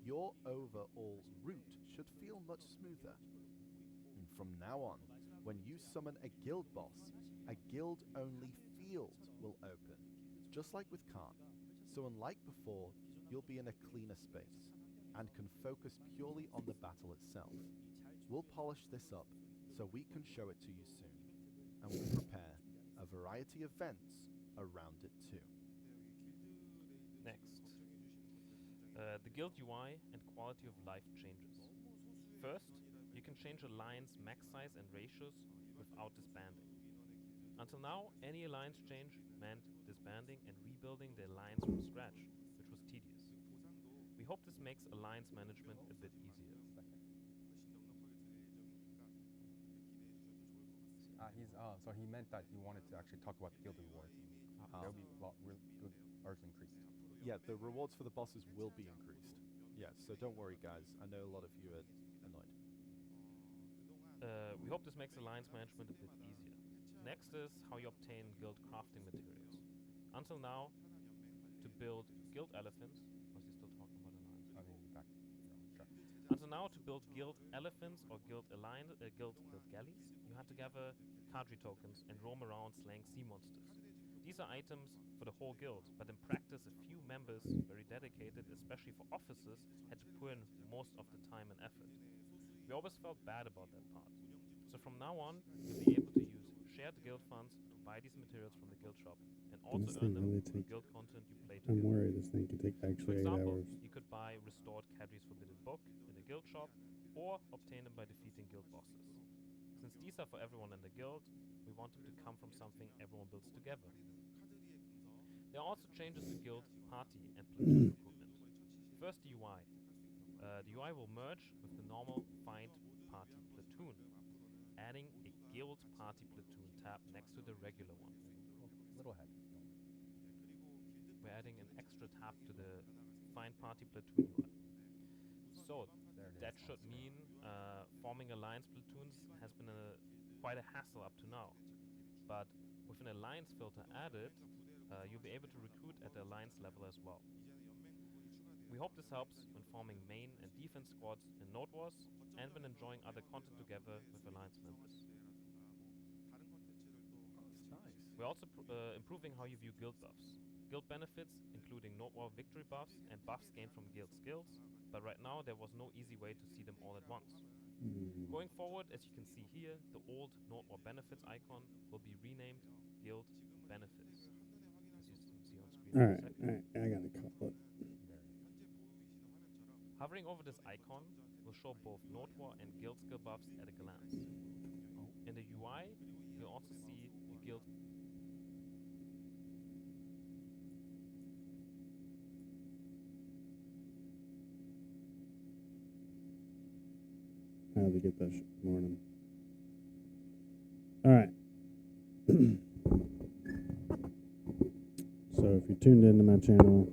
Speaker 1: your overall route should feel much smoother. And from now on, when you summon a guild boss, a guild-only field will open, just like with Khan. So unlike before, you'll be in a cleaner space and can focus purely on the battle itself. We'll polish this up so we can show it to you soon, and we'll prepare a variety of events around it too.
Speaker 4: Next. The guild UI and quality of life changes. First, you can change alliance max size and ratios without disbanding. Until now, any alliance change meant disbanding and rebuilding the alliance from scratch, which was tedious. We hope this makes alliance management a bit easier.
Speaker 2: So he meant that he wanted to actually talk about the guild rewards. They'll be largely increased.
Speaker 1: Yeah, the rewards for the bosses will be increased. Yeah, so don't worry guys, I know a lot of you are annoyed.
Speaker 4: We hope this makes alliance management a bit easier. Next is how you obtain guild crafting materials. Until now, to build guild elephants, was he still talking about alliance?
Speaker 2: I mean, back. Sure.
Speaker 4: Until now, to build guild elephants or guild galleys, you had to gather Kadri tokens and roam around slaying sea monsters. These are items for the whole guild, but in practice a few members, very dedicated, especially for officers, had to put in most of the time and effort. We always felt bad about that part. So from now on, you'll be able to use shared guild funds to buy these materials from the guild shop, and also
Speaker 5: this
Speaker 4: earn
Speaker 5: thing
Speaker 4: them
Speaker 5: really
Speaker 4: through
Speaker 5: take?
Speaker 4: guild content you play
Speaker 5: I'm
Speaker 4: together.
Speaker 5: worried this thing could take
Speaker 4: For
Speaker 5: actually 8
Speaker 4: example,
Speaker 5: hours.
Speaker 4: you could buy restored Kadri's Forbidden Book in the guild shop, or obtain them by defeating guild bosses. Since these are for everyone in the guild, we want them to come from something everyone builds together. There are also changes to guild, party, and platoon recruitment. First, the UI. The UI will merge with the normal Find Party Platoon, adding a Guild Party Platoon tab next to the regular one.
Speaker 2: Little head.
Speaker 4: We're adding an extra tab to the Find Party Platoon UI. So, that should mean forming alliance platoons has been quite a hassle up to now. But with an alliance filter added, you'll be able to recruit at the alliance level as well. We hope this helps when forming main and defense squads in Node Wars and when enjoying other content together with alliance members.
Speaker 1: That's nice.
Speaker 4: We're also improving how you view guild buffs. guild benefits, including Nordwar victory buffs and buffs gained from guild skills, but right now there was no easy way to see them all at once. Going forward, as you can see here, the old Nordwar benefits icon will be renamed Guild Benefits, as you can see on screen in a second.
Speaker 5: I gotta call it.
Speaker 4: Hovering over this icon will show both Nordwar and guild skill buffs at a glance. In the UI, you'll also see the guild.
Speaker 5: How to get that morning. All right. So if you're tuned into my channel,